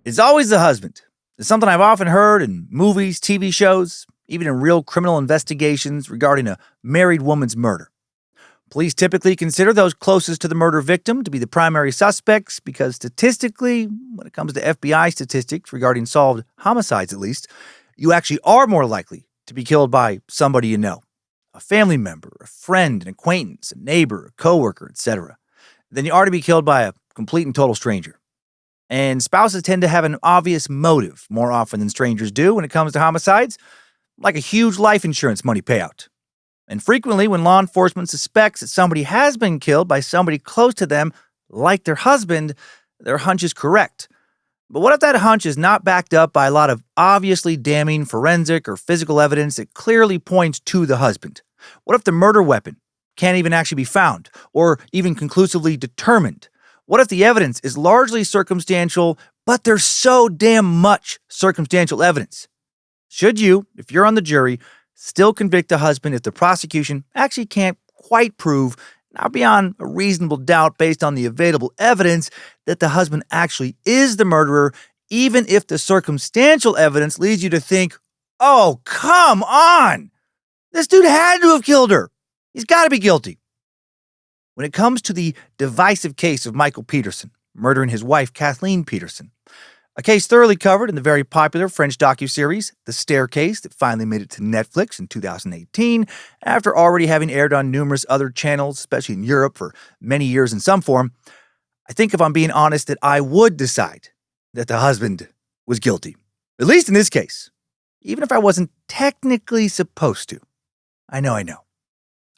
It's always the husband. It's something I've often heard in movies, TV shows, even in real criminal investigations regarding a married woman's murder. Police typically consider those closest to the murder victim to be the primary suspects because statistically, when it comes to FBI statistics regarding solved homicides at least, you actually are more likely to be killed by somebody you know, a family member, a friend, an acquaintance, a neighbor, a coworker, etc., than you are to be killed by a complete and total stranger. And spouses tend to have an obvious motive more often than strangers do when it comes to homicides, like a huge life insurance money payout. And frequently, when law enforcement suspects that somebody has been killed by somebody close to them, like their husband, their hunch is correct. But what if that hunch is not backed up by a lot of obviously damning forensic or physical evidence that clearly points to the husband? What if the murder weapon can't even actually be found or even conclusively determined? What if the evidence is largely circumstantial, but there's so damn much circumstantial evidence? Should you, if you're on the jury, still convict the husband if the prosecution actually can't quite prove, not beyond a reasonable doubt based on the available evidence, that the husband actually is the murderer, even if the circumstantial evidence leads you to think, oh, come on! This dude had to have killed her. He's got to be guilty. When it comes to the divisive case of Michael Peterson murdering his wife, Kathleen Peterson, a case thoroughly covered in the very popular French docu-series, The Staircase, that finally made it to Netflix in 2018, after already having aired on numerous other channels, especially in Europe, for many years in some form, I think if I'm being honest that I would decide that the husband was guilty. At least in this case. Even if I wasn't technically supposed to. I know.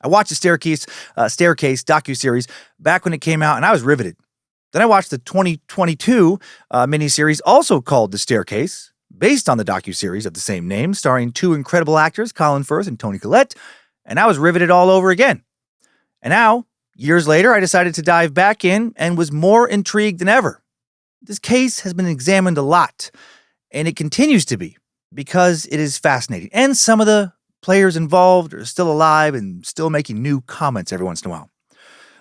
I watched the Staircase docu-series back when it came out, and I was riveted. Then I watched the 2022 miniseries also called The Staircase, based on the docu-series of the same name, starring two incredible actors, Colin Firth and Toni Collette, and I was riveted all over again. And now, years later, I decided to dive back in and was more intrigued than ever. This case has been examined a lot, and it continues to be, because it is fascinating. And some of the players involved are still alive and still making new comments every once in a while.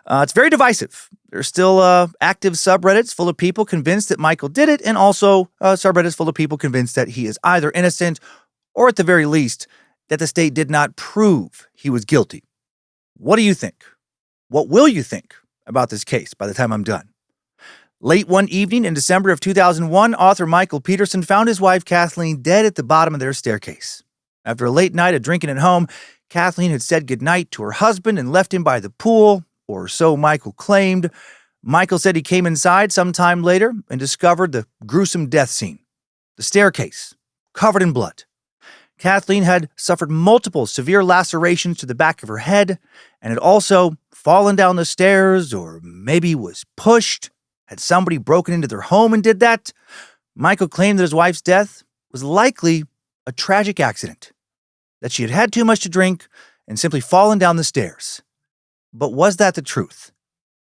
It's very divisive. There's still active subreddits full of people convinced that Michael did it, and also subreddits full of people convinced that he is either innocent or, at the very least, that the state did not prove he was guilty. What do you think? What will you think about this case by the time I'm done? Late one evening in December of 2001, author Michael Peterson found his wife Kathleen dead at the bottom of their staircase. After a late night of drinking at home, Kathleen had said goodnight to her husband and left him by the pool, or so Michael claimed. Michael said he came inside sometime later and discovered the gruesome death scene. The staircase, covered in blood. Kathleen had suffered multiple severe lacerations to the back of her head and had also fallen down the stairs, or maybe was pushed. Had somebody broken into their home and did that? Michael claimed that his wife's death was likely a tragic accident, that she had had too much to drink and simply fallen down the stairs. But was that the truth?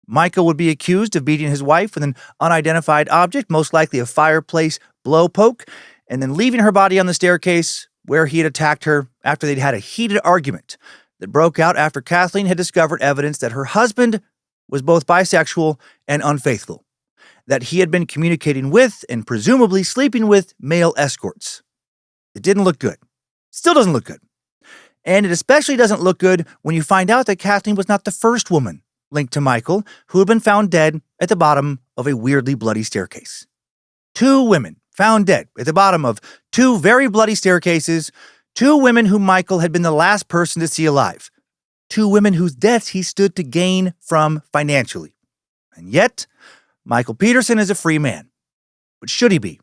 Michael would be accused of beating his wife with an unidentified object, most likely a fireplace blowpoke, and then leaving her body on the staircase where he had attacked her after they'd had a heated argument that broke out after Kathleen had discovered evidence that her husband was both bisexual and unfaithful, that he had been communicating with and presumably sleeping with male escorts. It didn't look good. Still doesn't look good. And it especially doesn't look good when you find out that Kathleen was not the first woman linked to Michael who had been found dead at the bottom of a weirdly bloody staircase. 2 women found dead at the bottom of 2 very bloody staircases, 2 women whom Michael had been the last person to see alive, 2 women whose deaths he stood to gain from financially. And yet, Michael Peterson is a free man. But should he be?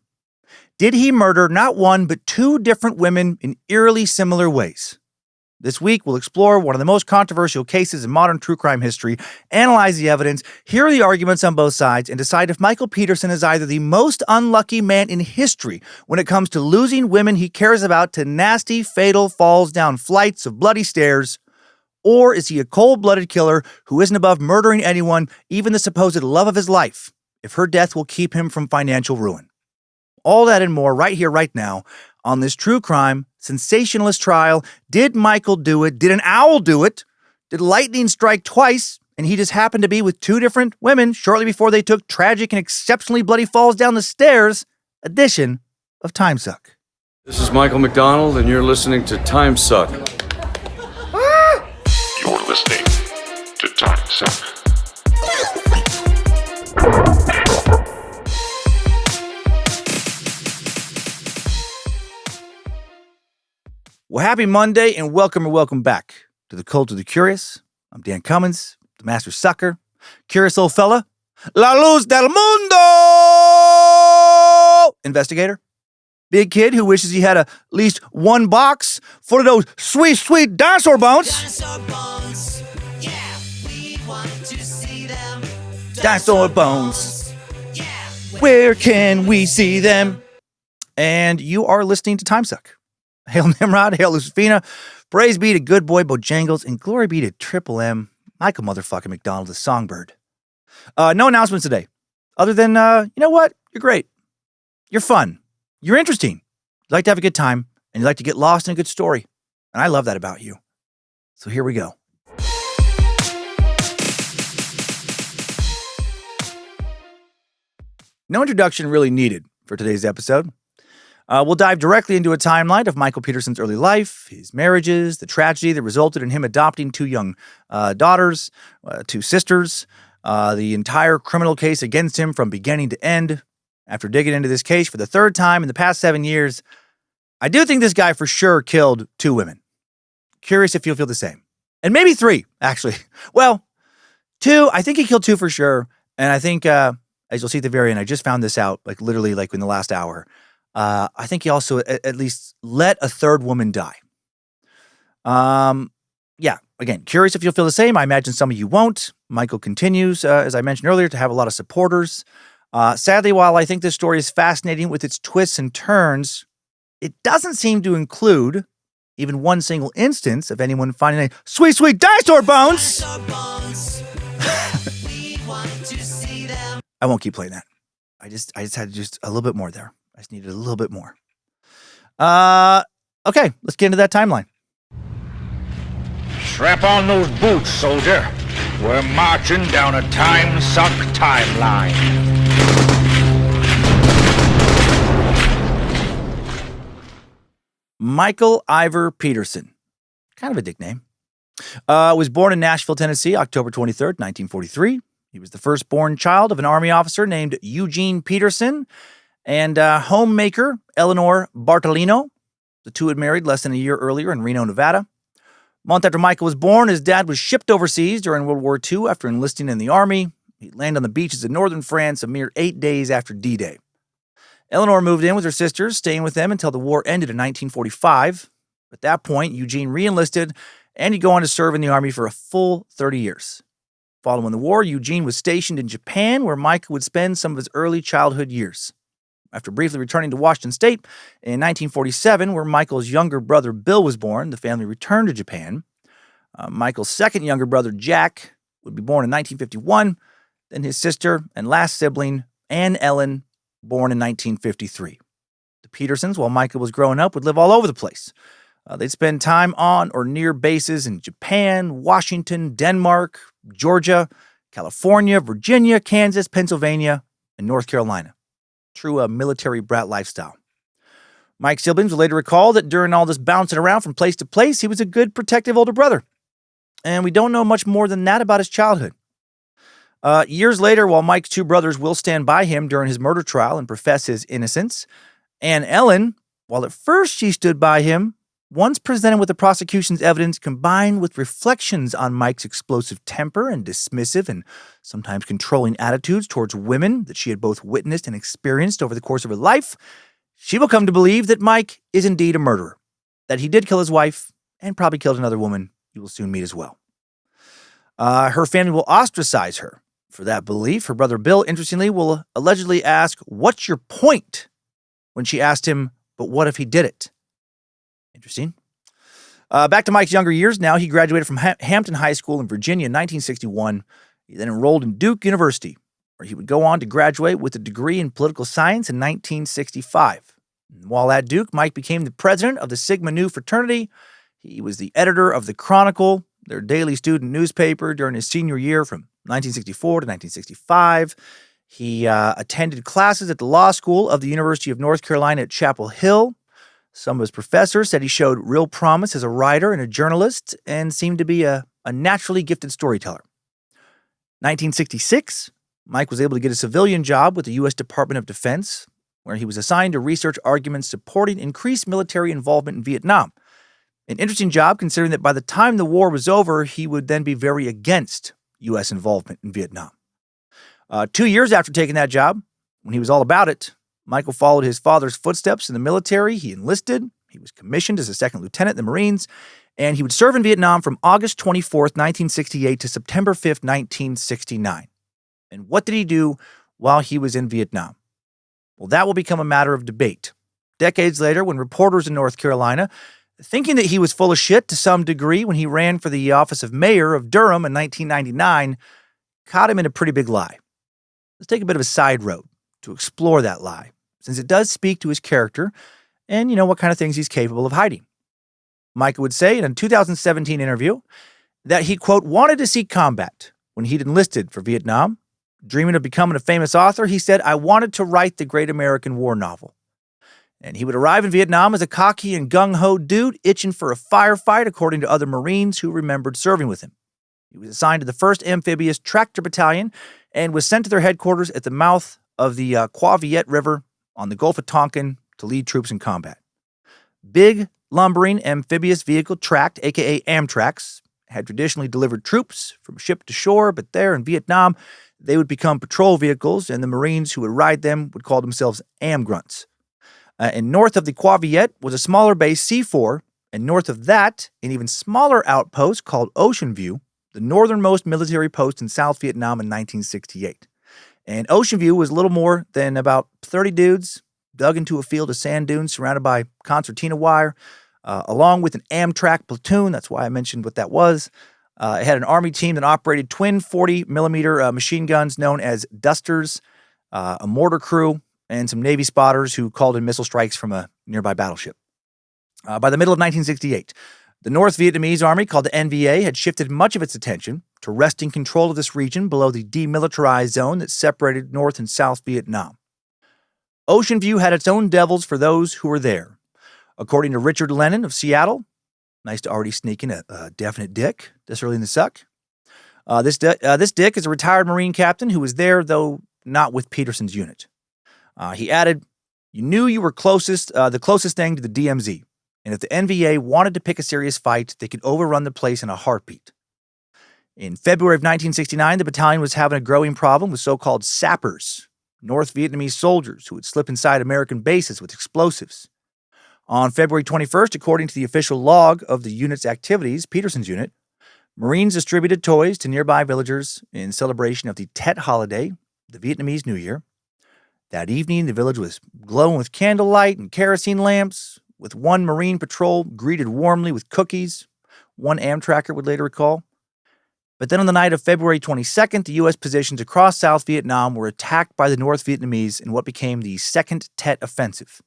Did he murder not one but 2 different women in eerily similar ways? This week, we'll explore one of the most controversial cases in modern true crime history, analyze the evidence, hear the arguments on both sides, and decide if Michael Peterson is either the most unlucky man in history when it comes to losing women he cares about to nasty, fatal falls down flights of bloody stairs, or is he a cold-blooded killer who isn't above murdering anyone, even the supposed love of his life, if her death will keep him from financial ruin? All that and more right here, right now, on this true crime, sensationalist trial. Did Michael do it? Did an owl do it? Did lightning strike twice, and he just happened to be with 2 different women shortly before they took tragic and exceptionally bloody falls down the stairs? edition of Timesuck. This is Michael McDonald, and you're listening to Timesuck. You're listening to Timesuck. Well, happy Monday and welcome back to the Cult of the Curious. I'm Dan Cummins, the Master Sucker, curious old fella, La Luz del Mundo investigator, big kid who wishes he had at least one box full of those sweet, sweet dinosaur bones. Dinosaur bones, yeah, we want to see them. Dinosaur bones, yeah. where can we see them? And you are listening to Timesuck. Hail Nimrod, hail Lucifina, praise be to good boy Bojangles, and glory be to Triple M, Michael motherfucking McDonald, the songbird. No announcements today, other than, you know what? You're great. You're fun. You're interesting. You like to have a good time, and you like to get lost in a good story. And I love that about you. So here we go. No introduction really needed for today's episode. We'll dive directly into a timeline of Michael Peterson's early life, his marriages, the tragedy that resulted in him adopting two young daughters, two sisters, the entire criminal case against him from beginning to end. After digging into this case for the third time in the past 7 years, I do think this guy for sure killed two women. Curious if you'll feel the same. And maybe three, actually. Well, two, I think he killed two for sure. And I think, as you'll see at the very end, I just found this out, literally in the last hour. I think he also at least let a third woman die. Yeah, again, curious if you'll feel the same. I imagine some of you won't. Michael continues, as I mentioned earlier, to have a lot of supporters. Sadly, while I think this story is fascinating with its twists and turns, it doesn't seem to include even one single instance of anyone finding a sweet, sweet dinosaur bones. Dinosaur bones, we want to see them. I won't keep playing that. I just had just a little bit more there. I just needed a little bit more. Okay, let's get into that timeline. Strap on those boots, soldier. We're marching down a Timesuck timeline. Michael Ivor Peterson, kind of a dick name, was born in Nashville, Tennessee, October 23rd, 1943. He was the firstborn child of an Army officer named Eugene Peterson and homemaker Eleanor Bartolino. The two had married less than a year earlier in Reno, Nevada. A month after Michael was born, his dad was shipped overseas during World War II after enlisting in the Army. He landed on the beaches of northern France a mere 8 days after D-Day. Eleanor moved in with her sisters, staying with them until the war ended in 1945. At that point, Eugene re-enlisted, and he'd go on to serve in the Army for a full 30 years. Following the war, Eugene was stationed in Japan, where Michael would spend some of his early childhood years. After briefly returning to Washington State in 1947, where Michael's younger brother Bill was born, the family returned to Japan. Michael's second younger brother, Jack, would be born in 1951. Then his sister and last sibling, Anne Ellen, born in 1953. The Petersons, while Michael was growing up, would live all over the place. They'd spend time on or near bases in Japan, Washington, Denmark, Georgia, California, Virginia, Kansas, Pennsylvania, and North Carolina. True military brat lifestyle. Mike's siblings would later recall that during all this bouncing around from place to place, he was a good, protective older brother. And we don't know much more than that about his childhood. Years later, while Mike's two brothers will stand by him during his murder trial and profess his innocence, Anne Ellen, while at first she stood by him, once presented with the prosecution's evidence combined with reflections on Mike's explosive temper and dismissive and sometimes controlling attitudes towards women that she had both witnessed and experienced over the course of her life, she will come to believe that Mike is indeed a murderer, that he did kill his wife and probably killed another woman you will soon meet as well. Her family will ostracize her for that belief. Her brother Bill, interestingly, will allegedly ask, "What's your point?" when she asked him, "But what if he did it?" Interesting. Back to Mike's younger years now, he graduated from Hampton High School in Virginia in 1961. He then enrolled in Duke University, where he would go on to graduate with a degree in political science in 1965. While at Duke, Mike became the president of the Sigma Nu fraternity. He was the editor of the Chronicle, their daily student newspaper, during his senior year from 1964 to 1965. He attended classes at the law school of the University of North Carolina at Chapel Hill. Some of his professors said he showed real promise as a writer and a journalist and seemed to be a naturally gifted storyteller. 1966, Mike was able to get a civilian job with the U.S. Department of Defense, where he was assigned to research arguments supporting increased military involvement in Vietnam. An interesting job considering that by the time the war was over, he would then be very against U.S. involvement in Vietnam. 2 years after taking that job, when he was all about it, Michael followed his father's footsteps in the military. He enlisted. He was commissioned as a second lieutenant in the Marines, and he would serve in Vietnam from August 24th, 1968 to September 5th, 1969. And what did he do while he was in Vietnam? Well, that will become a matter of debate. Decades later, when reporters in North Carolina, thinking that he was full of shit to some degree when he ran for the office of mayor of Durham in 1999, caught him in a pretty big lie. Let's take a bit of a side road to explore that lie, since it does speak to his character and, what kind of things he's capable of hiding. Micah would say in a 2017 interview that he, quote, wanted to see combat when he'd enlisted for Vietnam. Dreaming of becoming a famous author, he said, I wanted to write the great American war novel. And he would arrive in Vietnam as a cocky and gung-ho dude itching for a firefight, according to other Marines who remembered serving with him. He was assigned to the 1st Amphibious Tractor Battalion and was sent to their headquarters at the mouth of the Qua Viet River on the Gulf of Tonkin to lead troops in combat. Big, lumbering amphibious vehicle tracked, a.k.a. Amtraks, had traditionally delivered troops from ship to shore, but there in Vietnam, they would become patrol vehicles, and the Marines who would ride them would call themselves Amgrunts. And north of the Qua Viet was a smaller base, C4, and north of that, an even smaller outpost called Ocean View, the northernmost military post in South Vietnam in 1968. And Ocean View was little more than about 30 dudes dug into a field of sand dunes surrounded by concertina wire, along with an Amtrak platoon. That's why I mentioned what that was. It had an Army team that operated twin 40-millimeter machine guns known as Dusters, a mortar crew, and some Navy spotters who called in missile strikes from a nearby battleship. By the middle of 1968, the North Vietnamese Army, called the NVA, had shifted much of its attention to wresting control of this region below the demilitarized zone that separated North and South Vietnam. Ocean View had its own devils for those who were there. According to Richard Lennon of Seattle, nice to already sneak in a definite dick this early in the suck. This dick is a retired Marine captain who was there, though not with Peterson's unit. He added, you knew you were the closest thing to the DMZ. And if the NVA wanted to pick a serious fight, they could overrun the place in a heartbeat. In February of 1969, the battalion was having a growing problem with so-called sappers, North Vietnamese soldiers who would slip inside American bases with explosives. On February 21st, according to the official log of the unit's activities, Peterson's unit, Marines distributed toys to nearby villagers in celebration of the Tet holiday, the Vietnamese New Year. That evening, the village was glowing with candlelight and kerosene lamps, with one Marine patrol greeted warmly with cookies, one Amtracker would later recall. But then on the night of February 22nd, the U.S. positions across South Vietnam were attacked by the North Vietnamese in what became the Second Tet Offensive.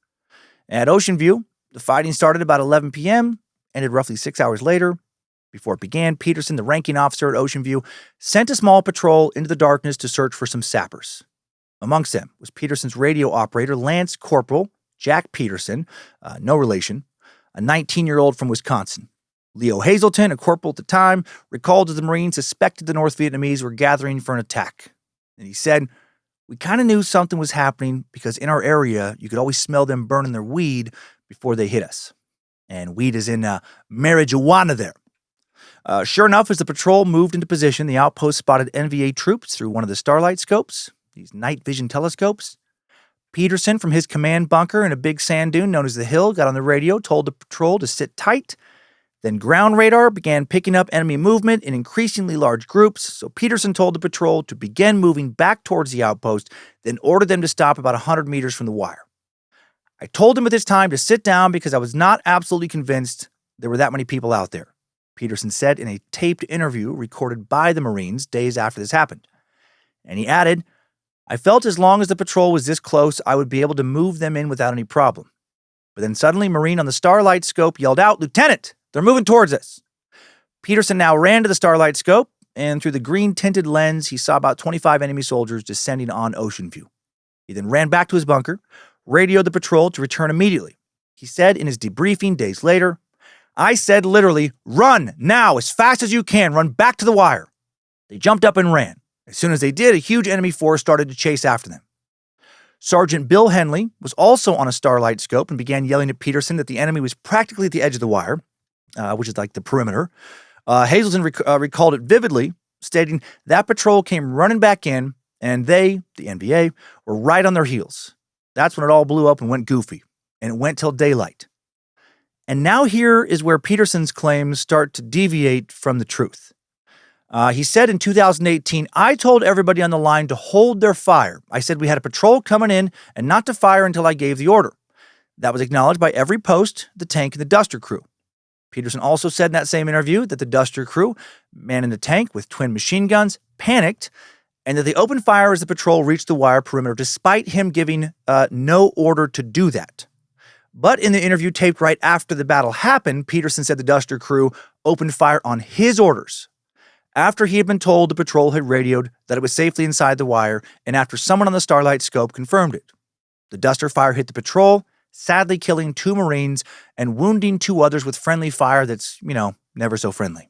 At Ocean View, the fighting started about 11 p.m., ended roughly 6 hours later. Before it began, Peterson, the ranking officer at Ocean View, sent a small patrol into the darkness to search for some sappers. Amongst them was Peterson's radio operator, Lance Corporal Jack Peterson, no relation, a 19-year-old from Wisconsin. Leo Hazelton, a corporal at the time, recalled that the Marines suspected the North Vietnamese were gathering for an attack. And he said, we kind of knew something was happening because in our area, you could always smell them burning their weed before they hit us. And weed is in marijuana there. Sure enough, as the patrol moved into position, the outpost spotted NVA troops through one of the starlight scopes, these night vision telescopes. Peterson, from his command bunker in a big sand dune known as the Hill, got on the radio, told the patrol to sit tight. Then ground radar began picking up enemy movement in increasingly large groups, so Peterson told the patrol to begin moving back towards the outpost, then ordered them to stop about 100 meters from the wire. I told them at this time to sit down because I was not absolutely convinced there were that many people out there, Peterson said in a taped interview recorded by the Marines days after this happened. And he added, I felt as long as the patrol was this close, I would be able to move them in without any problem. But then suddenly, Marine on the starlight scope yelled out, Lieutenant, they're moving towards us. Peterson now ran to the starlight scope and through the green-tinted lens, he saw about 25 enemy soldiers descending on Ocean View. He then ran back to his bunker, radioed the patrol to return immediately. He said in his debriefing days later, "I said literally, run now as fast as you can, run back to the wire." They jumped up and ran. As soon as they did, a huge enemy force started to chase after them. Sergeant Bill Henley was also on a starlight scope and began yelling at Peterson that the enemy was practically at the edge of the wire, which is like the perimeter. Hazelton recalled it vividly, stating that patrol came running back in, and they, the NVA, were right on their heels. That's when it all blew up and went goofy, and it went till daylight. And now here is where Peterson's claims start to deviate from the truth. He said in 2018, "I told everybody on the line to hold their fire. I said we had a patrol coming in and not to fire until I gave the order." That was acknowledged by every post, the tank, and the duster crew. Peterson also said in that same interview that the duster crew, man in the tank with twin machine guns, panicked, and that they opened fire as the patrol reached the wire perimeter despite him giving no order to do that. But in the interview taped right after the battle happened, Peterson said the duster crew opened fire on his orders, after he had been told the patrol had radioed that it was safely inside the wire, and after someone on the starlight scope confirmed it. The duster fire hit the patrol, sadly killing 2 Marines and wounding 2 others with friendly fire that's, never so friendly.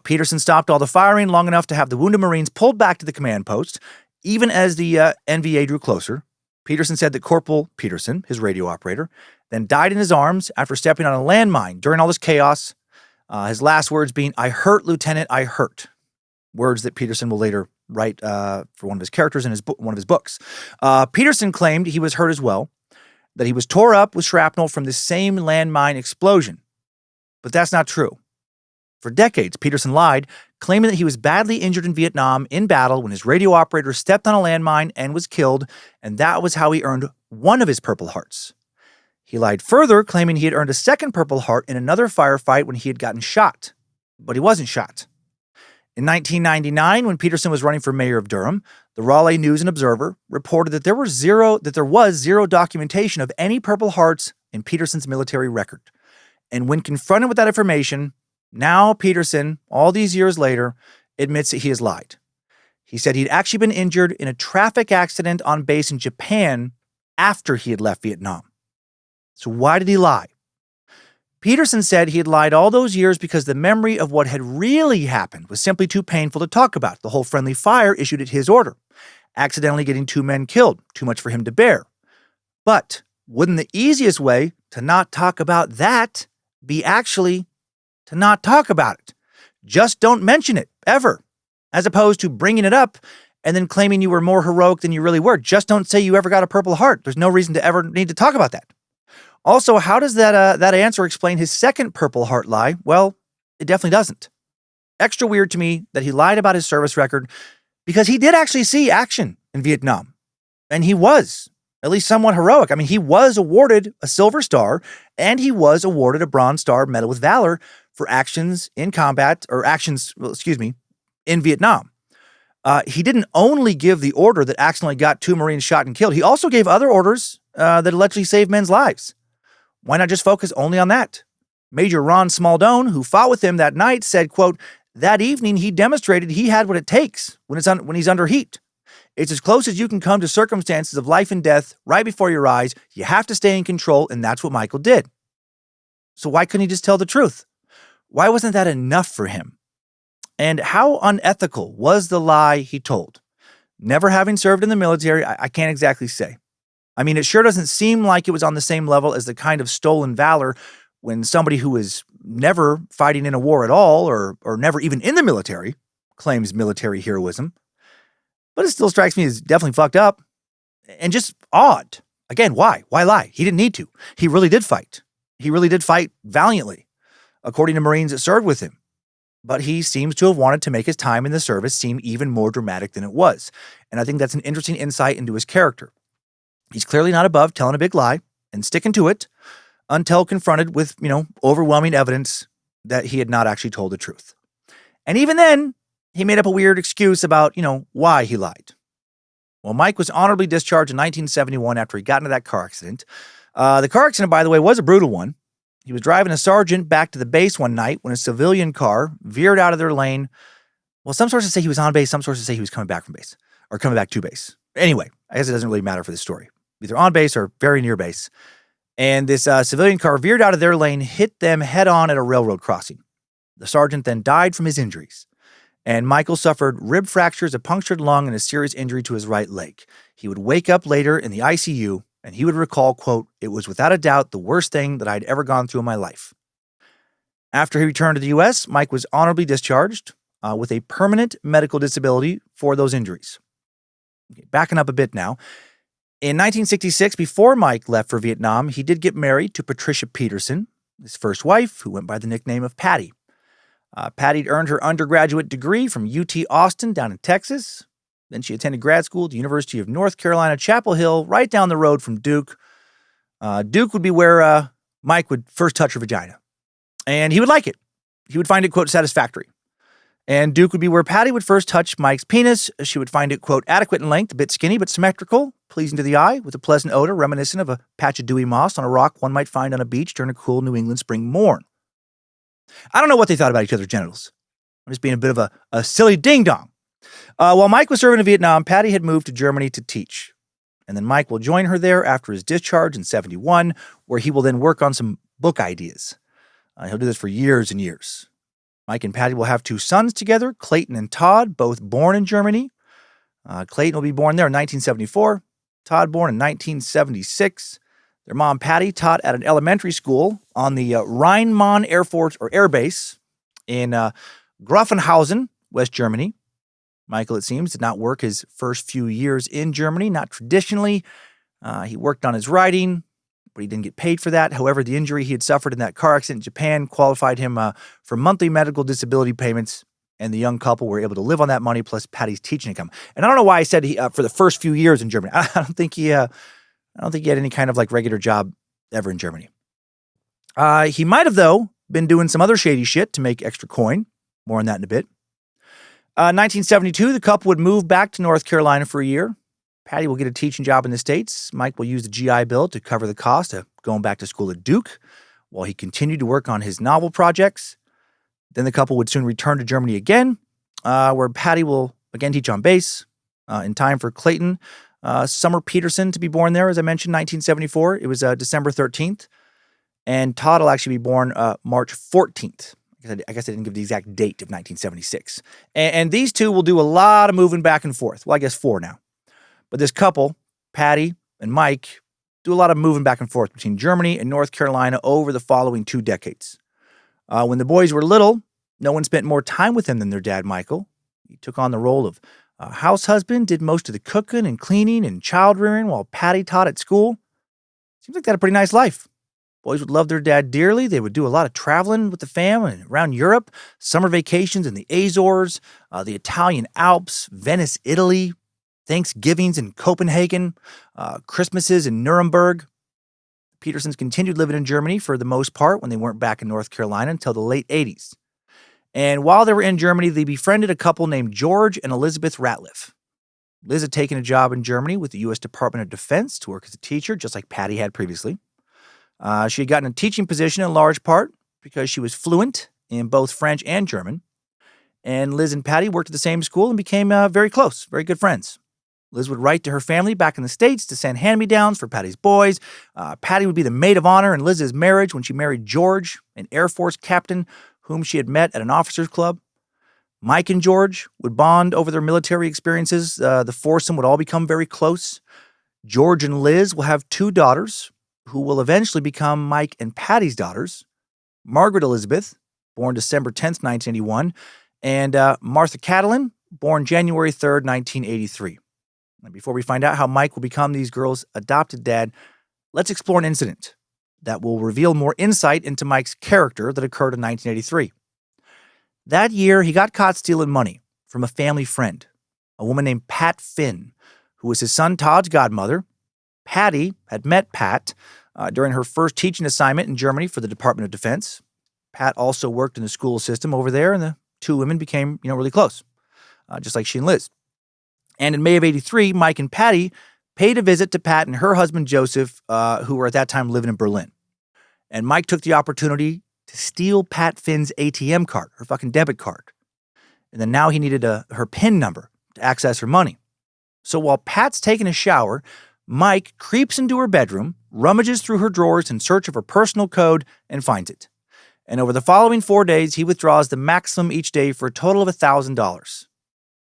Peterson stopped all the firing long enough to have the wounded Marines pulled back to the command post, even as the NVA drew closer. Peterson said that Corporal Peterson, his radio operator, then died in his arms after stepping on a landmine during all this chaos. His last words being, "I hurt, Lieutenant, I hurt." Words that Peterson will later write for one of his characters in one of his books. Peterson claimed he was hurt as well, that he was tore up with shrapnel from the same landmine explosion. But that's not true. For decades, Peterson lied, claiming that he was badly injured in Vietnam in battle when his radio operator stepped on a landmine and was killed, and that was how he earned one of his Purple Hearts. He lied further, claiming he had earned a second Purple Heart in another firefight when he had gotten shot. But he wasn't shot. In 1999, when Peterson was running for mayor of Durham, the Raleigh News and Observer reported that there was zero documentation of any Purple Hearts in Peterson's military record. And when confronted with that information, now Peterson, all these years later, admits that he has lied. He said he'd actually been injured in a traffic accident on base in Japan after he had left Vietnam. So why did he lie? Peterson said he had lied all those years because the memory of what had really happened was simply too painful to talk about. The whole friendly fire issued at his order, accidentally getting 2 men killed, too much for him to bear. But wouldn't the easiest way to not talk about that be actually to not talk about it? Just don't mention it, ever, as opposed to bringing it up and then claiming you were more heroic than you really were. Just don't say you ever got a Purple Heart. There's no reason to ever need to talk about that. Also, how does that answer explain his second Purple Heart lie? Well, it definitely doesn't. Extra weird to me that he lied about his service record because he did actually see action in Vietnam. And he was at least somewhat heroic. I mean, he was awarded a Silver Star and he was awarded a Bronze Star Medal with Valor for actions in combat, in Vietnam. He didn't only give the order that accidentally got 2 Marines shot and killed. He also gave other orders that allegedly saved men's lives. Why not just focus only on that? Major Ron Smaldone, who fought with him that night, said, quote, "That evening he demonstrated he had what it takes when he's under heat. It's as close as you can come to circumstances of life and death right before your eyes. You have to stay in control, and that's what Michael did." So why couldn't he just tell the truth? Why wasn't that enough for him? And how unethical was the lie he told? Never having served in the military, I can't exactly say. I mean, it sure doesn't seem like it was on the same level as the kind of stolen valor when somebody who is never fighting in a war at all or never even in the military claims military heroism. But it still strikes me as definitely fucked up and just odd. Again, why? Why lie? He didn't need to. He really did fight. He really did fight valiantly, according to Marines that served with him. But he seems to have wanted to make his time in the service seem even more dramatic than it was. And I think that's an interesting insight into his character. He's clearly not above telling a big lie and sticking to it until confronted with, overwhelming evidence that he had not actually told the truth. And even then, he made up a weird excuse about, why he lied. Well, Mike was honorably discharged in 1971 after he got into that car accident. The car accident, by the way, was a brutal one. He was driving a sergeant back to the base one night when a civilian car veered out of their lane, Well, some sources say he was on base. Some sources say he was coming back from base or coming back to base. Anyway, I guess it doesn't really matter for this story. Either on base or very near base. And this civilian car veered out of their lane, hit them head on at a railroad crossing. The sergeant then died from his injuries. And Michael suffered rib fractures, a punctured lung, and a serious injury to his right leg. He would wake up later in the ICU, and he would recall, quote, "It was without a doubt the worst thing that I'd ever gone through in my life." After he returned to the U.S., Mike was honorably discharged with a permanent medical disability for those injuries. Okay, backing up a bit now. In 1966, before Mike left for Vietnam, he did get married to Patricia Peterson, his first wife, who went by the nickname of Patty. Patty earned her undergraduate degree from UT Austin down in Texas. Then she attended grad school at the University of North Carolina, Chapel Hill, right down the road from Duke. Duke would be where Mike would first touch her vagina. And he would like it. He would find it, quote, satisfactory. And Duke would be where Patty would first touch Mike's penis. She would find it, quote, adequate in length, a bit skinny but symmetrical, pleasing to the eye, with a pleasant odor reminiscent of a patch of dewy moss on a rock one might find on a beach during a cool New England spring morn. I don't know what they thought about each other's genitals. I'm just being a bit of a silly ding-dong. While Mike was serving in Vietnam, Patty had moved to Germany to teach. And then Mike will join her there after his discharge in 1971, where he will then work on some book ideas. He'll do this for years and years. Mike and Patty will have 2 sons together, Clayton and Todd, both born in Germany. Clayton will be born there in 1974. Todd born in 1976. Their mom, Patty, taught at an elementary school on the Rheinmann Air Force or Air Base in Grafenhausen, West Germany. Michael, it seems, did not work his first few years in Germany, not traditionally. He worked on his writing, but he didn't get paid for that. However, the injury he had suffered in that car accident in Japan qualified him for monthly medical disability payments, and the young couple were able to live on that money plus Patty's teaching income. And I don't know why I said he for the first few years in Germany. I don't think he had any kind of like regular job ever in Germany. He might have, though, been doing some other shady shit to make extra coin. More on that in a bit. 1972, the couple would move back to North Carolina for a year. Patty will get a teaching job in the States. Mike will use the GI Bill to cover the cost of going back to school at Duke while he continued to work on his novel projects. Then the couple would soon return to Germany again, where Patty will again teach on base in time for Clayton Summer Peterson to be born there, as I mentioned, 1974. It was December 13th. And Todd will actually be born March 14th. I guess I didn't give the exact date of 1976. And these two will do a lot of moving back and forth. Well, I guess 4 now. But this couple, Patty and Mike, do a lot of moving back and forth between Germany and North Carolina over the following 2 decades. When the boys were little, no one spent more time with them than their dad, Michael. He took on the role of house husband, did most of the cooking and cleaning and child rearing while Patty taught at school. Seems like they had a pretty nice life. Boys would love their dad dearly. They would do a lot of traveling with the fam and around Europe, summer vacations in the Azores, the Italian Alps, Venice, Italy, Thanksgivings in Copenhagen, Christmases in Nuremberg. Petersons continued living in Germany for the most part when they weren't back in North Carolina until the late 80s. And while they were in Germany, they befriended a couple named George and Elizabeth Ratliff. Liz had taken a job in Germany with the U.S. Department of Defense to work as a teacher, just like Patty had previously. She had gotten a teaching position in large part because she was fluent in both French and German. And Liz and Patty worked at the same school and became very close, very good friends. Liz would write to her family back in the States to send hand-me-downs for Patty's boys. Patty would be the maid of honor in Liz's marriage when she married George, an Air Force captain whom she had met at an officers' club. Mike and George would bond over their military experiences. The foursome would all become very close. George and Liz will have 2 daughters who will eventually become Mike and Patty's daughters. Margaret Elizabeth, born December 10th, 1981, and Martha Catalin, born January 3rd, 1983. And before we find out how Mike will become these girls' adopted dad, let's explore an incident that will reveal more insight into Mike's character that occurred in 1983. That year, he got caught stealing money from a family friend, a woman named Pat Finn, who was his son Todd's godmother. Patty had met Pat during her first teaching assignment in Germany for the Department of Defense. Pat also worked in the school system over there, and the 2 women became, really close, just like she and Liz. And in May of 1983, Mike and Patty paid a visit to Pat and her husband Joseph, who were at that time living in Berlin. And Mike took the opportunity to steal Pat Finn's ATM card, her fucking debit card. And then now he needed her PIN number to access her money. So while Pat's taking a shower, Mike creeps into her bedroom, rummages through her drawers in search of her personal code, and finds it. And over the following 4 days, he withdraws the maximum each day for a total of $1,000.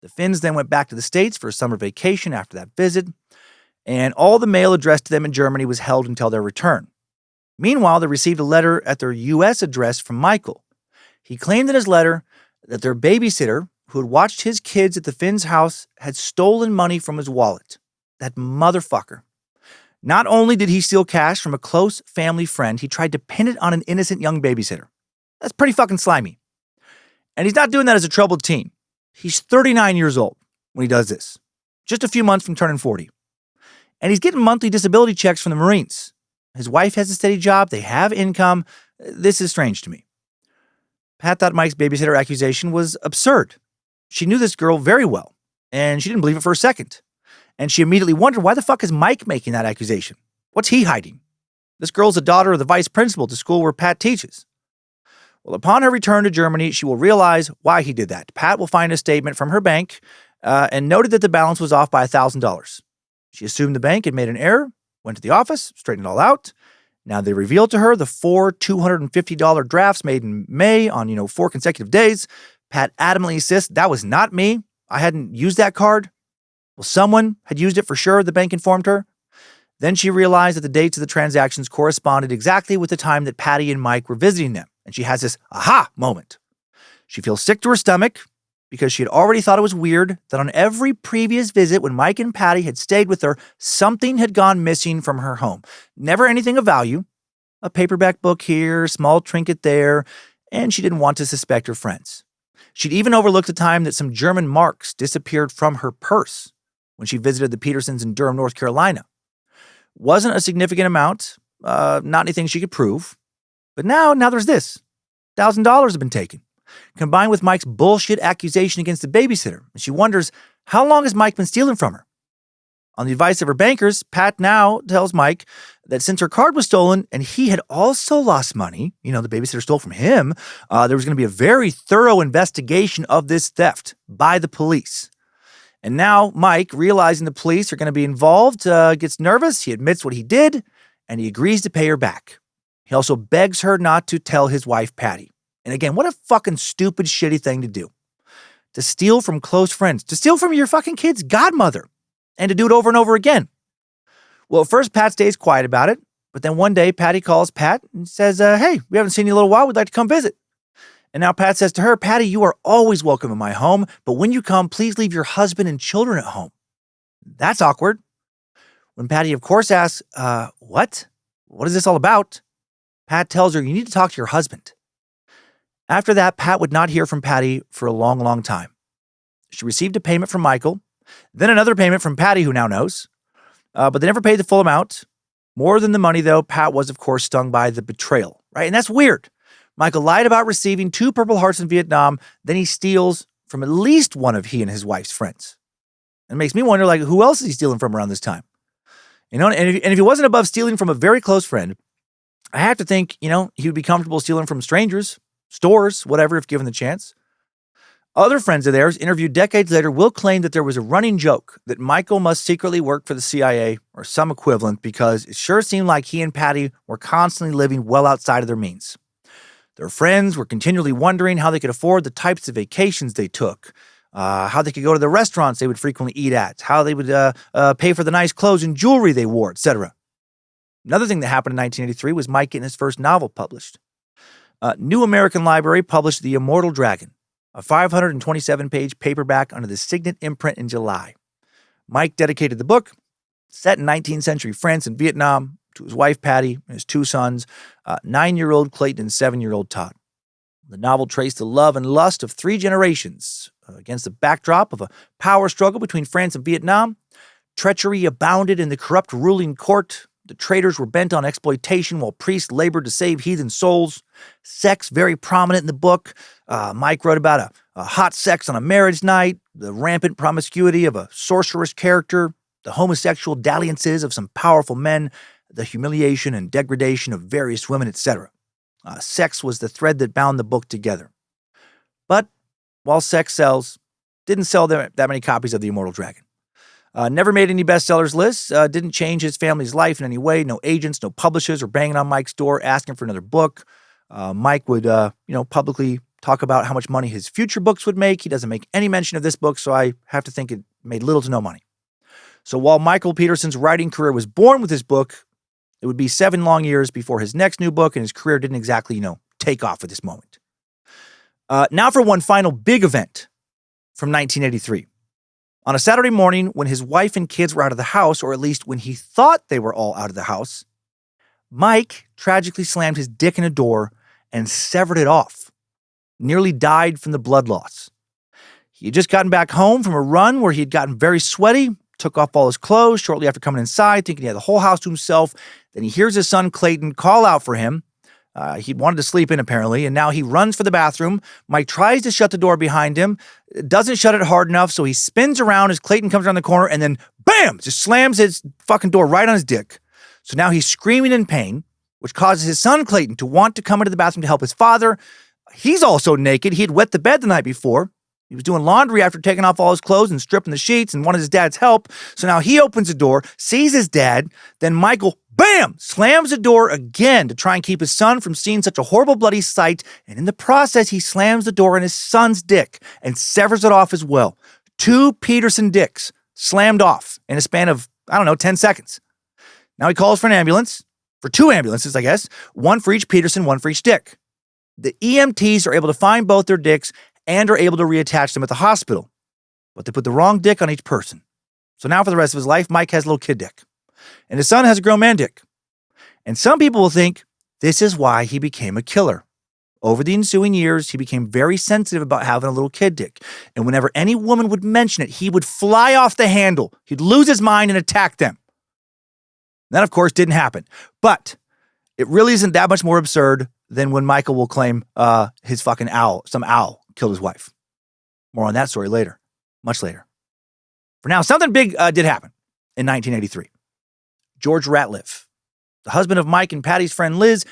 The Finns then went back to the States for a summer vacation after that visit, and all the mail addressed to them in Germany was held until their return. Meanwhile, they received a letter at their U.S. address from Michael. He claimed in his letter that their babysitter, who had watched his kids at the Finn's house, had stolen money from his wallet. That motherfucker. Not only did he steal cash from a close family friend, he tried to pin it on an innocent young babysitter. That's pretty fucking slimy. And he's not doing that as a troubled teen. He's 39 years old when he does this, just a few months from turning 40. And he's getting monthly disability checks from the Marines. His wife has a steady job. They have income. This is strange to me. Pat thought Mike's babysitter accusation was absurd. She knew this girl very well, and she didn't believe it for a second. And she immediately wondered, why the fuck is Mike making that accusation? What's he hiding? This girl's the daughter of the vice principal at the school where Pat teaches. Well, upon her return to Germany, she will realize why he did that. Pat will find a statement from her bank and noted that the balance was off by $1,000. She assumed the bank had made an error, went to the office, straightened it all out. Now they revealed to her the 4 $250 drafts made in May on, 4 consecutive days. Pat adamantly insists that was not me. I hadn't used that card. Well, someone had used it for sure, the bank informed her. Then she realized that the dates of the transactions corresponded exactly with the time that Patty and Mike were visiting them. And she has this aha moment. She feels sick to her stomach because she had already thought it was weird that on every previous visit when Mike and Patty had stayed with her, something had gone missing from her home. Never anything of value. A paperback book here, small trinket there, and she didn't want to suspect her friends. She'd even overlooked the time that some German marks disappeared from her purse when she visited the Petersons in Durham, North Carolina. Wasn't a significant amount, not anything she could prove. But now there's this. $1,000 have been taken, combined with Mike's bullshit accusation against the babysitter. And she wonders, how long has Mike been stealing from her? On the advice of her bankers, Pat now tells Mike that since her card was stolen and he had also lost money, the babysitter stole from him, there was going to be a very thorough investigation of this theft by the police. And now Mike, realizing the police are going to be involved, gets nervous. He admits what he did, and he agrees to pay her back. He also begs her not to tell his wife, Patty. And again, what a fucking stupid, shitty thing to do. To steal from close friends. To steal from your fucking kid's godmother. And to do it over and over again. Well, at first, Pat stays quiet about it. But then one day, Patty calls Pat and says, hey, we haven't seen you in a little while. We'd like to come visit. And now Pat says to her, Patty, you are always welcome in my home. But when you come, please leave your husband and children at home. That's awkward. When Patty, of course, asks, what? What is this all about? Pat tells her, you need to talk to your husband. After that, Pat would not hear from Patty for a long, long time. She received a payment from Michael, then another payment from Patty, who now knows, but they never paid the full amount. More than the money, though, Pat was, of course, stung by the betrayal, right? And that's weird. Michael lied about receiving 2 Purple Hearts in Vietnam, then he steals from at least one of he and his wife's friends. It makes me wonder, who else is he stealing from around this time? And if he wasn't above stealing from a very close friend, I have to think, he would be comfortable stealing from strangers, stores, whatever, if given the chance. Other friends of theirs, interviewed decades later, will claim that there was a running joke that Michael must secretly work for the CIA or some equivalent because it sure seemed like he and Patty were constantly living well outside of their means. Their friends were continually wondering how they could afford the types of vacations they took, how they could go to the restaurants they would frequently eat at, how they would pay for the nice clothes and jewelry they wore, etc. Another thing that happened in 1983 was Mike getting his first novel published. New American Library published The Immortal Dragon, a 527-page paperback under the Signet imprint in July. Mike dedicated the book, set in 19th century France and Vietnam, to his wife Patty and his 2 sons, 9-year-old Clayton and 7-year-old Todd. The novel traced the love and lust of 3 generations against the backdrop of a power struggle between France and Vietnam. Treachery abounded in the corrupt ruling court. The traders were bent on exploitation while priests labored to save heathen souls. Sex, very prominent in the book. Mike wrote about a hot sex on a marriage night, the rampant promiscuity of a sorceress character, the homosexual dalliances of some powerful men, the humiliation and degradation of various women, etc. Sex was the thread that bound the book together. But while sex sells, didn't sell that many copies of The Immortal Dragon. Never made any bestsellers lists, didn't change his family's life in any way. No agents, no publishers were banging on Mike's door asking for another book. Mike would, publicly talk about how much money his future books would make. He doesn't make any mention of this book, so I have to think it made little to no money. So while Michael Peterson's writing career was born with his book, it would be 7 long years before his next new book, and his career didn't exactly, take off at this moment. Now for one final big event from 1983. On a Saturday morning, when his wife and kids were out of the house, or at least when he thought they were all out of the house, Mike tragically slammed his dick in a door and severed it off. Nearly died from the blood loss. He had just gotten back home from a run where he had gotten very sweaty, took off all his clothes shortly after coming inside, thinking he had the whole house to himself. Then he hears his son Clayton call out for him. He wanted to sleep in, apparently, and now he runs for the bathroom. Mike tries to shut the door behind him, doesn't shut it hard enough, so he spins around as Clayton comes around the corner, and then, bam, just slams his fucking door right on his dick. So now he's screaming in pain, which causes his son Clayton to want to come into the bathroom to help his father. He's also naked. He had wet the bed the night before. He was doing laundry after taking off all his clothes and stripping the sheets and wanted his dad's help. So now he opens the door, sees his dad. Then Michael, bam, slams the door again to try and keep his son from seeing such a horrible bloody sight. And in the process, he slams the door on his son's dick and severs it off as well. 2 Peterson dicks slammed off in a span of, 10 seconds. Now he calls for an ambulance, for 2 ambulances, I guess, one for each Peterson, one for each dick. The EMTs are able to find both their dicks and are able to reattach them at the hospital. But they put the wrong dick on each person. So now for the rest of his life, Mike has a little kid dick. And his son has a grown man dick. And some people will think this is why he became a killer. Over the ensuing years, he became very sensitive about having a little kid dick. And whenever any woman would mention it, he would fly off the handle. He'd lose his mind and attack them. That, of course, didn't happen. But it really isn't that much more absurd than when Michael will claim his fucking some owl killed his wife. More on that story later, much later. For now, something big did happen in 1983. George Ratliff, the husband of Mike and Patty's friend Liz,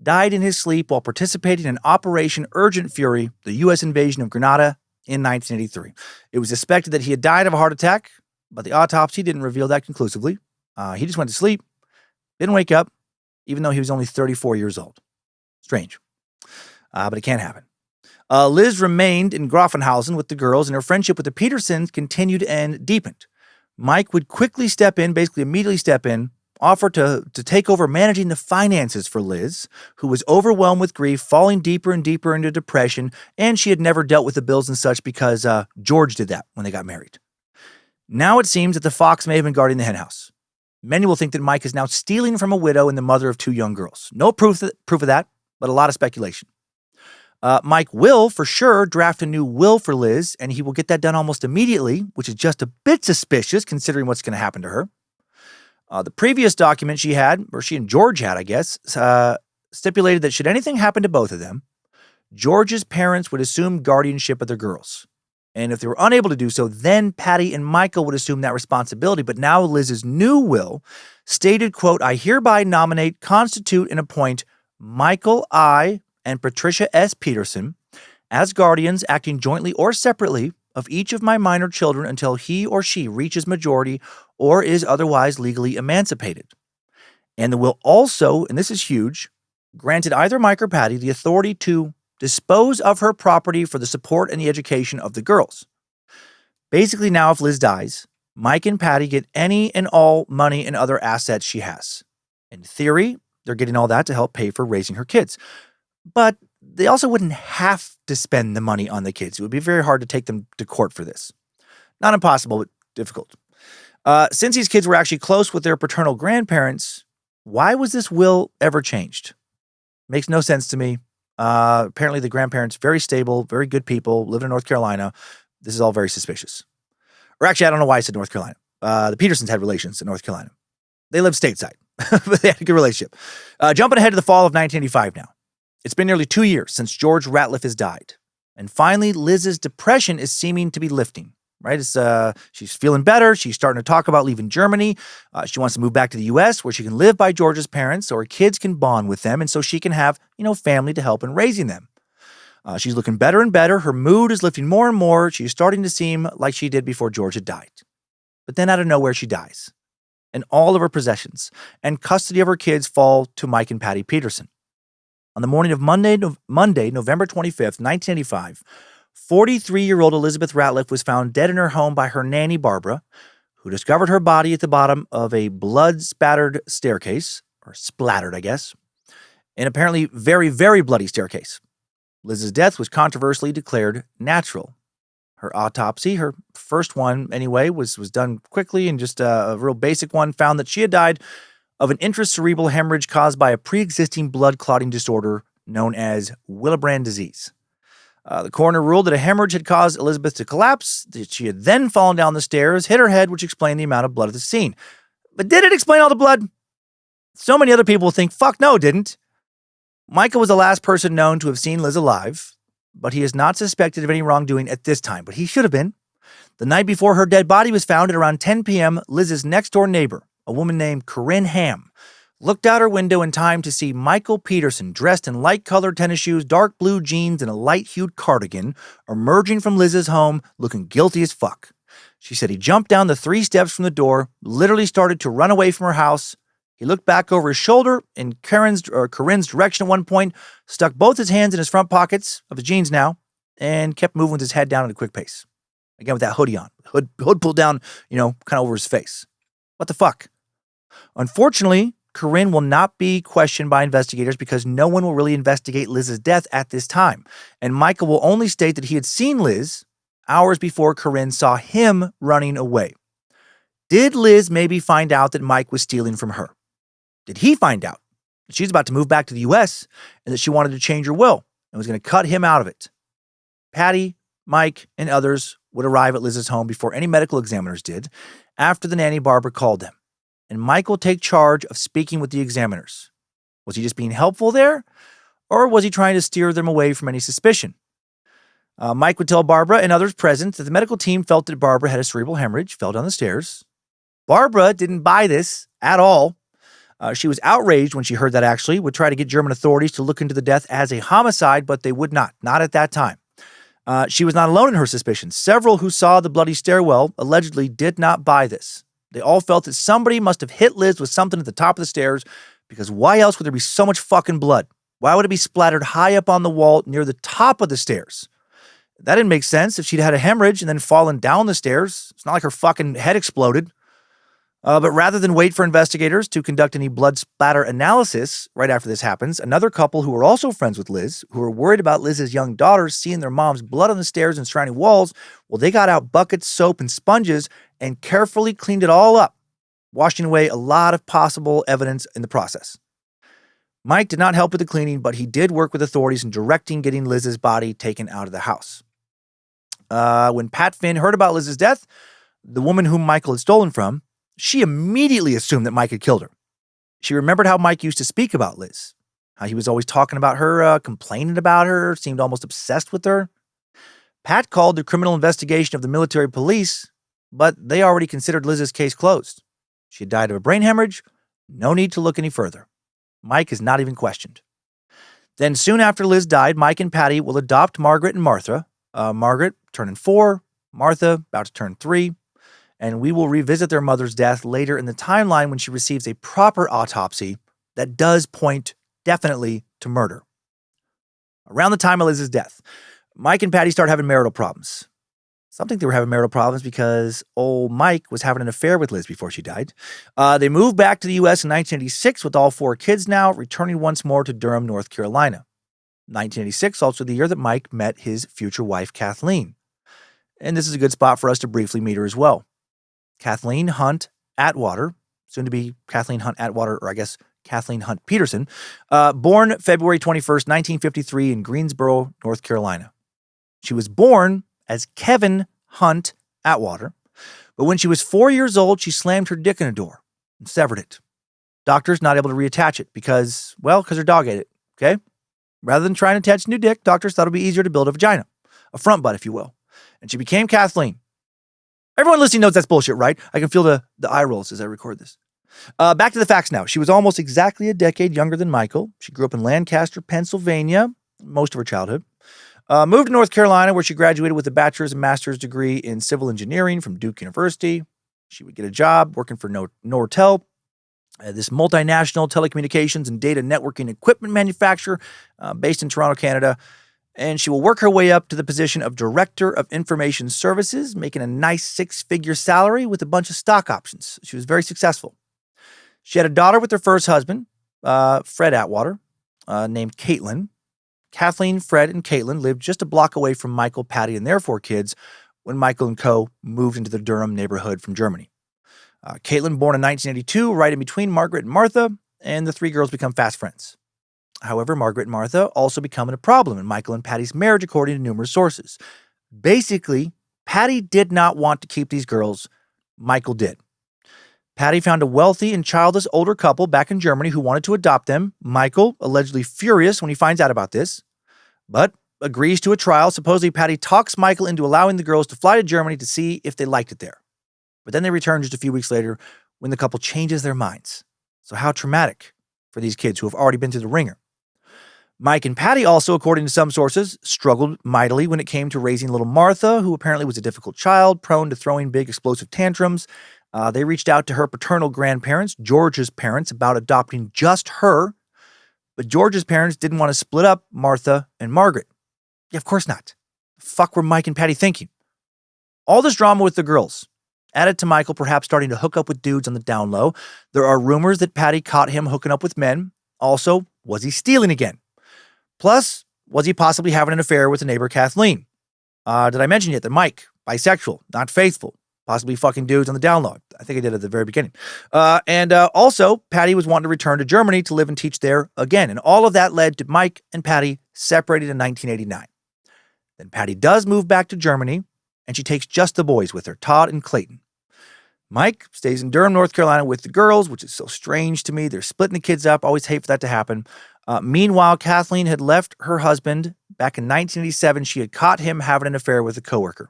died in his sleep while participating in Operation Urgent Fury, the U.S. invasion of Grenada in 1983. It was suspected that he had died of a heart attack, but the autopsy didn't reveal that conclusively. He just went to sleep, didn't wake up, even though he was only 34 years old. Strange. But it can happen. Liz remained in Grafenhausen with the girls, and her friendship with the Petersons continued and deepened. Mike would quickly step in, basically immediately step in, offer to take over managing the finances for Liz, who was overwhelmed with grief, falling deeper and deeper into depression, and she had never dealt with the bills and such because George did that when they got married. Now it seems that the fox may have been guarding the henhouse. Many will think that Mike is now stealing from a widow and the mother of 2 young girls. No proof of that, but a lot of speculation. Mike will, for sure, draft a new will for Liz, and he will get that done almost immediately, which is just a bit suspicious considering what's going to happen to her. The previous document she and George had, I guess, stipulated that should anything happen to both of them, George's parents would assume guardianship of their girls. And if they were unable to do so, then Patty and Michael would assume that responsibility. But now Liz's new will stated, quote, "I hereby nominate, constitute, and appoint Michael I. and Patricia S. Peterson as guardians acting jointly or separately of each of my minor children until he or she reaches majority or is otherwise legally emancipated." And the will also, and this is huge, granted either Mike or Patty the authority to dispose of her property for the support and the education of the girls. Basically now, if Liz dies, Mike and Patty get any and all money and other assets she has. In theory, they're getting all that to help pay for raising her kids. But they also wouldn't have to spend the money on the kids. It would be very hard to take them to court for this. Not impossible, but difficult. Since these kids were actually close with their paternal grandparents, why was this will ever changed? Makes no sense to me. Apparently the grandparents, very stable, very good people, live in North Carolina. This is all very suspicious. Or actually, I don't know why I said North Carolina. The Petersons had relations in North Carolina. They lived stateside, but they had a good relationship. Jumping ahead to the fall of 1985 now. It's been nearly 2 years since George Ratliff has died. And finally, Liz's depression is seeming to be lifting, right? She's feeling better. She's starting to talk about leaving Germany. She wants to move back to the U.S. where she can live by George's parents so her kids can bond with them and so she can have, family to help in raising them. She's looking better and better. Her mood is lifting more and more. She's starting to seem like she did before George had died. But then out of nowhere, she dies. And all of her possessions and custody of her kids fall to Mike and Patty Peterson. On the morning of Monday, November 25th, 1985, 43-year-old Elizabeth Ratliff was found dead in her home by her nanny, Barbara, who discovered her body at the bottom of a blood-spattered staircase, or splattered, I guess, an apparently very, very bloody staircase. Liz's death was controversially declared natural. Her autopsy, her first one anyway, was done quickly, and just a real basic one found that she had died of an intracerebral hemorrhage caused by a pre-existing blood clotting disorder known as Willebrand disease. The coroner ruled that a hemorrhage had caused Elizabeth to collapse, that she had then fallen down the stairs, hit her head, which explained the amount of blood at the scene. But did it explain all the blood? So many other people think, fuck no, it didn't. Michael was the last person known to have seen Liz alive, but he is not suspected of any wrongdoing at this time, but he should have been. The night before her dead body was found at around 10 p.m., Liz's next-door neighbor, a woman named Corinne Ham, looked out her window in time to see Michael Peterson, dressed in light-colored tennis shoes, dark blue jeans, and a light-hued cardigan, emerging from Liz's home looking guilty as fuck. She said he jumped down the 3 steps from the door, literally started to run away from her house. He looked back over his shoulder in Corinne's direction at one point, stuck both his hands in his front pockets of his jeans now, and kept moving with his head down at a quick pace. Again, with that hoodie on. Hood pulled down, kind of over his face. What the fuck? Unfortunately, Corinne will not be questioned by investigators because no one will really investigate Liz's death at this time. And Michael will only state that he had seen Liz hours before Corinne saw him running away. Did Liz maybe find out that Mike was stealing from her? Did he find out that she's about to move back to the U.S. and that she wanted to change her will and was going to cut him out of it? Patty, Mike, and others would arrive at Liz's home before any medical examiners did, after the nanny Barbara called them. And Mike will take charge of speaking with the examiners. Was he just being helpful there? Or was he trying to steer them away from any suspicion? Mike would tell Barbara and others present that the medical team felt that Barbara had a cerebral hemorrhage, fell down the stairs. Barbara didn't buy this at all. She was outraged when she heard that, actually, would try to get German authorities to look into the death as a homicide, but they would not at that time. She was not alone in her suspicions. Several who saw the bloody stairwell allegedly did not buy this. They all felt that somebody must have hit Liz with something at the top of the stairs, because why else would there be so much fucking blood? Why would it be splattered high up on the wall near the top of the stairs? That didn't make sense if she'd had a hemorrhage and then fallen down the stairs. It's not like her fucking head exploded. But rather than wait for investigators to conduct any blood splatter analysis right after this happens, another couple who were also friends with Liz, who were worried about Liz's young daughters seeing their mom's blood on the stairs and surrounding walls, well, they got out buckets, soap, and sponges and carefully cleaned it all up, washing away a lot of possible evidence in the process. Mike did not help with the cleaning, but he did work with authorities in directing getting Liz's body taken out of the house. When Pat Finn heard about Liz's death, the woman whom Michael had stolen from, she immediately assumed that Mike had killed her. She remembered how Mike used to speak about Liz, how he was always talking about her, complaining about her, seemed almost obsessed with her. Pat called the criminal investigation of the military police, but they already considered Liz's case closed. She had died of a brain hemorrhage. No need to look any further. Mike is not even questioned. Then soon after Liz died, Mike and Patty will adopt Margaret and Martha. Margaret turning 4, Martha about to turn 3. And we will revisit their mother's death later in the timeline when she receives a proper autopsy that does point definitely to murder. Around the time of Liz's death, Mike and Patty start having marital problems. Some think they were having marital problems because old Mike was having an affair with Liz before she died. They moved back to the U.S. in 1986 with all 4 kids now, returning once more to Durham, North Carolina. 1986, also the year that Mike met his future wife, Kathleen. And this is a good spot for us to briefly meet her as well. Kathleen Hunt Atwater, soon to be Kathleen Hunt Atwater, or I guess Kathleen Hunt Peterson, born February 21st, 1953 in Greensboro, North Carolina. She was born as Kevin Hunt Atwater, but when she was 4 years old, she slammed her dick in a door and severed it. Doctors not able to reattach it because her dog ate it, okay? Rather than trying to attach a new dick, doctors thought it would be easier to build a vagina, a front butt, if you will. And she became Kathleen. Everyone listening knows that's bullshit, right? I can feel the eye rolls as I record this. Back to the facts now. She was almost exactly a decade younger than Michael. She grew up in Lancaster, Pennsylvania, most of her childhood. Moved to North Carolina, where she graduated with a bachelor's and master's degree in civil engineering from Duke University. She would get a job working for Nortel, this multinational telecommunications and data networking equipment manufacturer based in Toronto, Canada. And she will work her way up to the position of Director of Information Services, making a nice 6-figure salary with a bunch of stock options. She was very successful. She had a daughter with her first husband, Fred Atwater, named Caitlin. Kathleen, Fred, and Caitlin lived just a block away from Michael, Patty, and their 4 kids when Michael and co. moved into the Durham neighborhood from Germany. Caitlin, born in 1982, right in between Margaret and Martha, and the 3 girls become fast friends. However, Margaret and Martha also become a problem in Michael and Patty's marriage, according to numerous sources. Basically, Patty did not want to keep these girls. Michael did. Patty found a wealthy and childless older couple back in Germany who wanted to adopt them. Michael, allegedly furious when he finds out about this, but agrees to a trial. Supposedly, Patty talks Michael into allowing the girls to fly to Germany to see if they liked it there. But then they return just a few weeks later when the couple changes their minds. So how traumatic for these kids who have already been through the ringer. Mike and Patty also, according to some sources, struggled mightily when it came to raising little Martha, who apparently was a difficult child, prone to throwing big explosive tantrums. They reached out to her paternal grandparents, George's parents, about adopting just her. But George's parents didn't want to split up Martha and Margaret. Yeah, of course not. The fuck were Mike and Patty thinking? All this drama with the girls, added to Michael perhaps starting to hook up with dudes on the down low. There are rumors that Patty caught him hooking up with men. Also, was he stealing again? Plus, was he possibly having an affair with the neighbor Kathleen? Did I mention yet that Mike, bisexual, not faithful, possibly fucking dudes on the down low? I think I did at the very beginning. And also, Patty was wanting to return to Germany to live and teach there again. And all of that led to Mike and Patty separated in 1989. Then Patty does move back to Germany, and she takes just the boys with her, Todd and Clayton. Mike stays in Durham, North Carolina with the girls, which is so strange to me. They're splitting the kids up. Always hate for that to happen. Meanwhile, Kathleen had left her husband back in 1987. She had caught him having an affair with a coworker.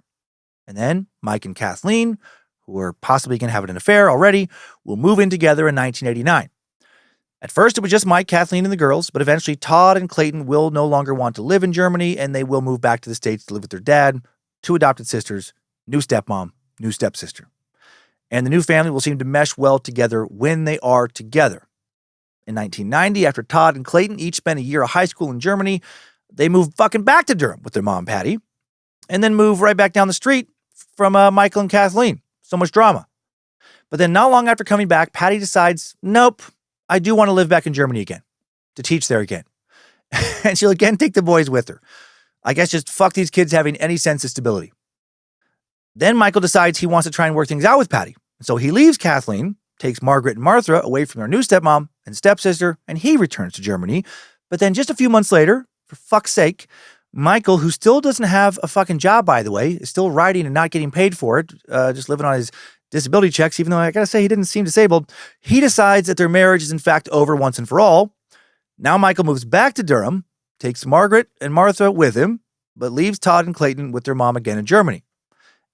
And then Mike and Kathleen, who were possibly going to have an affair already, will move in together in 1989. At first, it was just Mike, Kathleen, and the girls, but eventually Todd and Clayton will no longer want to live in Germany, and they will move back to the States to live with their dad, 2 adopted sisters, new stepmom, new stepsister. And the new family will seem to mesh well together when they are together. In 1990, after Todd and Clayton each spent a year of high school in Germany, they moved fucking back to Durham with their mom, Patty, and then move right back down the street from Michael and Kathleen. So much drama. But then not long after coming back, Patty decides, nope, I do want to live back in Germany again, to teach there again. And she'll again take the boys with her. I guess just fuck these kids having any sense of stability. Then Michael decides he wants to try and work things out with Patty. So he leaves Kathleen, takes Margaret and Martha away from their new stepmom and stepsister, and he returns to Germany. But then just a few months later, for fuck's sake, Michael, who still doesn't have a fucking job, by the way, is still writing and not getting paid for it, just living on his disability checks, even though I gotta say he didn't seem disabled. He decides that their marriage is in fact over once and for all. Now Michael moves back to Durham, takes Margaret and Martha with him, but leaves Todd and Clayton with their mom again in Germany.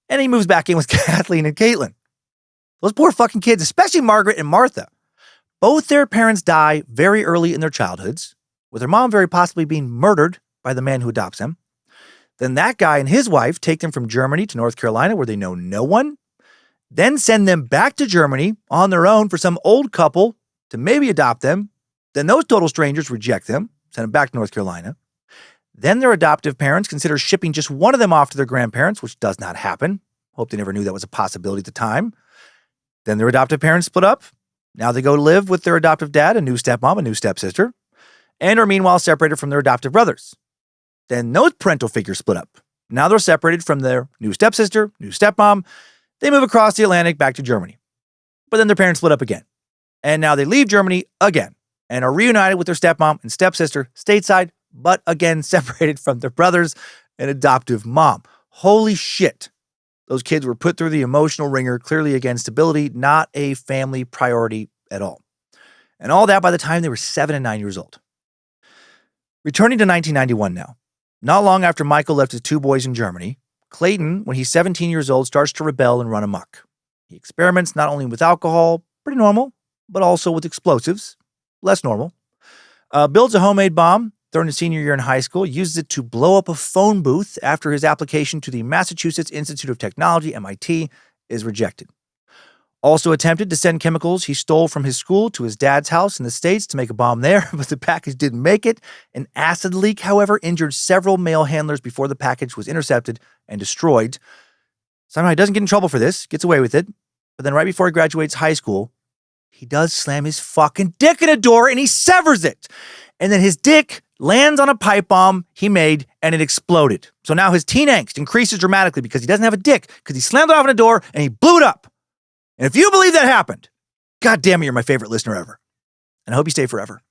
And he moves back in with Kathleen and Caitlin. Those poor fucking kids, especially Margaret and Martha. Both their parents die very early in their childhoods, with their mom very possibly being murdered by the man who adopts them. Then that guy and his wife take them from Germany to North Carolina, where they know no one, then send them back to Germany on their own for some old couple to maybe adopt them. Then those total strangers reject them, send them back to North Carolina. Then their adoptive parents consider shipping just one of them off to their grandparents, which does not happen. Hope they never knew that was a possibility at the time. Then their adoptive parents split up. Now they go to live with their adoptive dad, a new stepmom, a new stepsister, and are meanwhile separated from their adoptive brothers. Then those parental figures split up. Now they're separated from their new stepsister, new stepmom. They move across the Atlantic back to Germany. But then their parents split up again. And now they leave Germany again and are reunited with their stepmom and stepsister stateside, but again separated from their brothers and adoptive mom. Holy shit. Those kids were put through the emotional ringer, clearly again stability, not a family priority at all. And all that by the time they were 7 and 9 years old. Returning to 1991 now. Not long after Michael left his 2 boys in Germany, Clayton, when he's 17 years old, starts to rebel and run amok. He experiments not only with alcohol, pretty normal, but also with explosives, less normal. Builds a homemade bomb, during his senior year in high school, uses it to blow up a phone booth after his application to the Massachusetts Institute of Technology, MIT, is rejected. Also attempted to send chemicals he stole from his school to his dad's house in the States to make a bomb there, but the package didn't make it. An acid leak, however, injured several mail handlers before the package was intercepted and destroyed. Somehow he doesn't get in trouble for this, gets away with it. But then right before he graduates high school, he does slam his fucking dick in a door and he severs it. And then his dick lands on a pipe bomb he made and it exploded. So now his teen angst increases dramatically because he doesn't have a dick because he slammed it off in a door and he blew it up. And if you believe that happened, God damn it, you're my favorite listener ever. And I hope you stay forever.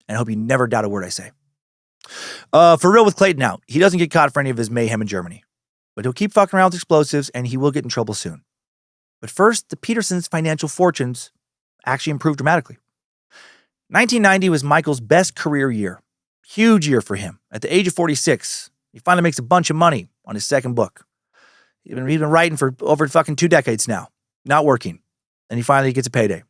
And I hope you never doubt a word I say. For real with Clayton now, he doesn't get caught for any of his mayhem in Germany. But he'll keep fucking around with explosives and he will get in trouble soon. But first, the Petersons' financial fortunes actually improved dramatically. 1990 was Michael's best career year. Huge year for him. At the age of 46, he finally makes a bunch of money on his second book. He's been writing for over fucking 2 decades now. Not working. And he finally gets a payday.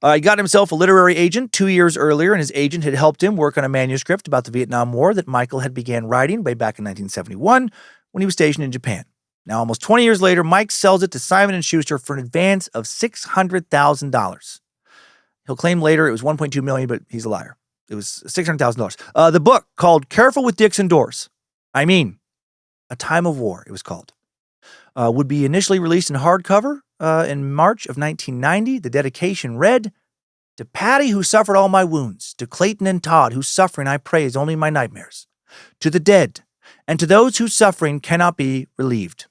He got himself a literary agent 2 years earlier, and his agent had helped him work on a manuscript about the Vietnam War that Michael had began writing way back in 1971 when he was stationed in Japan. Now, almost 20 years later, Mike sells it to Simon & Schuster for an advance of $600,000. He'll claim later it was $1.2 million, but he's a liar. It was $600,000. The book, called Careful with Dicks and Doors. I mean, A Time of War, it was called. Would be initially released in hardcover in March of 1990. The dedication read, "To Patty, who suffered all my wounds, to Clayton and Todd, whose suffering I pray is only my nightmares, to the dead, and to those whose suffering cannot be relieved."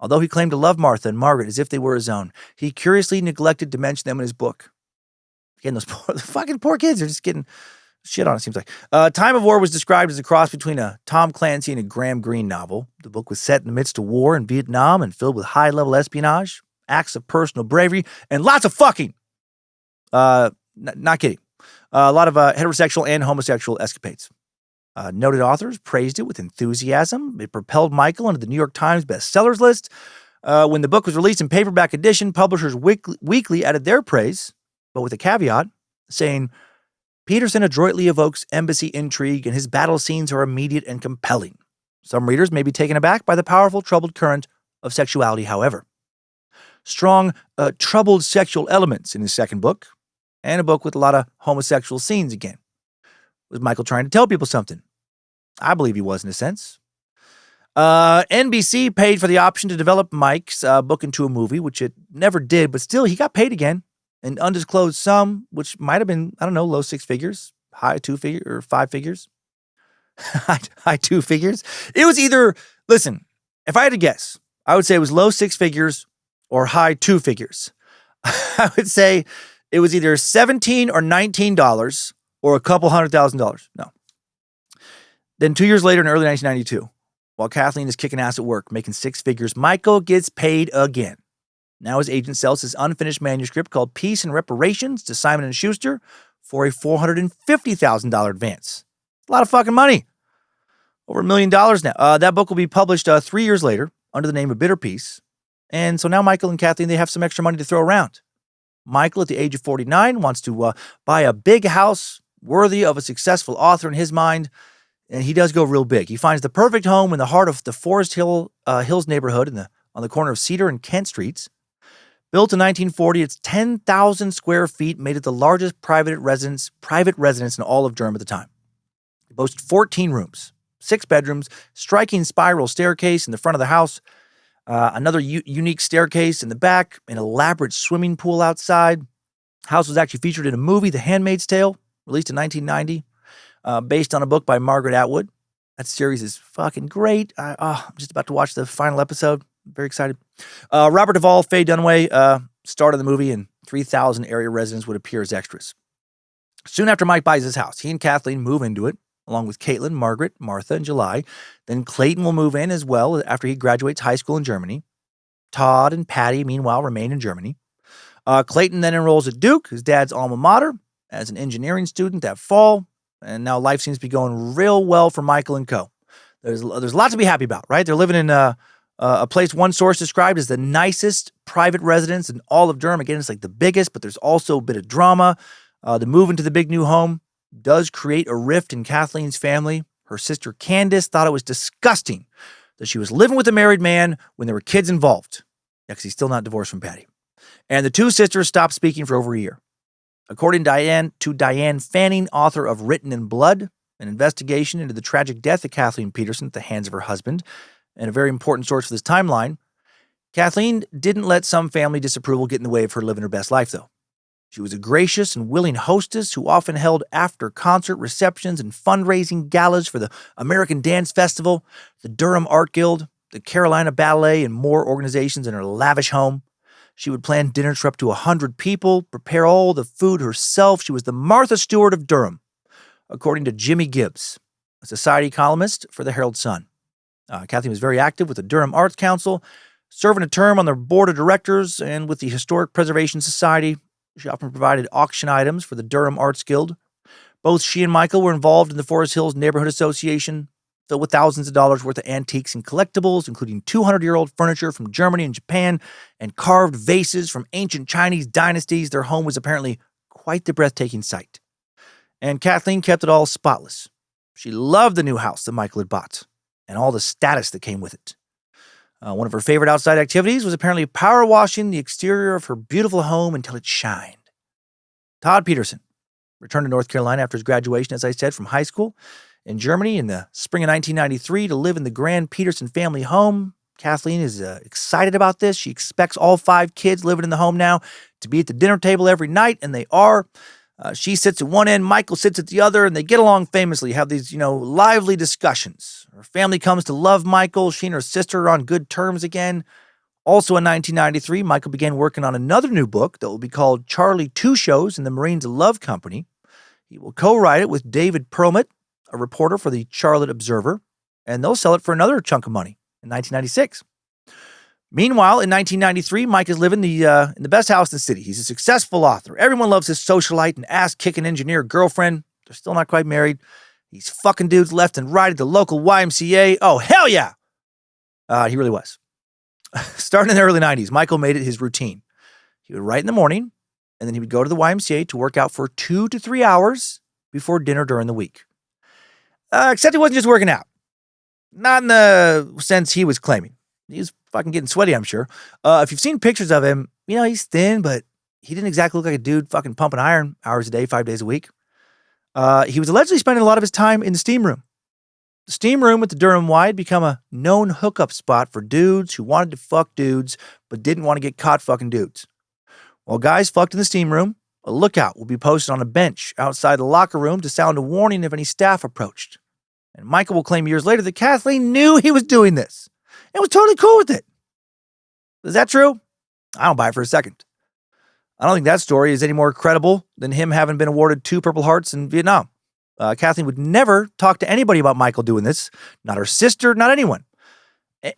Although he claimed to love Martha and Margaret as if they were his own, he curiously neglected to mention them in his book. Again, the fucking poor kids are just getting shit on, it seems like. Time of War was described as a cross between a Tom Clancy and a Graham Greene novel. The book was set in the midst of war in Vietnam and filled with high-level espionage, acts of personal bravery, and lots of fucking. Not kidding. A lot of heterosexual and homosexual escapades. Noted authors praised it with enthusiasm. It propelled Michael into the New York Times bestsellers list. When the book was released in paperback edition, publishers weekly added their praise, but with a caveat, saying, "Peterson adroitly evokes embassy intrigue, and his battle scenes are immediate and compelling. Some readers may be taken aback by the powerful, troubled current of sexuality, however." Strong, troubled sexual elements in his second book, and a book with a lot of homosexual scenes again. Was Michael trying to tell people something? I believe he was, in a sense. NBC paid for the option to develop Mike's book into a movie, which it never did, but still, he got paid again. An undisclosed sum, which might have been, I don't know, low 6 figures, high 2 figures, or 5 figures. high 2 figures. It was either, listen, if I had to guess, I would say it was low 6 figures or high 2 figures. I would say it was either $17 or $19 or a couple $100,000. No. Then 2 years later in early 1992, while Kathleen is kicking ass at work, making 6 figures, Michael gets paid again. Now his agent sells his unfinished manuscript called Peace and Reparations to Simon & Schuster for a $450,000 advance. A lot of fucking money. Over $1 million now. That book will be published 3 years later under the name of Bitter Peace. And so now Michael and Kathleen, they have some extra money to throw around. Michael, at the age of 49, wants to buy a big house worthy of a successful author in his mind. And he does go real big. He finds the perfect home in the heart of the Forest Hills neighborhood on the corner of Cedar and Kent Streets. Built in 1940, it's 10,000 square feet, made it the largest private residence in all of Durham at the time. It boasts 14 rooms, 6 bedrooms, striking spiral staircase in the front of the house, another unique staircase in the back, an elaborate swimming pool outside. The house was actually featured in a movie, The Handmaid's Tale, released in 1990, based on a book by Margaret Atwood. That series is fucking great. I'm just about to watch the final episode. Very excited. Robert Duvall, Faye Dunaway starred in the movie, and 3,000 area residents would appear as extras. Soon after Mike buys his house, he and Kathleen move into it, along with Caitlin, Margaret, Martha, and July. Then Clayton will move in as well after he graduates high school in Germany. Todd and Patty, meanwhile, remain in Germany. Clayton then enrolls at Duke, his dad's alma mater, as an engineering student that fall. And now life seems to be going real well for Michael and co. There's a lot to be happy about, right? They're living in a place one source described as the nicest private residence in all of Durham. Again, it's like the biggest, but there's also a bit of drama. The move into the big new home does create a rift in Kathleen's family. Her sister Candace thought it was disgusting that she was living with a married man when there were kids involved. Yeah, because he's still not divorced from Patty. And the two sisters stopped speaking for over a year. According to Diane Fanning, author of Written in Blood, an investigation into the tragic death of Kathleen Peterson at the hands of her husband, and a very important source for this timeline, Kathleen didn't let some family disapproval get in the way of her living her best life, though. She was a gracious and willing hostess who often held after-concert receptions and fundraising galas for the American Dance Festival, the Durham Art Guild, the Carolina Ballet, and more organizations in her lavish home. She would plan dinners for up to 100 people, prepare all the food herself. She was the Martha Stewart of Durham, according to Jimmy Gibbs, a society columnist for the Herald Sun. Kathleen was very active with the Durham Arts Council, serving a term on their board of directors and with the Historic Preservation Society. She often provided auction items for the Durham Arts Guild. Both she and Michael were involved in the Forest Hills Neighborhood Association, filled with thousands of dollars worth of antiques and collectibles, including 200-year-old furniture from Germany and Japan and carved vases from ancient Chinese dynasties. Their home was apparently quite the breathtaking sight. And Kathleen kept it all spotless. She loved the new house that Michael had bought and all the status that came with it. One of her favorite outside activities was apparently power washing the exterior of her beautiful home until it shined. Todd Peterson returned to North Carolina after his graduation, as I said, from high school in Germany in the spring of 1993 to live in the Grand Peterson family home. Kathleen is excited about this. She expects all 5 kids living in the home now to be at the dinner table every night, and they are. She sits at one end, Michael sits at the other, and they get along famously, have these, lively discussions. Her family comes to love Michael. She and her sister are on good terms again. Also in 1993, Michael began working on another new book that will be called Charlie Two Shows and the Marines Love Company. He will co-write it with David Perlmutt, a reporter for the Charlotte Observer, and they'll sell it for another chunk of money in 1996. Meanwhile, in 1993, Mike is living in the best house in the city. He's a successful author. Everyone loves his socialite and ass-kicking engineer girlfriend. They're still not quite married. He's fucking dudes left and right at the local YMCA. Oh, hell yeah! He really was. Starting in the early 90s, Michael made it his routine. He would write in the morning, and then he would go to the YMCA to work out for 2 to 3 hours before dinner during the week. Except he wasn't just working out. Not in the sense he was claiming. He was fucking getting sweaty, I'm sure. If you've seen pictures of him, he's thin, but he didn't exactly look like a dude fucking pumping iron hours a day, 5 days a week. He was allegedly spending a lot of his time in the steam room. The steam room at the Durham Y had become a known hookup spot for dudes who wanted to fuck dudes, but didn't want to get caught fucking dudes. While guys fucked in the steam room, a lookout will be posted on a bench outside the locker room to sound a warning if any staff approached. And Michael will claim years later that Kathleen knew he was doing this and was totally cool with it. Is that true? I don't buy it for a second. I don't think that story is any more credible than him having been awarded 2 Purple Hearts in Vietnam. Kathleen would never talk to anybody about Michael doing this. Not her sister, not anyone.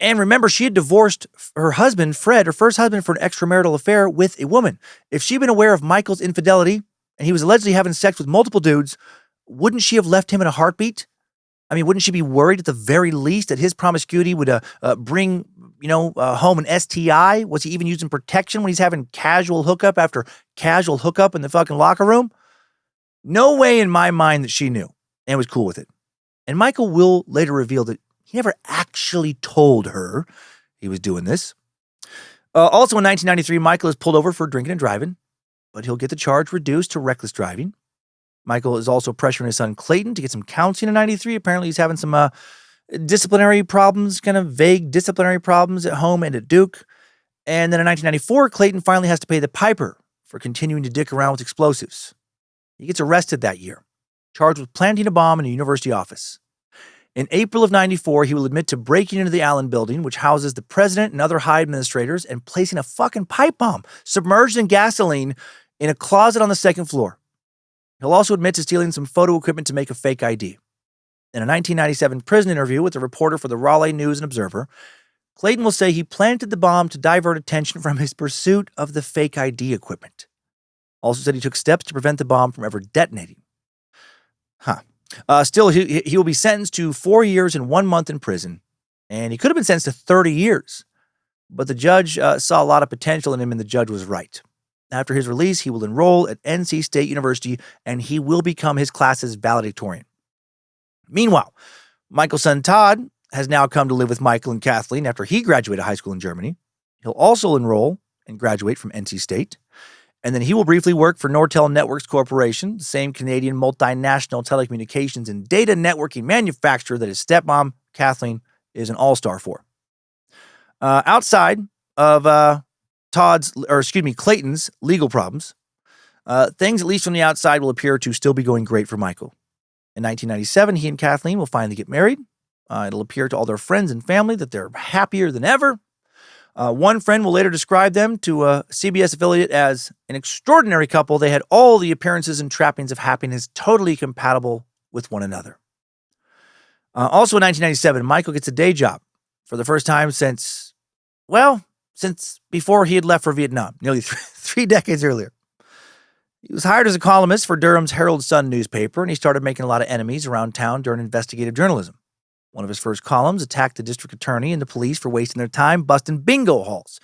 And remember, she had divorced her husband, Fred, her first husband, for an extramarital affair with a woman. If she'd been aware of Michael's infidelity and he was allegedly having sex with multiple dudes, wouldn't she have left him in a heartbeat? I mean, wouldn't she be worried at the very least that his promiscuity would bring, home an STI? Was he even using protection when he's having casual hookup after casual hookup in the fucking locker room? No way in my mind that she knew and was cool with it. And Michael will later reveal that he never actually told her he was doing this. Also in 1993, Michael is pulled over for drinking and driving, but he'll get the charge reduced to reckless driving. Michael is also pressuring his son Clayton to get some counseling in 93. Apparently he's having some disciplinary problems, kind of vague disciplinary problems at home and at Duke. And then in 1994, Clayton finally has to pay the piper for continuing to dick around with explosives. He gets arrested that year, charged with planting a bomb in a university office. In April of 94, he will admit to breaking into the Allen building, which houses the president and other high administrators, and placing a fucking pipe bomb submerged in gasoline in a closet on the second floor. He'll also admit to stealing some photo equipment to make a fake ID. In a 1997 prison interview with a reporter for the Raleigh News and Observer, Clayton will say he planted the bomb to divert attention from his pursuit of the fake ID equipment. Also said he took steps to prevent the bomb from ever detonating. Still, he will be sentenced to 4 years and 1 month in prison, and he could have been sentenced to 30 years. But the judge saw a lot of potential in him, and the judge was right. After his release, he will enroll at NC State University, and he will become his class's valedictorian. Meanwhile, Michael's son Todd has now come to live with Michael and Kathleen after he graduated high school in Germany. He'll also enroll and graduate from NC State. And then he will briefly work for Nortel Networks Corporation, the same Canadian multinational telecommunications and data networking manufacturer that his stepmom, Kathleen, is an all-star for. Outside of Clayton's legal problems, things, at least from the outside, will appear to still be going great for Michael. In 1997, he and Kathleen will finally get married. It'll appear to all their friends and family that they're happier than ever. One friend will later describe them to a CBS affiliate as an extraordinary couple. They had all the appearances and trappings of happiness, totally compatible with one another. Also in 1997, Michael gets a day job for the first time since before he had left for Vietnam, nearly three decades earlier. He was hired as a columnist for Durham's Herald-Sun newspaper, and he started making a lot of enemies around town during investigative journalism. One of his first columns attacked the district attorney and the police for wasting their time busting bingo halls.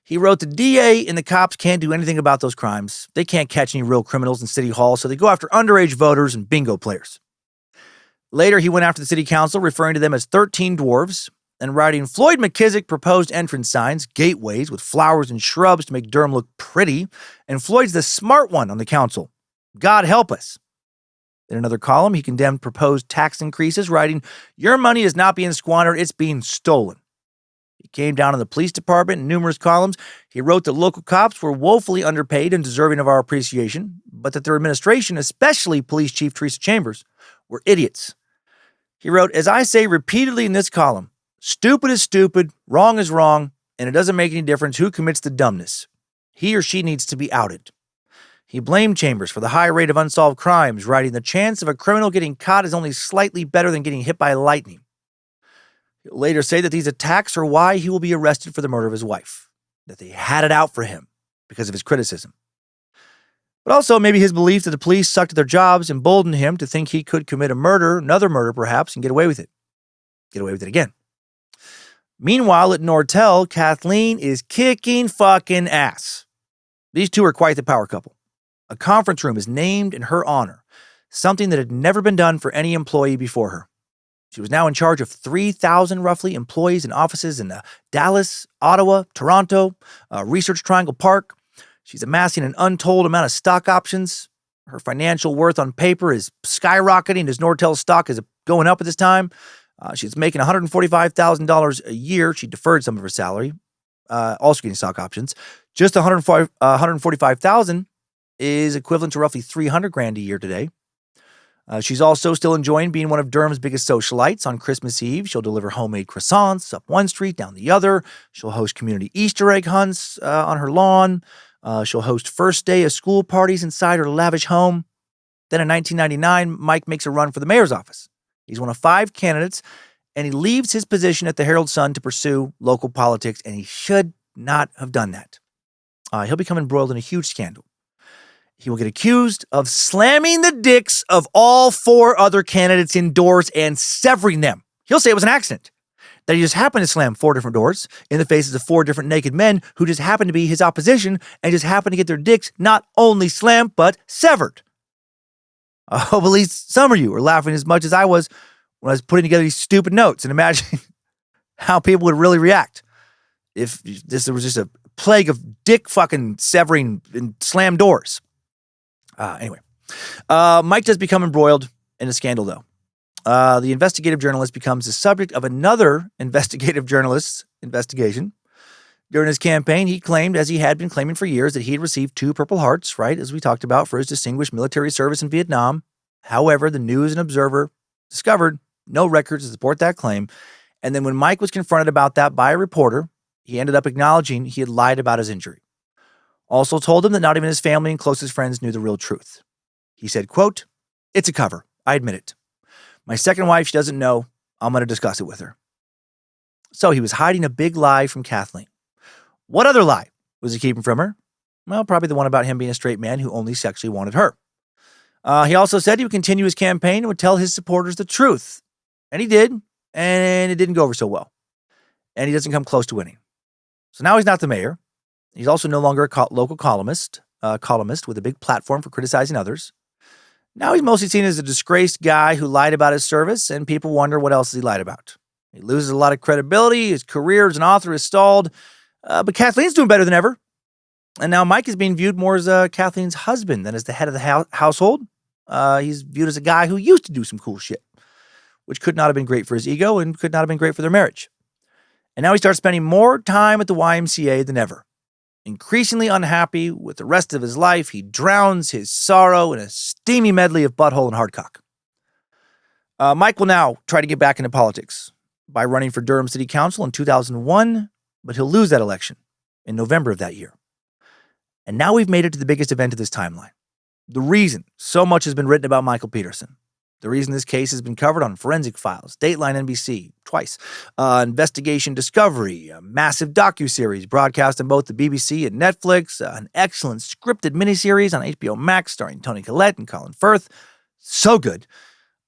He wrote, the DA and the cops can't do anything about those crimes. They can't catch any real criminals in City Hall, so they go after underage voters and bingo players. Later, he went after the city council, referring to them as 13 dwarves, and writing Floyd McKissick proposed entrance signs, gateways with flowers and shrubs to make Durham look pretty, and Floyd's the smart one on the council. God help us. In another column, he condemned proposed tax increases, writing, your money is not being squandered, it's being stolen. He came down on the police department in numerous columns. He wrote that local cops were woefully underpaid and deserving of our appreciation, but that their administration, especially Police Chief Teresa Chambers, were idiots. He wrote, as I say repeatedly in this column, stupid is stupid, wrong is wrong, and it doesn't make any difference who commits the dumbness. He or she needs to be outed. He blamed Chambers for the high rate of unsolved crimes, writing, the chance of a criminal getting caught is only slightly better than getting hit by lightning. He'll later say that these attacks are why he will be arrested for the murder of his wife, that they had it out for him because of his criticism. But also maybe his belief that the police sucked at their jobs emboldened him to think he could commit another murder perhaps, and get away with it. Get away with it again. Meanwhile, at Nortel, Kathleen is kicking fucking ass. These two are quite the power couple. A conference room is named in her honor, something that had never been done for any employee before her. She was now in charge of 3,000 roughly employees in offices in Dallas, Ottawa, Toronto, Research Triangle Park. She's amassing an untold amount of stock options. Her financial worth on paper is skyrocketing as Nortel's stock is going up at this time. She's making $145,000 a year. She deferred some of her salary, also getting stock options. Just $145,000 is equivalent to roughly $300,000 a year today. She's also still enjoying being one of Durham's biggest socialites. On Christmas Eve, she'll deliver homemade croissants up one street, down the other. She'll host community Easter egg hunts on her lawn. She'll host first day of school parties inside her lavish home. Then in 1999, Mike makes a run for the mayor's office. He's one of 5 candidates, and he leaves his position at the Herald-Sun to pursue local politics, and he should not have done that. He'll become embroiled in a huge scandal. He will get accused of slamming the dicks of all 4 other candidates indoors and severing them. He'll say it was an accident, that he just happened to slam 4 different doors in the faces of 4 different naked men who just happened to be his opposition and just happened to get their dicks not only slammed, but severed. I hope at least some of you are laughing as much as I was when I was putting together these stupid notes and imagining how people would really react if there was just a plague of dick fucking severing and slam doors. Anyway, Mike does become embroiled in a scandal, though. The investigative journalist becomes the subject of another investigative journalist's investigation. During his campaign, he claimed, as he had been claiming for years, that he had received 2 Purple Hearts, right, as we talked about, for his distinguished military service in Vietnam. However, the News and Observer discovered no records to support that claim. And then when Mike was confronted about that by a reporter, he ended up acknowledging he had lied about his injury. Also told him that not even his family and closest friends knew the real truth. He said, quote, it's a cover. I admit it. My second wife, she doesn't know. I'm going to discuss it with her. So he was hiding a big lie from Kathleen. What other lie was he keeping from her? Well, probably the one about him being a straight man who only sexually wanted her. He also said he would continue his campaign and would tell his supporters the truth. And he did, and it didn't go over so well. And he doesn't come close to winning. So now he's not the mayor. He's also no longer a local columnist with a big platform for criticizing others. Now he's mostly seen as a disgraced guy who lied about his service, and people wonder what else he lied about. He loses a lot of credibility. His career as an author is stalled. But Kathleen's doing better than ever. And now Mike is being viewed more as Kathleen's husband than as the head of the household. He's viewed as a guy who used to do some cool shit, which could not have been great for his ego and could not have been great for their marriage. And now he starts spending more time at the YMCA than ever. Increasingly unhappy with the rest of his life, he drowns his sorrow in a steamy medley of butthole and hardcock. Mike will now try to get back into politics by running for Durham City Council in 2001, but he'll lose that election in November of that year. And now we've made it to the biggest event of this timeline. The reason so much has been written about Michael Peterson. The reason this case has been covered on Forensic Files, Dateline NBC, twice, Investigation Discovery, a massive docu-series broadcast on both the BBC and Netflix, an excellent scripted miniseries on HBO MAX starring Toni Collette and Colin Firth. So good.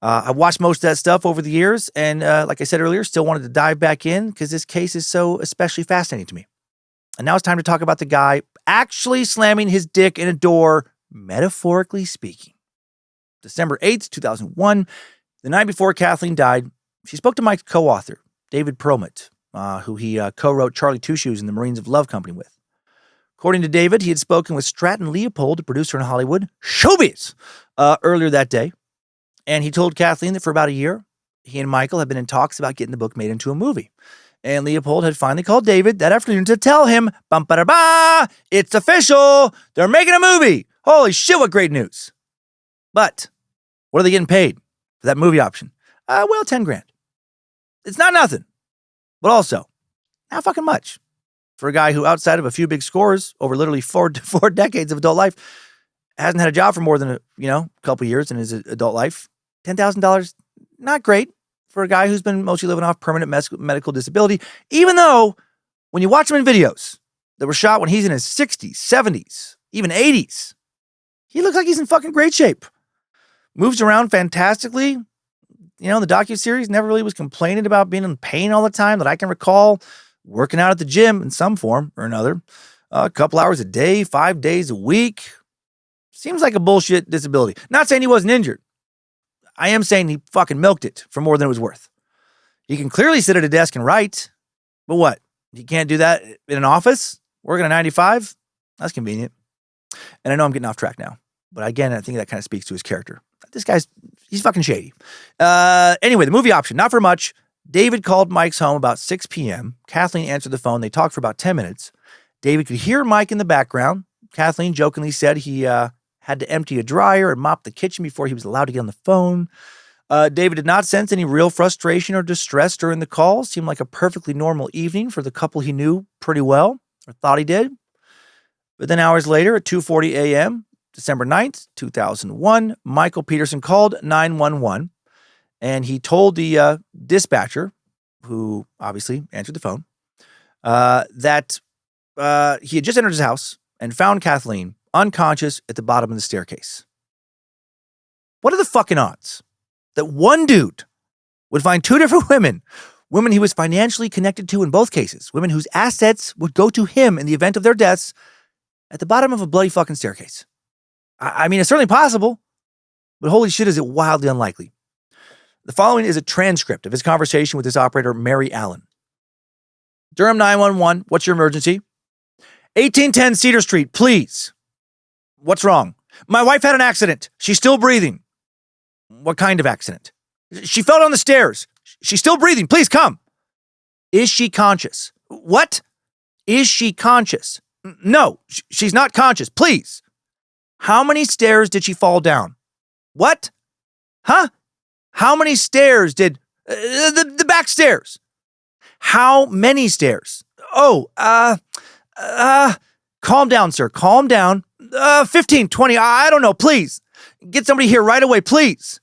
I've watched most of that stuff over the years, and like I said earlier, still wanted to dive back in because this case is so especially fascinating to me. And now it's time to talk about the guy actually slamming his dick in a door, metaphorically speaking. December 8th, 2001, the night before Kathleen died, she spoke to Mike's co-author, David Perlmutt, who he co-wrote Charlie Two Shoes and the Marines of Love Company with. According to David, he had spoken with Stratton Leopold, a producer in Hollywood, Showbiz, earlier that day. And he told Kathleen that for about a year, he and Michael had been in talks about getting the book made into a movie. And Leopold had finally called David that afternoon to tell him, bum-ba-da-ba, it's official, they're making a movie. Holy shit, what great news. But what are they getting paid for that movie option? Well, $10,000. It's not nothing, but also not fucking much for a guy who, outside of a few big scores over literally four decades of adult life, hasn't had a job for more than a couple years in his adult life. $10,000, not great for a guy who's been mostly living off permanent medical disability, even though when you watch him in videos that were shot when he's in his 60s, 70s, even 80s, he looks like he's in fucking great shape. Moves around fantastically. The docu-series never really was complaining about being in pain all the time that I can recall. Working out at the gym in some form or another. A couple hours a day, 5 days a week. Seems like a bullshit disability. Not saying he wasn't injured. I am saying he fucking milked it for more than it was worth. He can clearly sit at a desk and write. But what? He can't do that in an office? Working at 95? That's convenient. And I know I'm getting off track now. But again, I think that kind of speaks to his character. He's fucking shady. Anyway, the movie option, not for much. David called Mike's home about 6 p.m. Kathleen answered the phone. They talked for about 10 minutes. David could hear Mike in the background. Kathleen jokingly said he had to empty a dryer and mop the kitchen before he was allowed to get on the phone. David did not sense any real frustration or distress during the call. Seemed like a perfectly normal evening for the couple he knew pretty well, or thought he did. But then hours later at 2:40 a.m., December 9th, 2001, Michael Peterson called 911, and he told the dispatcher, who obviously answered the phone, that he had just entered his house and found Kathleen unconscious at the bottom of the staircase. What are the fucking odds that one dude would find two different women he was financially connected to in both cases, women whose assets would go to him in the event of their deaths, at the bottom of a bloody fucking staircase? I mean, it's certainly possible, but holy shit, is it wildly unlikely. The following is a transcript of his conversation with his operator, Mary Allen. Durham 911, what's your emergency? 1810 Cedar Street, please. What's wrong? My wife had an accident. She's still breathing. What kind of accident? She fell down the stairs. She's still breathing. Please come. Is she conscious? What? Is she conscious? No, she's not conscious. Please. How many stairs did she fall down? What? Huh? How many stairs did... the back stairs. How many stairs? Oh, calm down, sir. Calm down. 15, 20, I don't know. Please. Get somebody here right away, please.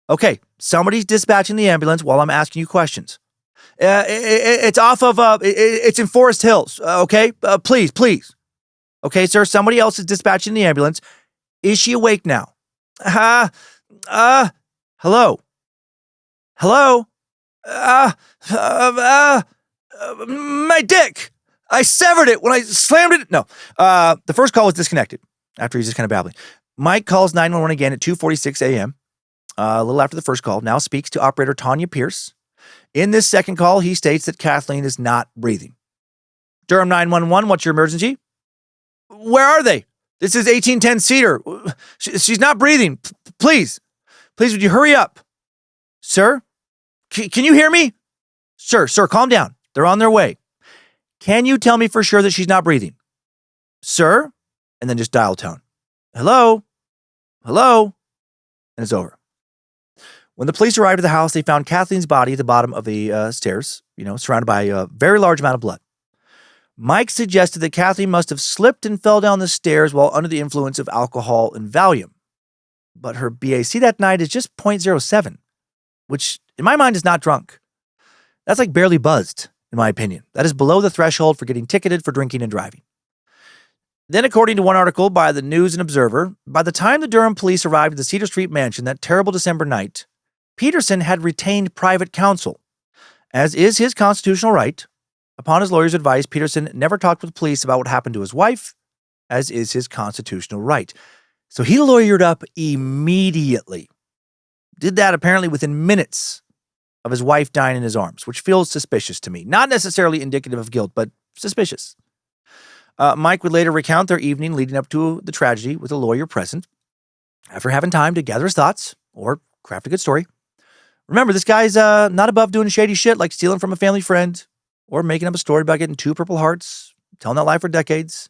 Okay, somebody's dispatching the ambulance while I'm asking you questions. It's off of... it's in Forest Hills, okay? Please. Okay, sir, somebody else is dispatching the ambulance. Is she awake now? Hello? Hello? My dick! I severed it when I slammed it. No, the first call was disconnected after he's just kind of babbling. Mike calls 911 again at 2:46 a.m., a little after the first call, now speaks to operator Tanya Pierce. In this second call, he states that Kathleen is not breathing. Durham 911, what's your emergency? Where are they? This is 1810 Cedar. She's not breathing. Please, would you hurry up? Sir, can you hear me? Sir, calm down. They're on their way. Can you tell me for sure that she's not breathing? Sir? And then just dial tone. Hello? And it's over. When the police arrived at the house, they found Kathleen's body at the bottom of the stairs, surrounded by a very large amount of blood. Mike suggested that Kathleen must have slipped and fell down the stairs while under the influence of alcohol and Valium. But her BAC that night is just 0.07, which in my mind is not drunk. That's like barely buzzed, in my opinion. That is below the threshold for getting ticketed for drinking and driving. Then, according to one article by the News and Observer, by the time the Durham police arrived at the Cedar Street mansion that terrible December night, Peterson had retained private counsel, as is his constitutional right. Upon his lawyer's advice, Peterson never talked with police about what happened to his wife, as is his constitutional right. So he lawyered up immediately. Did that apparently within minutes of his wife dying in his arms, which feels suspicious to me. Not necessarily indicative of guilt, but suspicious. Mike would later recount their evening leading up to the tragedy with a lawyer present. After having time to gather his thoughts or craft a good story. Remember, this guy's not above doing shady shit like stealing from a family friend or making up a story about getting 2 Purple Hearts, telling that lie for decades,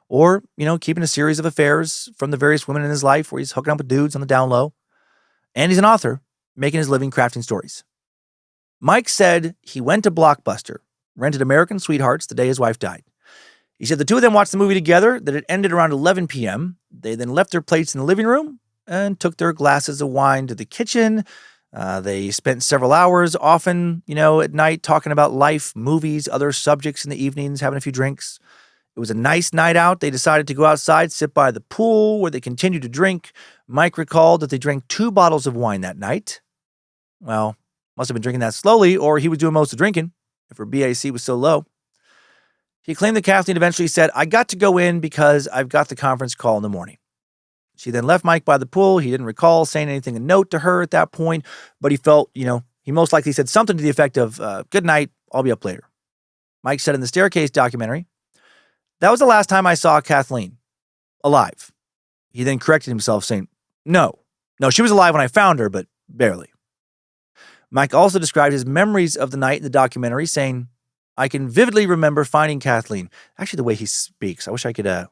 or, keeping a series of affairs from the various women in his life where he's hooking up with dudes on the down low. And he's an author, making his living crafting stories. Mike said he went to Blockbuster, rented American Sweethearts the day his wife died. He said the two of them watched the movie together, that it ended around 11 p.m. They then left their plates in the living room and took their glasses of wine to the kitchen. They spent several hours, often, at night, talking about life, movies, other subjects in the evenings, having a few drinks. It was a nice night out. They decided to go outside, sit by the pool, where they continued to drink. Mike recalled that they drank 2 bottles of wine that night. Well, must have been drinking that slowly, or he was doing most of the drinking, if her BAC was so low. He claimed that Kathleen eventually said, I got to go in because I've got the conference call in the morning. She then left Mike by the pool. He didn't recall saying anything of note to her at that point, but he felt, he most likely said something to the effect of, good night, I'll be up later. Mike said in the Staircase documentary, that was the last time I saw Kathleen alive. He then corrected himself saying, no, she was alive when I found her, but barely. Mike also described his memories of the night in the documentary, saying, I can vividly remember finding Kathleen. Actually, the way he speaks, I wish I could, I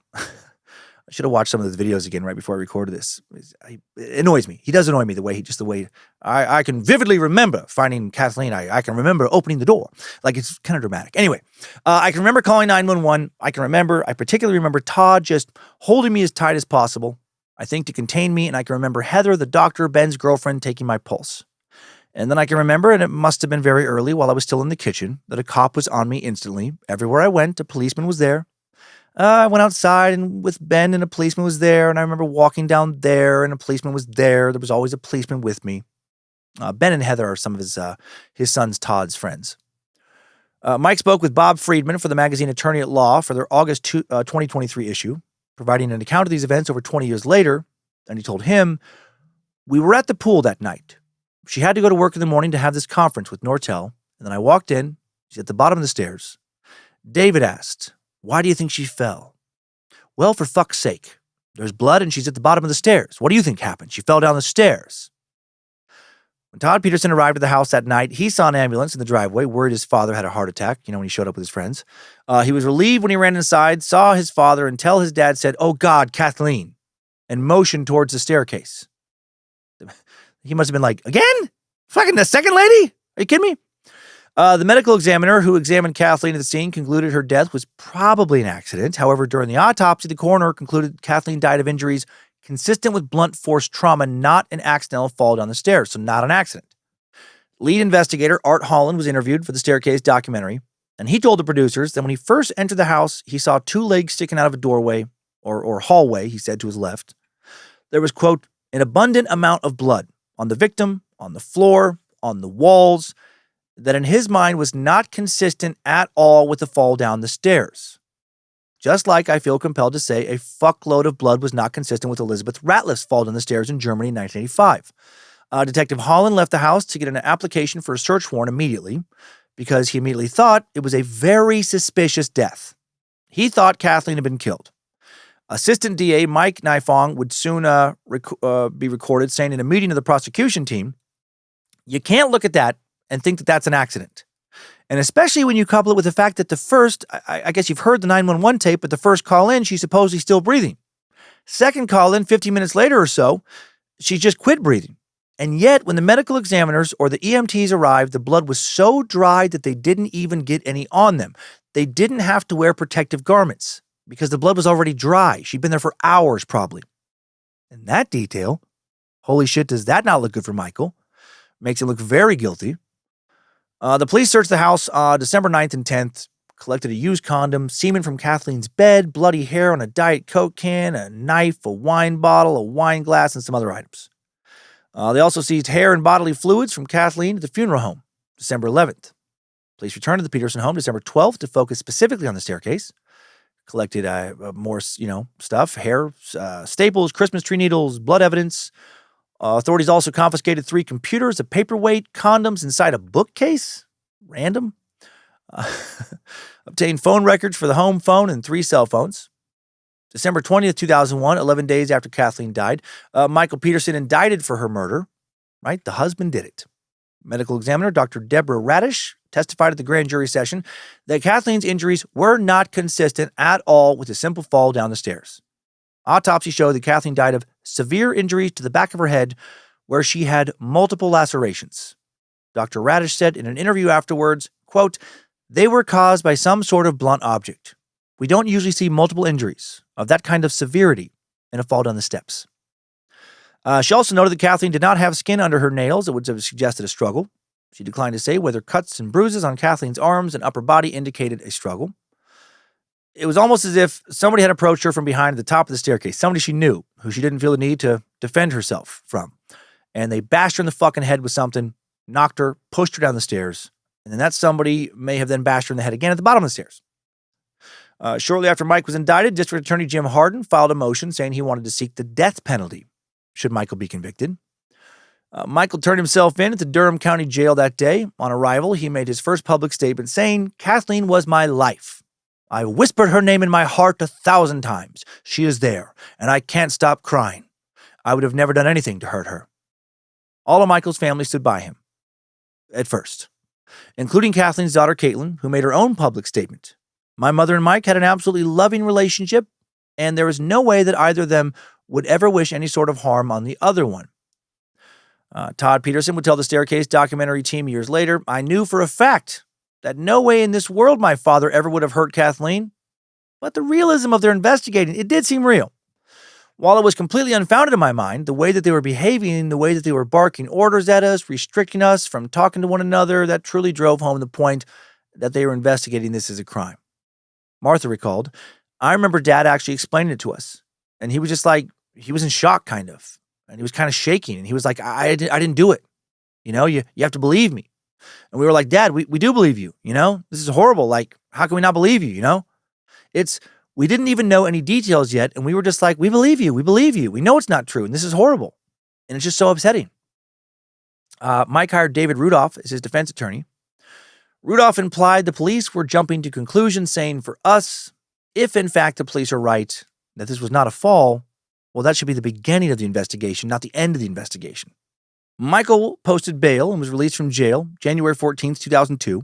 should have watched some of the videos again right before I recorded this. It annoys me. He does annoy me the way I can vividly remember finding Kathleen. I can remember opening the door. Like, it's kind of dramatic. Anyway, I can remember calling 911. I particularly remember Todd just holding me as tight as possible, I think to contain me. And I can remember Heather, the doctor, Ben's girlfriend, taking my pulse. And then I can remember, and it must have been very early while I was still in the kitchen, that a cop was on me instantly. Everywhere I went, a policeman was there. I went outside and with Ben and a policeman was there. And I remember walking down there and a policeman was there. There was always a policeman with me. Ben and Heather are some of his son's Todd's friends. Mike spoke with Bob Friedman for the magazine Attorney at Law for their August 2023 issue, providing an account of these events over 20 years later. And he told him, we were at the pool that night. She had to go to work in the morning to have this conference with Nortel. And then I walked in. She's at the bottom of the stairs. David asked, why do you think she fell? Well, for fuck's sake. There's blood and she's at the bottom of the stairs. What do you think happened? She fell down the stairs. When Todd Peterson arrived at the house that night, he saw an ambulance in the driveway, worried his father had a heart attack, when he showed up with his friends. He was relieved when he ran inside, saw his father, until his dad said, oh God, Kathleen, and motioned towards the staircase. He must have been like, again? Fucking the second lady? Are you kidding me? The medical examiner who examined Kathleen at the scene concluded her death was probably an accident. However, during the autopsy, the coroner concluded Kathleen died of injuries consistent with blunt force trauma, not an accidental fall down the stairs, so not an accident. Lead investigator Art Holland was interviewed for the Staircase documentary, and he told the producers that when he first entered the house, he saw 2 legs sticking out of a doorway, or hallway, he said, to his left. There was, quote, an abundant amount of blood on the victim, on the floor, on the walls. that in his mind was not consistent at all with the fall down the stairs. Just like I feel compelled to say a fuckload of blood was not consistent with Elizabeth Ratliff's fall down the stairs in Germany in 1985. Detective Holland left the house to get an application for a search warrant immediately because he immediately thought it was a very suspicious death. He thought Kathleen had been killed. Assistant DA Mike Nifong would soon be recorded saying in a meeting of the prosecution team, "You can't look at that and think that that's an accident. And especially when you couple it with the fact that the first, I guess you've heard the 911 tape, but the first call in, she's supposedly still breathing. Second call in, 15 minutes later or so, she just quit breathing. And yet, when the medical examiners or the EMTs arrived, the blood was so dry that they didn't even get any on them. They didn't have to wear protective garments because the blood was already dry. She'd been there for hours, probably. And that detail, holy shit, does that not look good for Michael? Makes him look very guilty. The police searched the house December 9th and 10th, collected a used condom, semen from Kathleen's bed, bloody hair on a Diet Coke can, a knife, a wine bottle, a wine glass, and some other items. They also seized hair and bodily fluids from Kathleen at the funeral home, December 11th. Police returned to the Peterson home December 12th to focus specifically on the staircase. Collected more, stuff, hair, staples, Christmas tree needles, blood evidence. Authorities also confiscated 3 computers, a paperweight, condoms inside a bookcase. Random. Obtained phone records for the home phone and 3 cell phones. December 20th, 2001, 11 days after Kathleen died, Michael Peterson indicted for her murder. Right? The husband did it. Medical examiner Dr. Deborah Radish testified at the grand jury session that Kathleen's injuries were not consistent at all with a simple fall down the stairs. Autopsy showed that Kathleen died of severe injuries to the back of her head where she had multiple lacerations. Dr. Radish said in an interview afterwards, quote, "They were caused by some sort of blunt object. We don't usually see multiple injuries of that kind of severity in a fall down the steps." She also noted that Kathleen did not have skin under her nails that would have suggested a struggle. She declined to say whether cuts and bruises on Kathleen's arms and upper body indicated a struggle. It was almost as if somebody had approached her from behind at the top of the staircase, somebody she knew, who she didn't feel the need to defend herself from. And they bashed her in the fucking head with something, knocked her, pushed her down the stairs, and then that somebody may have then bashed her in the head again at the bottom of the stairs. Shortly after Mike was indicted, District Attorney Jim Hardin filed a motion saying he wanted to seek the death penalty should Michael be convicted. Michael turned himself in at the Durham County Jail that day. On arrival, he made his first public statement saying, "Kathleen was my life. I whispered her name in my heart 1,000 times. She is there, and I can't stop crying. I would have never done anything to hurt her." All of Michael's family stood by him, at first, including Kathleen's daughter, Caitlin, who made her own public statement. "My mother and Mike had an absolutely loving relationship, and there is no way that either of them would ever wish any sort of harm on the other one." Todd Peterson would tell the Staircase documentary team years later, "I knew for a fact that no way in this world my father ever would have hurt Kathleen. But the realism of their investigating, it did seem real. While it was completely unfounded in my mind, the way that they were behaving, the way that they were barking orders at us, restricting us from talking to one another, that truly drove home the point that they were investigating this as a crime." Martha recalled, "I remember Dad actually explaining it to us. And he was just like, he was in shock kind of. And he was kind of shaking. And he was like, I didn't do it. You have to believe me." And we were like, "Dad, we do believe you. This is horrible. Like, how can we not believe you? We didn't even know any details yet. And we were just like, we believe you. We believe you. We know it's not true. And this is horrible. And it's just so upsetting." Mike hired David Rudolph as his defense attorney. Rudolph implied the police were jumping to conclusions saying, for us, if in fact the police are right, that this was not a fall, well, that should be the beginning of the investigation, not the end of the investigation. Michael posted bail and was released from jail January 14th, 2002.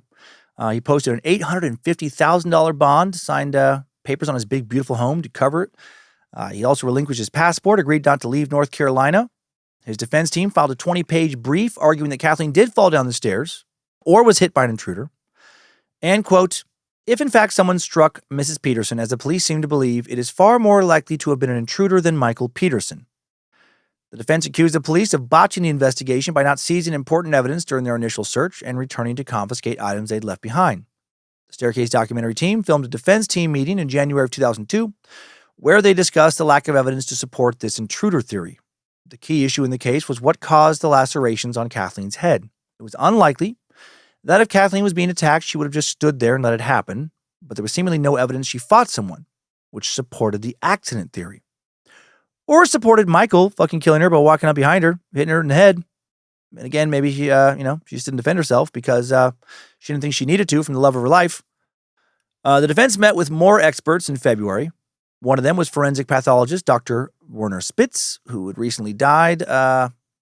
He posted an $850,000 bond, signed papers on his big, beautiful home to cover it. He also relinquished his passport, agreed not to leave North Carolina. His defense team filed a 20-page brief arguing that Kathleen did fall down the stairs or was hit by an intruder. And, quote, "If in fact someone struck Mrs. Peterson, as the police seem to believe, it is far more likely to have been an intruder than Michael Peterson." The defense accused the police of botching the investigation by not seizing important evidence during their initial search and returning to confiscate items they'd left behind. The Staircase documentary team filmed a defense team meeting in January of 2002, where they discussed the lack of evidence to support this intruder theory. The key issue in the case was what caused the lacerations on Kathleen's head. It was unlikely that if Kathleen was being attacked, she would have just stood there and let it happen, but there was seemingly no evidence she fought someone, which supported the accident theory. Or supported Michael fucking killing her by walking up behind her, hitting her in the head. And again, maybe she just didn't defend herself because she didn't think she needed to from the love of her life. The defense met with more experts in February. One of them was forensic pathologist Dr. Werner Spitz, who had recently died.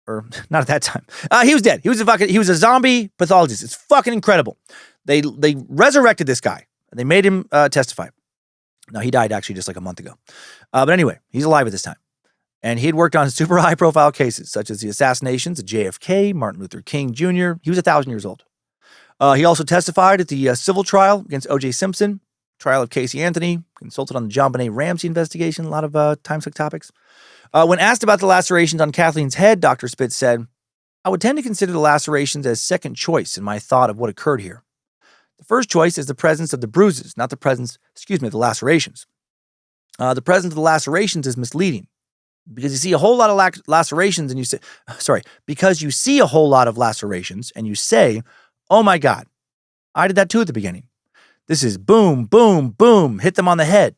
Or not at that time. He was dead. He was a zombie pathologist. It's fucking incredible. They resurrected this guy and they made him testify. Now, he died actually just like a month ago. But anyway, he's alive at this time. And he had worked on super high-profile cases, such as the assassinations of JFK, Martin Luther King Jr. He was 1,000 years old. He also testified at the civil trial against O.J. Simpson, trial of Casey Anthony, consulted on the John Benet Ramsey investigation, a lot of Timesuck topics. When asked about the lacerations on Kathleen's head, Dr. Spitz said, "I would tend to consider the lacerations as second choice in my thought of what occurred here. The first choice is the presence of the bruises, not the presence, of the lacerations. The presence of the lacerations is misleading. Because you see a whole lot of lacerations and you say, because you see a whole lot of lacerations and you say, oh my God, I did that too at the beginning. This is boom, boom, boom, hit them on the head.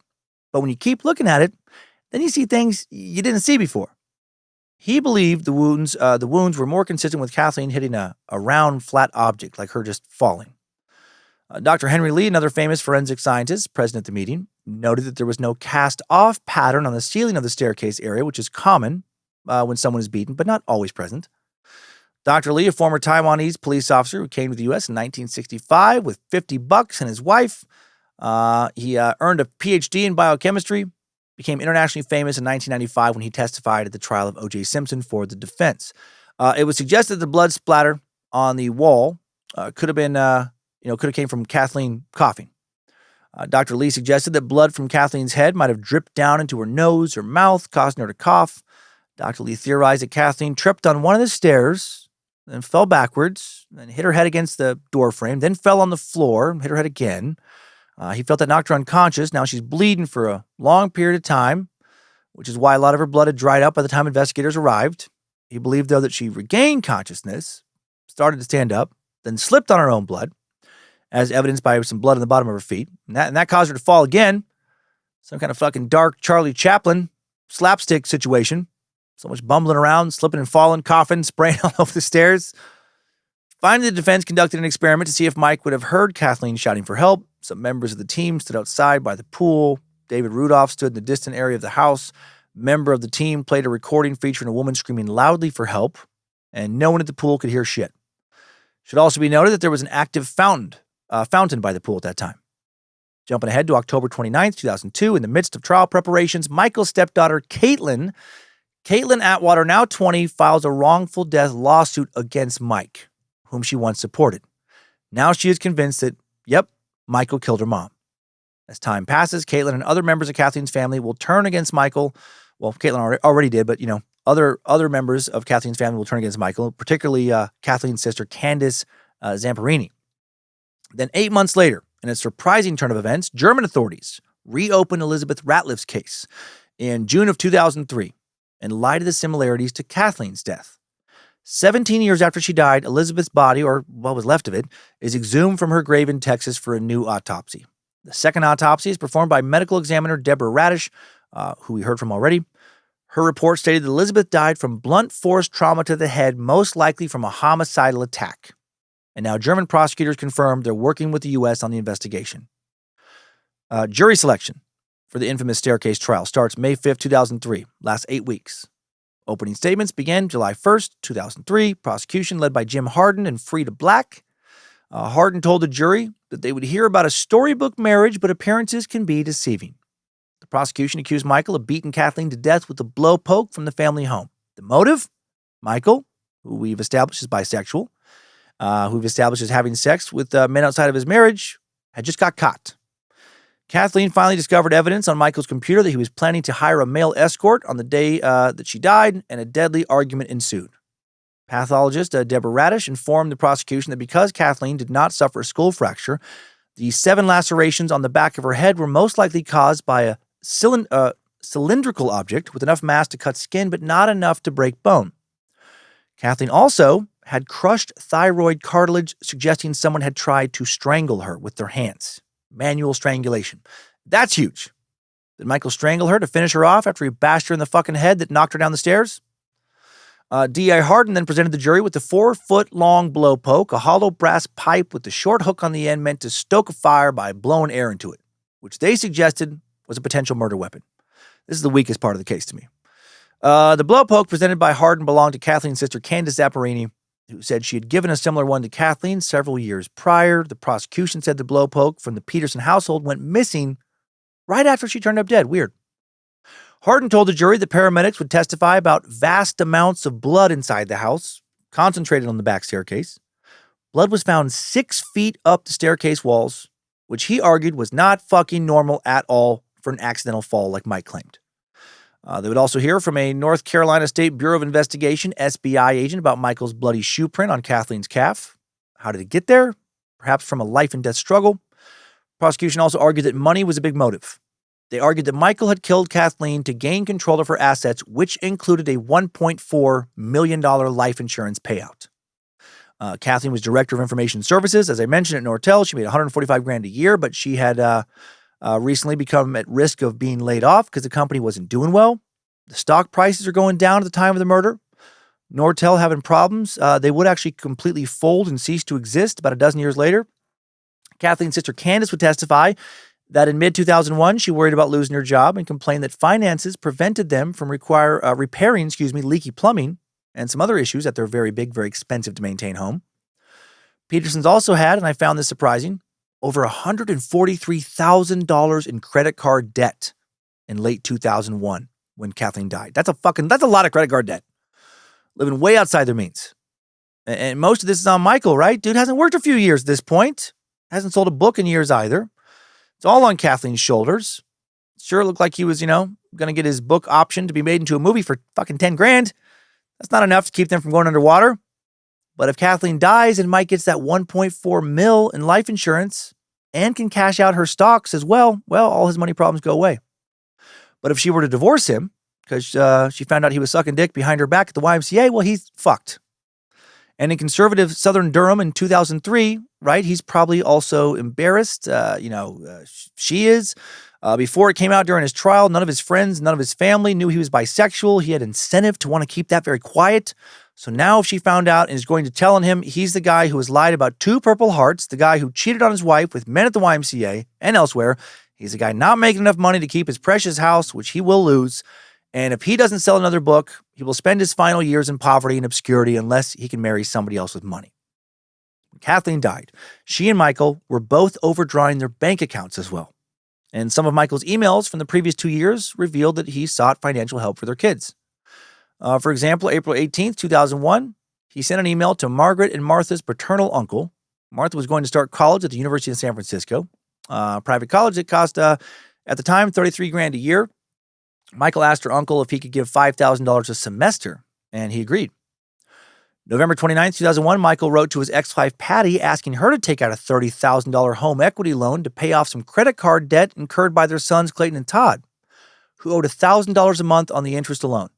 But when you keep looking at it, then you see things you didn't see before." He believed the wounds were more consistent with Kathleen hitting a round, flat object, like her just falling. Dr. Henry Lee, another famous forensic scientist present at the meeting, noted that there was no cast-off pattern on the ceiling of the staircase area, which is common when someone is beaten, but not always present. Dr. Lee, a former Taiwanese police officer who came to the U.S. in 1965 with $50 and his wife, he earned a PhD in biochemistry, became internationally famous in 1995 when he testified at the trial of O.J. Simpson for the defense. It was suggested that the blood splatter on the wall could have came from Kathleen coughing. Dr. Lee suggested that blood from Kathleen's head might have dripped down into her nose or mouth, causing her to cough. Dr. Lee theorized that Kathleen tripped on one of the stairs, then fell backwards, then hit her head against the door frame, then fell on the floor and hit her head again. He felt that knocked her unconscious. Now she's bleeding for a long period of time, which is why a lot of her blood had dried up by the time investigators arrived. He believed, though, that she regained consciousness, started to stand up, then slipped on her own blood, as evidenced by some blood on the bottom of her feet. And that caused her to fall again. Some kind of fucking dark Charlie Chaplin slapstick situation. So much bumbling around, slipping and falling, coughing, spraying all over the stairs. Finally, the defense conducted an experiment to see if Mike would have heard Kathleen shouting for help. Some members of the team stood outside by the pool. David Rudolph stood in the distant area of the house. A member of the team played a recording featuring a woman screaming loudly for help, and no one at the pool could hear shit. Should also be noted that there was an active fountain by the pool at that time. Jumping ahead to October 29th, 2002, in the midst of trial preparations, Michael's stepdaughter, Caitlin Atwater, now 20, files a wrongful death lawsuit against Mike, whom she once supported. Now she is convinced that, yep, Michael killed her mom. As time passes, Caitlin and other members of Kathleen's family will turn against Michael. Well, Caitlin already did, but, other members of Kathleen's family will turn against Michael, particularly Kathleen's sister, Candace Zamperini. Then 8 months later, in a surprising turn of events, German authorities reopened Elizabeth Ratliff's case in June of 2003 and lied to the similarities to Kathleen's death. 17 years after she died, Elizabeth's body, or what was left of it, is exhumed from her grave in Texas for a new autopsy. The second autopsy is performed by medical examiner Deborah Radish, who we heard from already. Her report stated that Elizabeth died from blunt force trauma to the head, most likely from a homicidal attack. And now German prosecutors confirmed they're working with the U.S. on the investigation. Jury selection for the infamous staircase trial starts May 5th, 2003, lasts 8 weeks. Opening statements began July 1st, 2003. Prosecution led by Jim Hardin and Frida Black. Hardin told the jury that they would hear about a storybook marriage, but appearances can be deceiving. The prosecution accused Michael of beating Kathleen to death with a blow poke from the family home. The motive? Michael, who we've established is bisexual, who we've established as having sex with men outside of his marriage, had just got caught. Kathleen finally discovered evidence on Michael's computer that he was planning to hire a male escort on the day that she died, and a deadly argument ensued. Pathologist Deborah Radish informed the prosecution that because Kathleen did not suffer a skull fracture, the 7 lacerations on the back of her head were most likely caused by a cylindrical object with enough mass to cut skin, but not enough to break bone. Kathleen also had crushed thyroid cartilage, suggesting someone had tried to strangle her with their hands. Manual strangulation. That's huge. Did Michael strangle her to finish her off after he bashed her in the fucking head that knocked her down the stairs? D.A. Harden then presented the jury with a 4-foot-long blowpoke, a hollow brass pipe with the short hook on the end meant to stoke a fire by blowing air into it, which they suggested was a potential murder weapon. This is the weakest part of the case to me. The blowpoke presented by Harden belonged to Kathleen's sister Candace Zapparini, who said she had given a similar one to Kathleen several years prior. The prosecution said the blowpoke from the Peterson household went missing right after she turned up dead. Weird. Harden told the jury that paramedics would testify about vast amounts of blood inside the house, concentrated on the back staircase. Blood was found 6 feet up the staircase walls, which he argued was not fucking normal at all for an accidental fall like Mike claimed. They would also hear from a North Carolina State Bureau of Investigation SBI agent about Michael's bloody shoe print on Kathleen's calf. How did it get there? Perhaps from a life and death struggle. Prosecution also argued that money was a big motive. They argued that Michael had killed Kathleen to gain control of her assets, which included a $1.4 million life insurance payout. Kathleen was director of information services. As I mentioned at Nortel, she made $145,000 a year, but she had recently become at risk of being laid off because the company wasn't doing well. The stock prices are going down at the time of the murder. Nortel having problems. They would actually completely fold and cease to exist about a dozen years later. Kathleen's sister Candace would testify that in mid-2001, she worried about losing her job and complained that finances prevented them from repairing leaky plumbing and some other issues at their very big, very expensive to maintain home. Peterson's also had, and I found this surprising, over $143,000 in credit card debt in late 2001 when Kathleen died. That's a lot of credit card debt. Living way outside their means. And most of this is on Michael, right? Dude hasn't worked a few years at this point. Hasn't sold a book in years either. It's all on Kathleen's shoulders. Sure looked like he was, going to get his book option to be made into a movie for fucking $10,000. That's not enough to keep them from going underwater. But if Kathleen dies and Mike gets that $1.4 million in life insurance and can cash out her stocks as well, all his money problems go away. But if she were to divorce him because she found out he was sucking dick behind her back at the YMCA, well, he's fucked. And in conservative Southern Durham in 2003, right, he's probably also embarrassed. She is. Before it came out during his trial, none of his friends, none of his family knew he was bisexual. He had incentive to want to keep that very quiet. So now if she found out and is going to tell on him, he's the guy who has lied about 2 Purple Hearts, the guy who cheated on his wife with men at the YMCA and elsewhere. He's the guy not making enough money to keep his precious house, which he will lose. And if he doesn't sell another book, he will spend his final years in poverty and obscurity unless he can marry somebody else with money. When Kathleen died, she and Michael were both overdrawing their bank accounts as well. And some of Michael's emails from the previous 2 years revealed that he sought financial help for their kids. For example, April 18th, 2001, he sent an email to Margaret and Martha's paternal uncle. Martha was going to start college at the University of San Francisco. Private college that cost, at the time, $33,000 a year. Michael asked her uncle if he could give $5,000 a semester, and he agreed. November 29th, 2001, Michael wrote to his ex-wife, Patty, asking her to take out a $30,000 home equity loan to pay off some credit card debt incurred by their sons, Clayton and Todd, who owed $1,000 a month on the interest alone.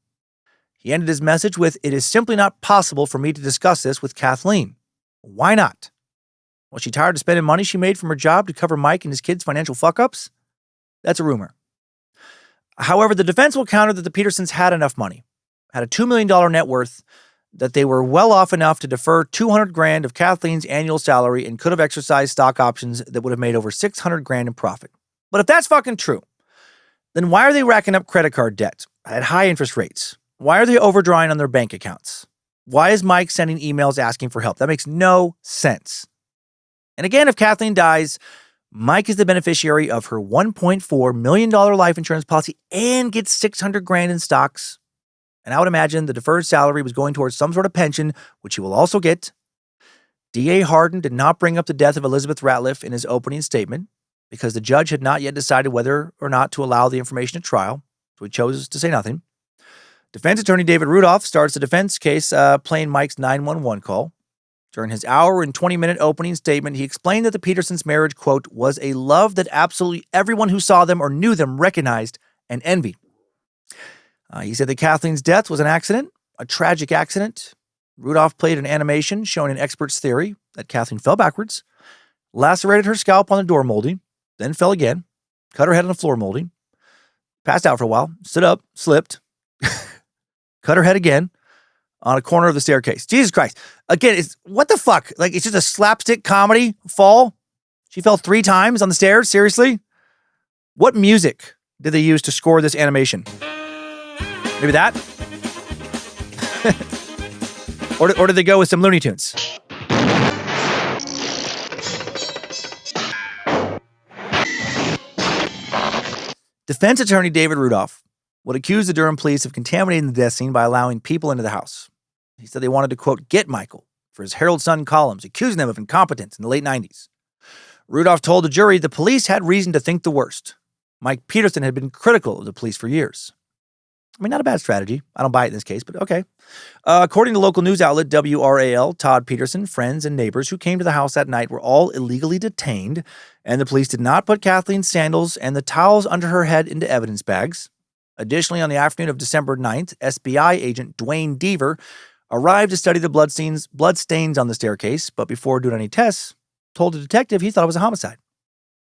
He ended his message with, "It is simply not possible for me to discuss this with Kathleen." Why not? Was she tired of spending money she made from her job to cover Mike and his kids' financial fuck-ups? That's a rumor. However, the defense will counter that the Petersons had enough money, had a $2 million net worth, that they were well off enough to defer $200,000 of Kathleen's annual salary and could have exercised stock options that would have made over $600,000 in profit. But if that's fucking true, then why are they racking up credit card debt at high interest rates? Why are they overdrawing on their bank accounts? Why is Mike sending emails asking for help? That makes no sense. And again, if Kathleen dies, Mike is the beneficiary of her $1.4 million life insurance policy and gets $600,000 in stocks. And I would imagine the deferred salary was going towards some sort of pension, which he will also get. D.A. Harden did not bring up the death of Elizabeth Ratliff in his opening statement because the judge had not yet decided whether or not to allow the information at trial, so he chose to say nothing. Defense attorney David Rudolph starts the defense case playing Mike's 911 call. During his hour and 20-minute opening statement, he explained that the Petersons' marriage, quote, was a love that absolutely everyone who saw them or knew them recognized and envied. He said that Kathleen's death was an accident, a tragic accident. Rudolph played an animation showing an expert's theory that Kathleen fell backwards, lacerated her scalp on the door molding, then fell again, cut her head on the floor molding, passed out for a while, stood up, slipped, cut her head again on a corner of the staircase. Jesus Christ. Again, what the fuck? Like, it's just a slapstick comedy fall? She fell 3 times on the stairs? Seriously? What music did they use to score this animation? Maybe that? or did they go with some Looney Tunes? Defense attorney David Rudolph would accuse the Durham police of contaminating the death scene by allowing people into the house. He said they wanted to, quote, get Michael for his Herald Sun columns, accusing them of incompetence in the late 90s. Rudolph told the jury the police had reason to think the worst. Mike Peterson had been critical of the police for years. I mean, not a bad strategy. I don't buy it in this case, but okay. According to local news outlet WRAL, Todd Peterson, friends, and neighbors who came to the house that night were all illegally detained, and the police did not put Kathleen's sandals and the towels under her head into evidence bags. Additionally, on the afternoon of December 9th, SBI agent Dwayne Deaver arrived to study the blood stains on the staircase, but before doing any tests, told the detective he thought it was a homicide.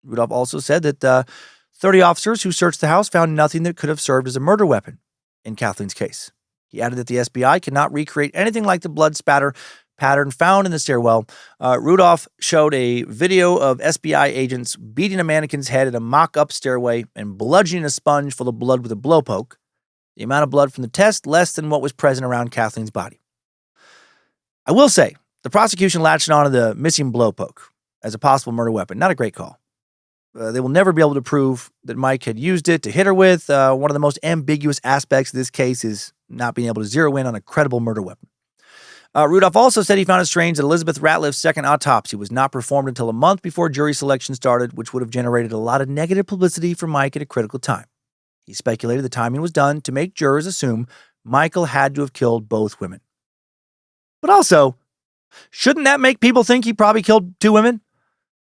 Rudolph also said that 30 officers who searched the house found nothing that could have served as a murder weapon in Kathleen's case. He added that the SBI cannot recreate anything like the blood spatter pattern found in the stairwell. Rudolph showed a video of SBI agents beating a mannequin's head at a mock-up stairway and bludgeoning a sponge full of blood with a blowpoke. The amount of blood from the test, less than what was present around Kathleen's body. I will say, the prosecution latched on to the missing blowpoke as a possible murder weapon. Not a great call. They will never be able to prove that Mike had used it to hit her with. One of the most ambiguous aspects of this case is not being able to zero in on a credible murder weapon. Rudolph also said he found it strange that Elizabeth Ratliff's second autopsy was not performed until a month before jury selection started, which would have generated a lot of negative publicity for Mike at a critical time. He speculated the timing was done to make jurors assume Michael had to have killed both women. But also, shouldn't that make people think he probably killed 2 women?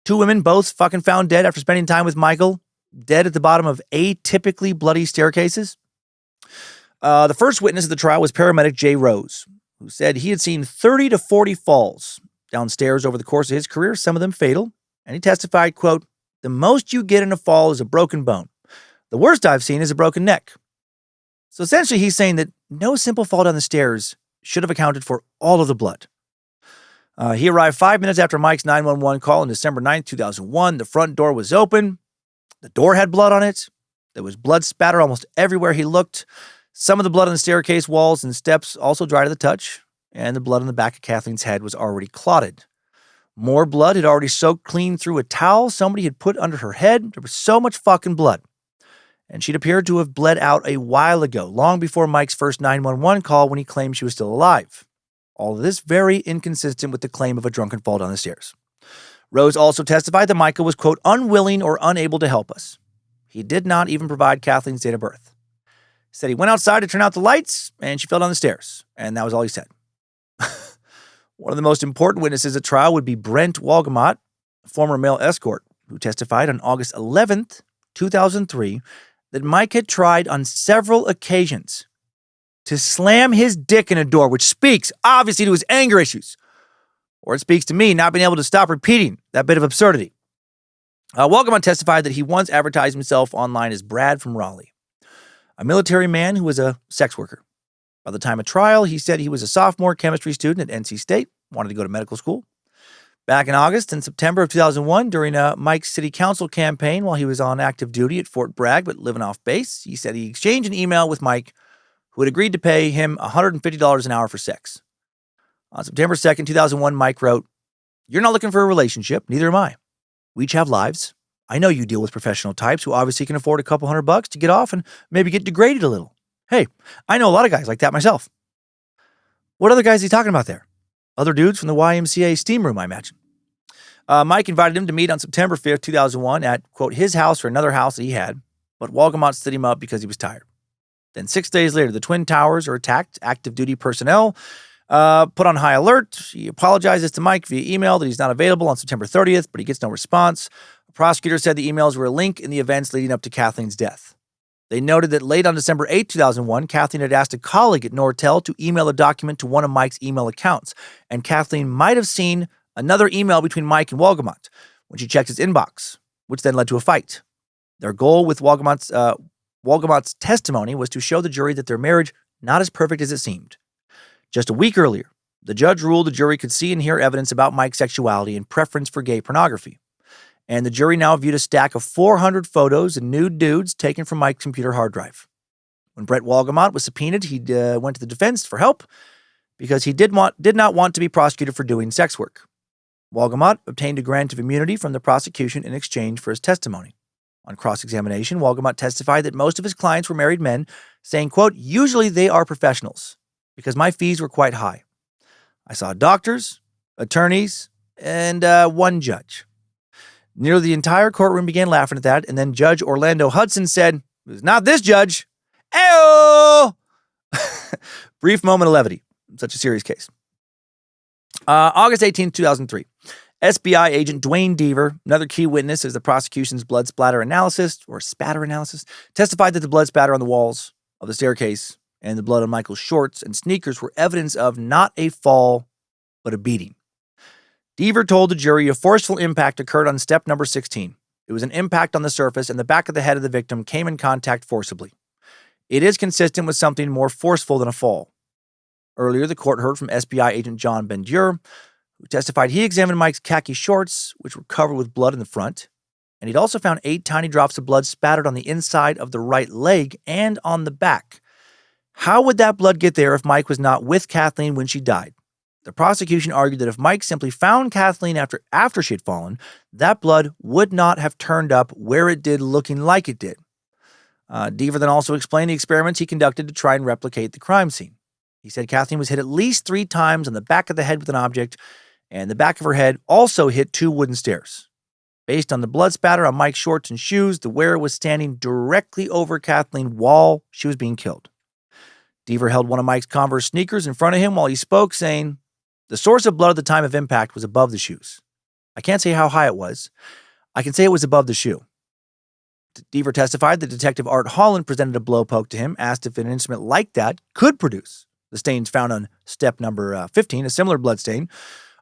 2 women both fucking found dead after spending time with Michael, dead at the bottom of atypically bloody staircases. The first witness of the trial was paramedic Jay Rose, who said he had seen 30 to 40 falls downstairs over the course of his career, some of them fatal. And he testified, quote, the most you get in a fall is a broken bone. The worst I've seen is a broken neck. So essentially he's saying that no simple fall down the stairs should have accounted for all of the blood. He arrived 5 minutes after Mike's 911 call on December 9th, 2001. The front door was open. The door had blood on it. There was blood spatter almost everywhere he looked. Some of the blood on the staircase walls and steps also dry to the touch, and the blood on the back of Kathleen's head was already clotted. More blood had already soaked clean through a towel somebody had put under her head. There was so much fucking blood. And she'd appeared to have bled out a while ago, long before Mike's first 911 call when he claimed she was still alive. All of this very inconsistent with the claim of a drunken fall down the stairs. Rose also testified that Michael was, quote, unwilling or unable to help us. He did not even provide Kathleen's date of birth. He said he went outside to turn out the lights, and she fell down the stairs. And that was all he said. One of the most important witnesses at trial would be Brent Walgamot, a former male escort, who testified on August 11th, 2003, that Mike had tried on several occasions to slam his dick in a door, which speaks, obviously, to his anger issues. Or it speaks to me not being able to stop repeating that bit of absurdity. Walgamot testified that he once advertised himself online as Brad from Raleigh, a military man who was a sex worker. By the time of trial, he said he was a sophomore chemistry student at NC State, wanted to go to medical school. Back in August and September of 2001, during Mike's city council campaign while he was on active duty at Fort Bragg but living off base, he said he exchanged an email with Mike, who had agreed to pay him $150 an hour for sex. On September 2nd, 2001, Mike wrote, "You're not looking for a relationship, neither am I. We each have lives. I know you deal with professional types who obviously can afford a couple $100 to get off and maybe get degraded a little. Hey, I know a lot of guys like that myself." What other guys is he talking about there? Other dudes from the YMCA steam room, I imagine. Mike invited him to meet on September 5th, 2001 at, quote, his house or another house that he had, but Walgamot stood him up because he was tired. Then 6 days later, the Twin Towers are attacked. Active duty personnel put on high alert. He apologizes to Mike via email that he's not available on September 30th, but he gets no response. A prosecutor said the emails were a link in the events leading up to Kathleen's death. They noted that late on December 8, 2001, Kathleen had asked a colleague at Nortel to email a document to one of Mike's email accounts, and Kathleen might have seen another email between Mike and Wolgamott when she checked his inbox, which then led to a fight. Their goal with Wolgamott's testimony was to show the jury that their marriage not as perfect as it seemed. Just a week earlier, the judge ruled the jury could see and hear evidence about Mike's sexuality and preference for gay pornography. And the jury now viewed a stack of 400 photos and nude dudes taken from Mike's computer hard drive. When Brett Wolgamott was subpoenaed, he went to the defense for help because he did not want to be prosecuted for doing sex work. Wolgamott obtained a grant of immunity from the prosecution in exchange for his testimony. On cross-examination, Wolgamott testified that most of his clients were married men, saying, quote, "Usually they are professionals because my fees were quite high. I saw doctors, attorneys, and one judge." Nearly the entire courtroom began laughing at that, and then Judge Orlando Hudson said, "It's not this judge. Ayo!" Brief moment of levity. Such a serious case. August 18, 2003. SBI agent Dwayne Deaver, another key witness as the prosecution's blood splatter analysis, or spatter analysis, testified that the blood spatter on the walls of the staircase and the blood on Michael's shorts and sneakers were evidence of not a fall, but a beating. Deaver told the jury a forceful impact occurred on step number 16. It was an impact on the surface, and the back of the head of the victim came in contact forcibly. It is consistent with something more forceful than a fall. Earlier, the court heard from SBI agent John Bendur, who testified he examined Mike's khaki shorts, which were covered with blood in the front, and he'd also found 8 tiny drops of blood spattered on the inside of the right leg and on the back. How would that blood get there if Mike was not with Kathleen when she died? The prosecution argued that if Mike simply found Kathleen after she had fallen, that blood would not have turned up where it did, looking like it did. Deaver then also explained the experiments he conducted to try and replicate the crime scene. He said Kathleen was hit at least 3 times on the back of the head with an object, and the back of her head also hit 2 wooden stairs. Based on the blood spatter on Mike's shorts and shoes, the wearer was standing directly over Kathleen while she was being killed. Deaver held one of Mike's Converse sneakers in front of him while he spoke, saying, "The source of blood at the time of impact was above the shoes. I can't say how high it was. I can say it was above the shoe." Deaver testified that Detective Art Holland presented a blow poke to him, asked if an instrument like that could produce the stains found on step number 15, a similar blood stain,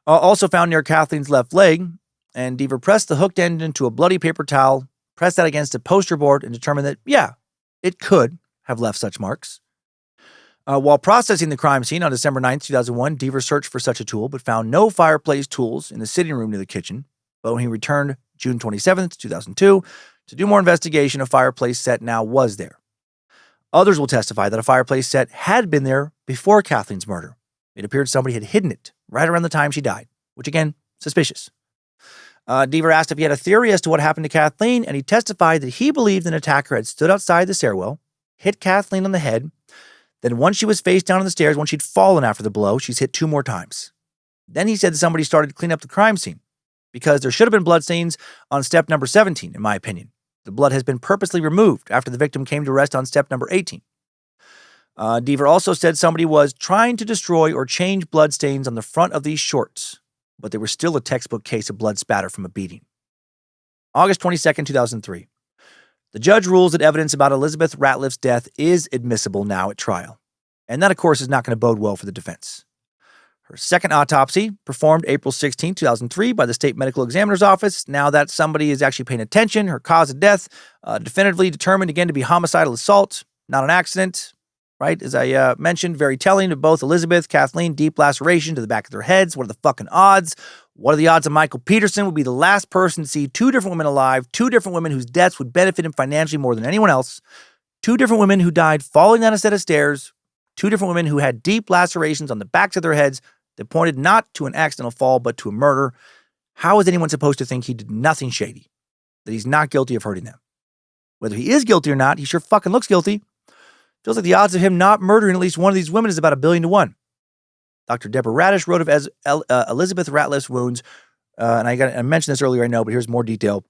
also found near Kathleen's left leg, and Deaver pressed the hooked end into a bloody paper towel, pressed that against a poster board, and determined that, yeah, it could have left such marks. While processing the crime scene on December 9, 2001, Deaver searched for such a tool, but found no fireplace tools in the sitting room near the kitchen. But when he returned June 27, 2002, to do more investigation, a fireplace set now was there. Others will testify that a fireplace set had been there before Kathleen's murder. It appeared somebody had hidden it right around the time she died, which again, suspicious. Deaver asked if he had a theory as to what happened to Kathleen, and he testified that he believed an attacker had stood outside the stairwell, hit Kathleen on the head. Then once she was face down on the stairs, when she'd fallen after the blow, she's hit 2 more times. Then he said that somebody started to clean up the crime scene because there should have been bloodstains on step number 17, in my opinion. The blood has been purposely removed after the victim came to rest on step number 18. Deaver also said somebody was trying to destroy or change bloodstains on the front of these shorts, but they were still a textbook case of blood spatter from a beating. August 22nd, 2003. The judge rules that evidence about Elizabeth Ratliff's death is admissible now at trial. And that, of course, is not going to bode well for the defense. Her second autopsy, performed April 16, 2003 by the State Medical Examiner's Office. Now that somebody is actually paying attention, her cause of death definitively determined again to be homicidal assault, not an accident, right? As I mentioned, very telling of both Elizabeth, Kathleen, deep laceration to the back of their heads. What are the fucking odds? What are the odds of Michael Peterson would be the last person to see 2 different women alive, 2 different women whose deaths would benefit him financially more than anyone else, 2 different women who died falling down a set of stairs, 2 different women who had deep lacerations on the backs of their heads that pointed not to an accidental fall, but to a murder. How is anyone supposed to think he did nothing shady? That he's not guilty of hurting them? Whether he is guilty or not, he sure fucking looks guilty. Feels like the odds of him not murdering at least one of these women is about 1 billion to 1. Dr. Deborah Radish wrote of Elizabeth Ratliff's wounds, and I mentioned this earlier, I know, but here's more detail.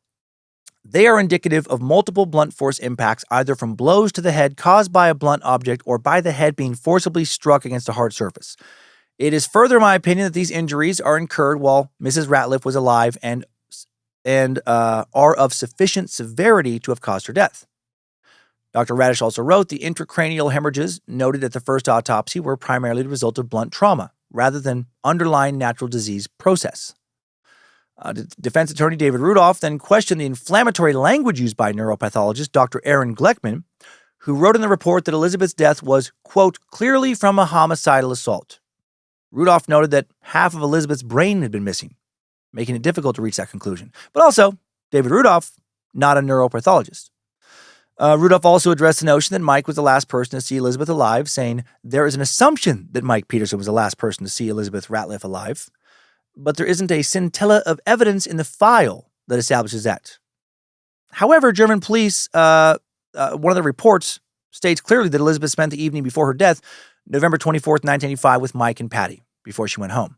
They are indicative of multiple blunt force impacts, either from blows to the head caused by a blunt object or by the head being forcibly struck against a hard surface. It is further my opinion that these injuries are incurred while Mrs. Ratliff was alive and are of sufficient severity to have caused her death. Dr. Radish also wrote the intracranial hemorrhages noted at the first autopsy were primarily the result of blunt trauma rather than underlying natural disease process. Defense attorney David Rudolph then questioned the inflammatory language used by neuropathologist Dr. Aaron Gleckman, who wrote in the report that Elizabeth's death was, quote, clearly from a homicidal assault. Rudolph noted that half of Elizabeth's brain had been missing, making it difficult to reach that conclusion. But also, David Rudolph, not a neuropathologist. Rudolph also addressed the notion that Mike was the last person to see Elizabeth alive, saying there is an assumption that Mike Peterson was the last person to see Elizabeth Ratliff alive, but there isn't a scintilla of evidence in the file that establishes that. However, German police, one of the reports states clearly that Elizabeth spent the evening before her death, November 24th, 1985, with Mike and Patty before she went home.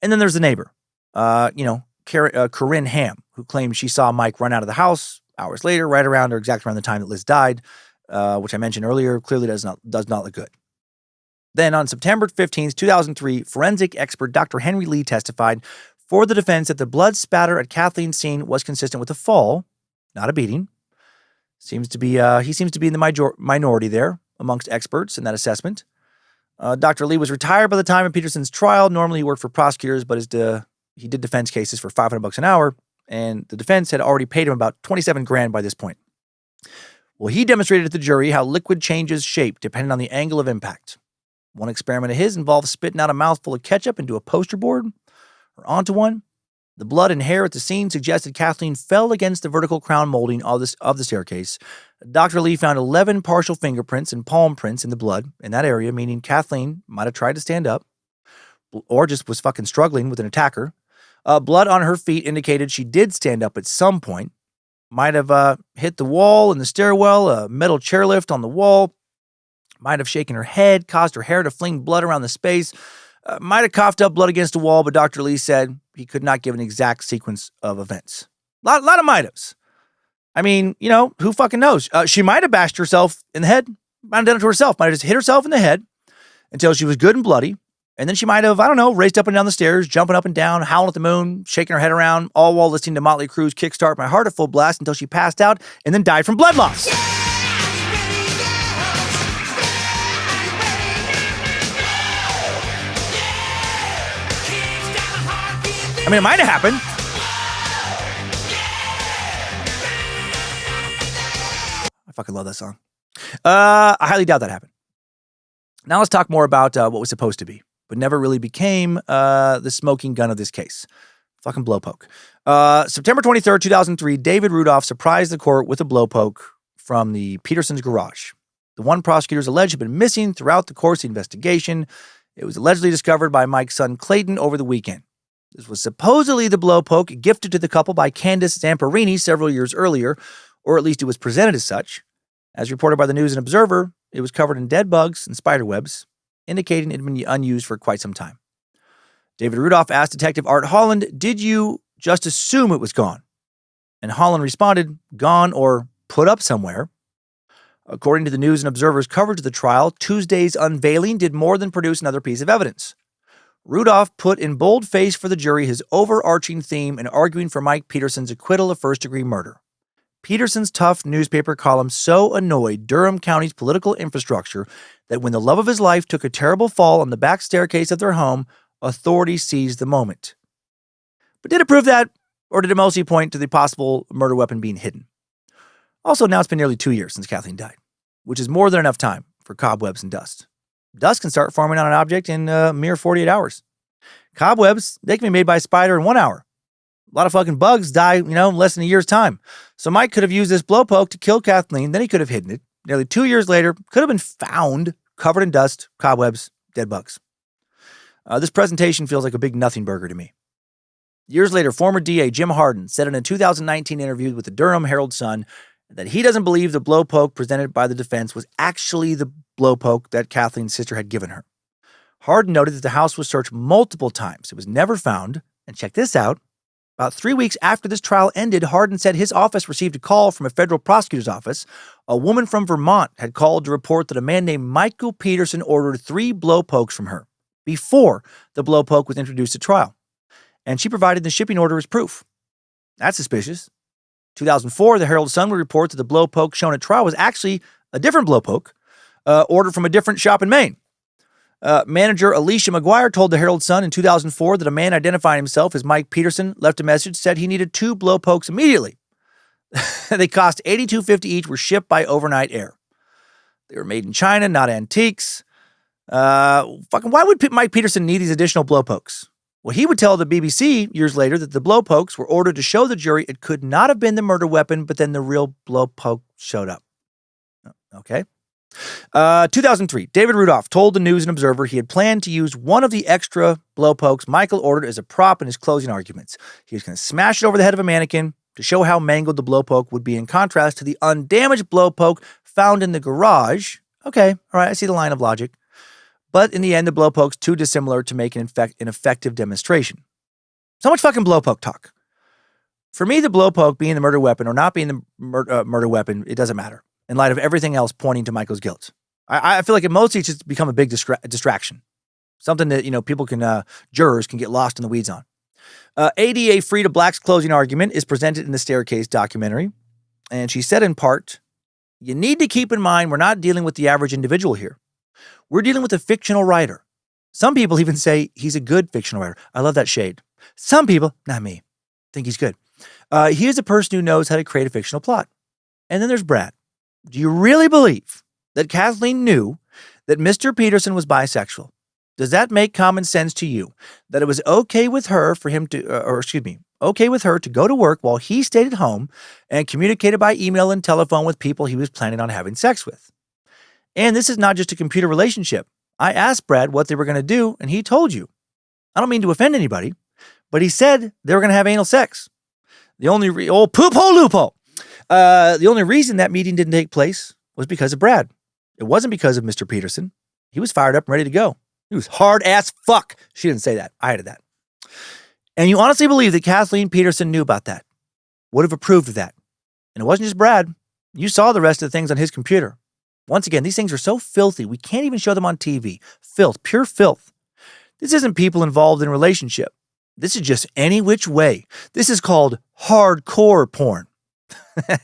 And then there's the neighbor, Corinne Ham, who claimed she saw Mike run out of the house hours later, right around or exactly around the time that Liz died, which I mentioned earlier, clearly does not look good. Then on September 15th, 2003, forensic expert Dr. Henry Lee testified for the defense that the blood spatter at Kathleen's scene was consistent with a fall, not a beating. He seems to be in the minority there amongst experts in that assessment. Dr. Lee was retired by the time of Peterson's trial. Normally he worked for prosecutors, but he did defense cases for $500 an hour, and the defense had already paid him about $27,000 by this point. Well, he demonstrated to the jury how liquid changes shape depending on the angle of impact. One experiment of his involved spitting out a mouthful of ketchup into a poster board or onto one. The blood and hair at the scene suggested Kathleen fell against the vertical crown molding of the staircase. Dr. Lee found 11 partial fingerprints and palm prints in the blood in that area, meaning Kathleen might have tried to stand up or just was fucking struggling with an attacker. Blood on her feet indicated she did stand up at some point. Might have hit the wall in the stairwell, a metal chairlift on the wall. Might have shaken her head, caused her hair to fling blood around the space. Might have coughed up blood against a wall, but Dr. Lee said he could not give an exact sequence of events. Lot of might-haves. I mean, who fucking knows? She might have bashed herself in the head. Might have done it to herself. Might have just hit herself in the head until she was good and bloody. And then she might have, raced up and down the stairs, jumping up and down, howling at the moon, shaking her head around, all while listening to Motley Crue's Kickstart My Heart at full blast until she passed out and then died from blood loss. I mean, it might have happened. I fucking love that song. I highly doubt that happened. Now let's talk more about what was supposed to be, but never really became the smoking gun of this case. Fucking blowpoke. September 23rd, 2003, David Rudolph surprised the court with a blowpoke from the Petersons' garage. The one prosecutors alleged had been missing throughout the course of the investigation. It was allegedly discovered by Mike's son Clayton over the weekend. This was supposedly the blowpoke gifted to the couple by Candace Zamperini several years earlier, or at least it was presented as such. As reported by the News and Observer, it was covered in dead bugs and spider webs, indicating it had been unused for quite some time. David Rudolph asked Detective Art Holland, "Did you just assume it was gone?" And Holland responded, "Gone or put up somewhere." According to the News and Observer's coverage of the trial, Tuesday's unveiling did more than produce another piece of evidence. Rudolph put in boldface for the jury his overarching theme in arguing for Mike Peterson's acquittal of first-degree murder. Peterson's tough newspaper column so annoyed Durham County's political infrastructure that when the love of his life took a terrible fall on the back staircase of their home, authorities seized the moment. But did it prove that, or did it mostly point to the possible murder weapon being hidden? Also, now it's been nearly 2 years since Kathleen died, which is more than enough time for cobwebs and dust. Dust can start forming on an object in a mere 48 hours. Cobwebs, they can be made by a spider in 1 hour. A lot of fucking bugs die, in less than a year's time. So Mike could have used this blowpoke to kill Kathleen, then he could have hidden it. Nearly 2 years later, could have been found, covered in dust, cobwebs, dead bugs. This presentation feels like a big nothing burger to me. Years later, former DA Jim Hardin said in a 2019 interview with the Durham Herald-Sun that he doesn't believe the blowpoke presented by the defense was actually the blowpoke that Kathleen's sister had given her. Hardin noted that the house was searched multiple times. It was never found. And check this out. About 3 weeks after this trial ended, Hardin said his office received a call from a federal prosecutor's office. A woman from Vermont had called to report that a man named Michael Peterson ordered 3 blowpokes from her before the blowpoke was introduced at trial. And she provided the shipping order as proof. That's suspicious. 2004, the Herald-Sun would report that the blowpoke shown at trial was actually a different blowpoke, ordered from a different shop in Maine. Manager Alicia McGuire told the Herald Sun in 2004 that a man identifying himself as Mike Peterson left a message, said he needed 2 blowpokes immediately. They cost $82.50 each, were shipped by overnight air. They were made in China, not antiques. Why would Mike Peterson need these additional blowpokes? Well, he would tell the BBC years later that the blowpokes were ordered to show the jury it could not have been the murder weapon, but then the real blowpoke showed up. Okay. 2003, David Rudolph told the News and Observer he had planned to use one of the extra blowpokes Michael ordered as a prop in his closing arguments. He was going to smash it over the head of a mannequin to show how mangled the blowpoke would be in contrast to the undamaged blowpoke found in the garage. Okay, all right, I see the line of logic. But in the end, the blowpoke's too dissimilar to make an effective demonstration. So much fucking blowpoke talk. For me, the blowpoke being the murder weapon or not being the murder weapon, it doesn't matter, in light of everything else pointing to Michael's guilt. I feel like it mostly it's just become a big distraction. Something that, people jurors can get lost in the weeds on. ADA Frida Black's closing argument is presented in the Staircase documentary. And she said in part, "You need to keep in mind we're not dealing with the average individual here. We're dealing with a fictional writer. Some people even say he's a good fictional writer." I love that shade. Some people, not me, think he's good. He is a person who knows how to create a fictional plot. And then there's Brad. Do you really believe that Kathleen knew that Mr. Peterson was bisexual? Does that make common sense to you? That it was okay with her for him to, okay with her to go to work while he stayed at home and communicated by email and telephone with people he was planning on having sex with? And this is not just a computer relationship. I asked Brad what they were going to do, and he told you. I don't mean to offend anybody, but he said they were going to have anal sex. The only loophole. The only reason that meeting didn't take place was because of Brad. It wasn't because of Mr. Peterson. He was fired up and ready to go. He was hard ass fuck. She didn't say that. I added that. And you honestly believe that Kathleen Peterson knew about that, would have approved of that. And it wasn't just Brad. You saw the rest of the things on his computer. Once again, these things are so filthy, we can't even show them on TV. Filth, pure filth. This isn't people involved in a relationship. This is just any which way. This is called hardcore porn. Do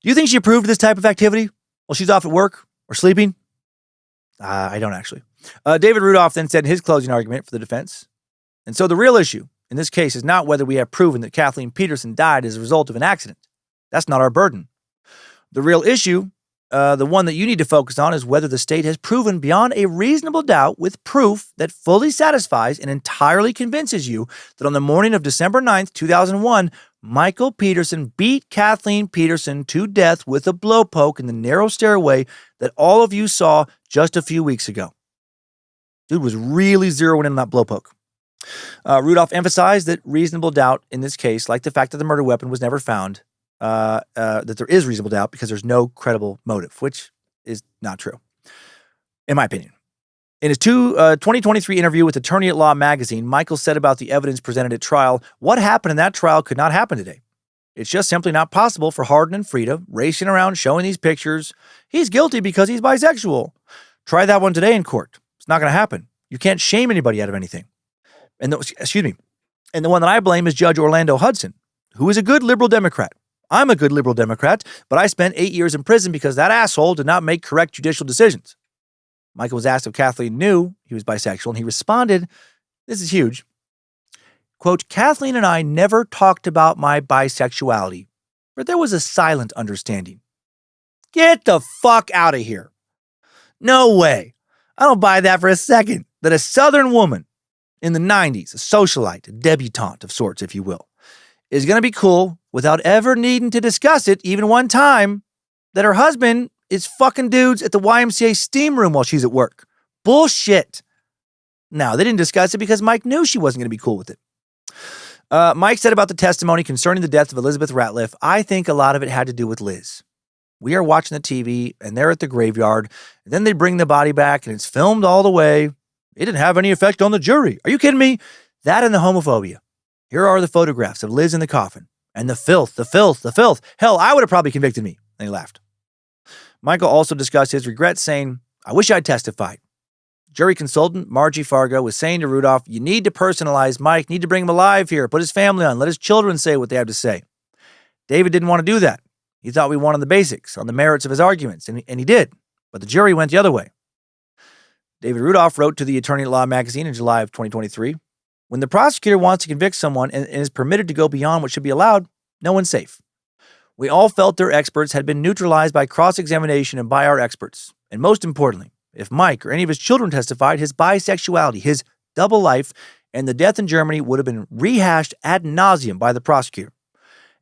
you think she approved of this type of activity while she's off at work or sleeping? I don't actually. David Rudolph then said in his closing argument for the defense, and so the real issue in this case is not whether we have proven that Kathleen Peterson died as a result of an accident. That's not our burden. The real issue, the one that you need to focus on, is whether the state has proven beyond a reasonable doubt with proof that fully satisfies and entirely convinces you that on the morning of December 9th, 2001, Michael Peterson beat Kathleen Peterson to death with a blowpoke in the narrow stairway that all of you saw just a few weeks ago. Dude was really zeroing in on that blowpoke. Rudolph emphasized that reasonable doubt in this case, like the fact that the murder weapon was never found, that there is reasonable doubt because there's no credible motive, which is not true, in my opinion. In his 2023 interview with Attorney at Law magazine, Michael said about the evidence presented at trial, what happened in that trial could not happen today. It's just simply not possible for Hardin and Frida racing around showing these pictures. He's guilty because he's bisexual. Try that one today in court. It's not going to happen. You can't shame anybody out of anything. And the one that I blame is Judge Orlando Hudson, who is a good liberal Democrat. I'm a good liberal Democrat, but I spent 8 years in prison because that asshole did not make correct judicial decisions. Michael was asked if Kathleen knew he was bisexual, and he responded, this is huge, quote, "Kathleen and I never talked about my bisexuality, but there was a silent understanding." Get the fuck out of here. No way. I don't buy that for a second, that a Southern woman in the 90s, a socialite, a debutante of sorts, if you will, is going to be cool without ever needing to discuss it even one time, that her husband is fucking dudes at the YMCA steam room while she's at work. Bullshit. No, they didn't discuss it because Mike knew she wasn't going to be cool with it. Mike said about the testimony concerning the death of Elizabeth Ratliff, I think a lot of it had to do with Liz. We are watching the TV and they're at the graveyard, and then they bring the body back and it's filmed all the way. It didn't have any effect on the jury. Are you kidding me? That and the homophobia. Here are the photographs of Liz in the coffin. And the filth. Hell, I would have probably convicted me. And he laughed. Michael also discussed his regrets, saying, I wish I'd testified. Jury consultant Margie Fargo was saying to Rudolph, you need to personalize Mike, need to bring him alive here, put his family on, let his children say what they have to say. David didn't want to do that. He thought we won on the basics, on the merits of his arguments, and he did. But the jury went the other way. David Rudolph wrote to the Attorney at Law magazine in July of 2023, when the prosecutor wants to convict someone and is permitted to go beyond what should be allowed, no one's safe. We all felt their experts had been neutralized by cross-examination and by our experts. And most importantly, if Mike or any of his children testified, his bisexuality, his double life, and the death in Germany would have been rehashed ad nauseum by the prosecutor.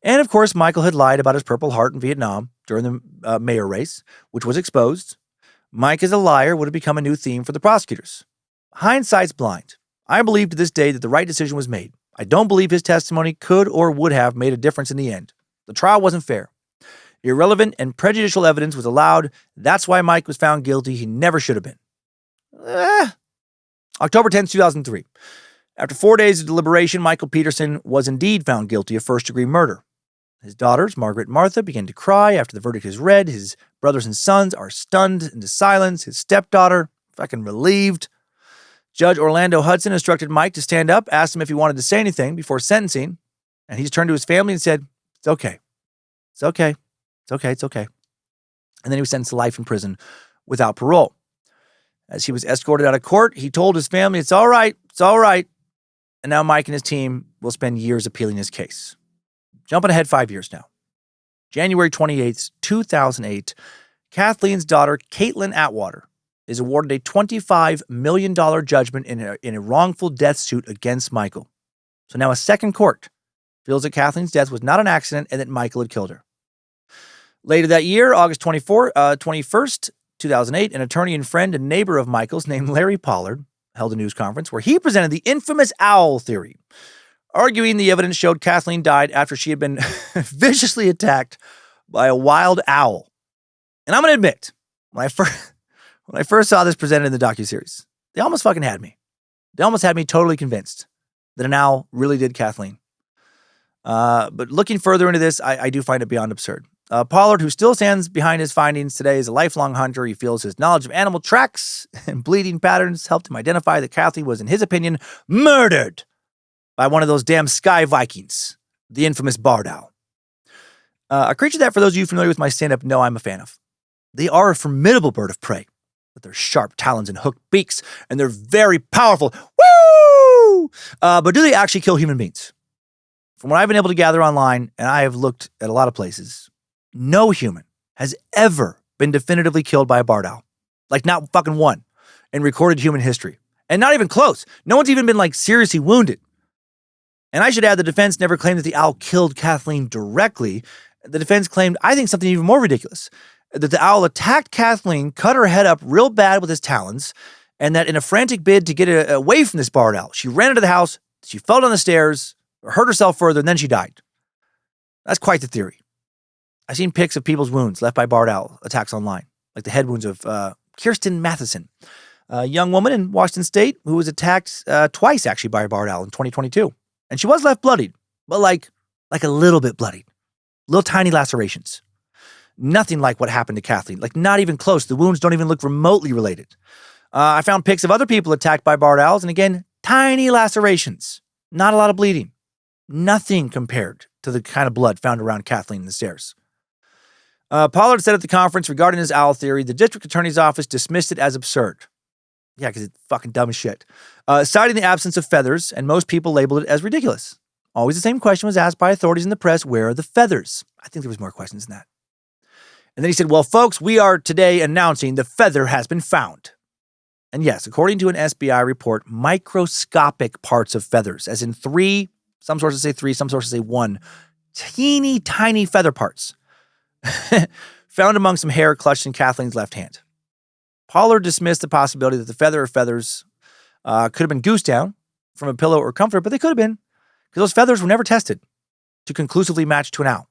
And of course, Michael had lied about his Purple Heart in Vietnam during the mayor race, which was exposed. Mike as a liar would have become a new theme for the prosecutors. Hindsight's blind. I believe to this day that the right decision was made. I don't believe his testimony could or would have made a difference in the end. The trial wasn't fair. Irrelevant and prejudicial evidence was allowed. That's why Mike was found guilty. He never should have been. October 10th, 2003. After 4 days of deliberation, Michael Peterson was indeed found guilty of first-degree murder. His daughters, Margaret and Martha, began to cry after the verdict is read. His brothers and sons are stunned into silence. His stepdaughter, fucking relieved. Judge Orlando Hudson instructed Mike to stand up, asked him if he wanted to say anything before sentencing, and he just turned to his family and said, "It's okay. It's okay. It's okay. It's okay." And then he was sentenced to life in prison without parole. As he was escorted out of court, he told his family, "It's all right. It's all right." And now Mike and his team will spend years appealing his case. Jumping ahead 5 years now. January 28th, 2008, Kathleen's daughter, Caitlin Atwater, is awarded a $25 million judgment in a wrongful death suit against Michael. So now a second court feels that Kathleen's death was not an accident and that Michael had killed her. Later that year, August 21st, 2008, an attorney and friend and neighbor of Michael's named Larry Pollard held a news conference where he presented the infamous owl theory, arguing the evidence showed Kathleen died after she had been viciously attacked by a wild owl. And I'm going to admit, when I first saw this presented in the docu-series, they almost fucking had me. They almost had me totally convinced that an owl really did Kathleen. But looking further into this, I do find it beyond absurd. Pollard, who still stands behind his findings today, is a lifelong hunter. He feels his knowledge of animal tracks and bleeding patterns helped him identify that Kathleen was, in his opinion, murdered by one of those damn sky Vikings, the infamous barred owl. A creature that, for those of you familiar with my stand-up, know I'm a fan of. They are a formidable bird of prey with their sharp talons and hooked beaks, and they're very powerful. Woo! But do they actually kill human beings? From what I've been able to gather online, and I have looked at a lot of places, no human has ever been definitively killed by a barred owl. Like, not fucking one in recorded human history. And not even close. No one's even been, seriously wounded. And I should add, the defense never claimed that the owl killed Kathleen directly. The defense claimed, I think, something even more ridiculous, that the owl attacked Kathleen, cut her head up real bad with his talons, and that in a frantic bid to get away from this barred owl, she ran into the house, she fell down the stairs, hurt herself further, and then she died. That's quite the theory. I've seen pics of people's wounds left by barred owl attacks online, like the head wounds of Kirsten Matheson, a young woman in Washington State who was attacked twice, actually, by a barred owl in 2022. And she was left bloodied, but like a little bit bloodied. Little tiny lacerations. Nothing like what happened to Kathleen. Not even close. The wounds don't even look remotely related. I found pics of other people attacked by barred owls, and again, tiny lacerations. Not a lot of bleeding. Nothing compared to the kind of blood found around Kathleen in the stairs. Pollard said at the conference regarding his owl theory, the district attorney's office dismissed it as absurd. Yeah, because it's fucking dumb as shit. Citing the absence of feathers, and most people labeled it as ridiculous. Always the same question was asked by authorities in the press, where are the feathers? I think there was more questions than that. And then he said, well, folks, we are today announcing the feather has been found. And yes, according to an SBI report, microscopic parts of feathers, as in 3, some sources say 3, some sources say 1, teeny tiny feather parts, found among some hair clutched in Kathleen's left hand. Pollard dismissed the possibility that the feather or feathers could have been goose down from a pillow or comforter, but they could have been, because those feathers were never tested to conclusively match to an owl.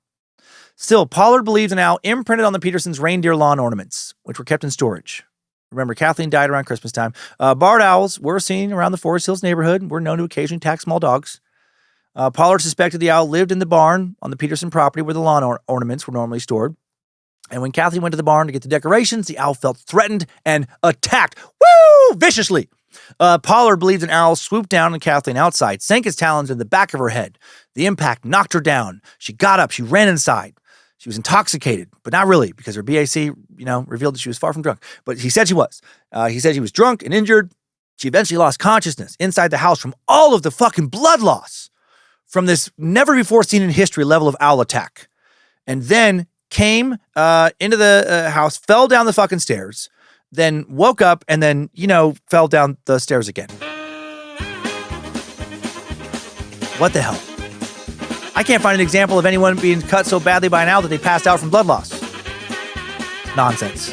Still, Pollard believes an owl imprinted on the Petersons' reindeer lawn ornaments, which were kept in storage. Remember, Kathleen died around Christmas time. Barred owls were seen around the Forest Hills neighborhood and were known to occasionally attack small dogs. Pollard suspected the owl lived in the barn on the Peterson property where the lawn ornaments were normally stored. And when Kathleen went to the barn to get the decorations, the owl felt threatened and attacked, viciously. Pollard believed an owl swooped down on Kathleen outside, sank its talons in the back of her head. The impact knocked her down. She got up. She ran inside. She was intoxicated, but not really, because her BAC, revealed that she was far from drunk. But he said she was. He said she was drunk and injured. She eventually lost consciousness inside the house from all of the fucking blood loss from this never-before-seen-in-history level of owl attack. And then came into the house, fell down the fucking stairs, then woke up, and then, fell down the stairs again. What the hell? I can't find an example of anyone being cut so badly by an owl that they passed out from blood loss. Nonsense.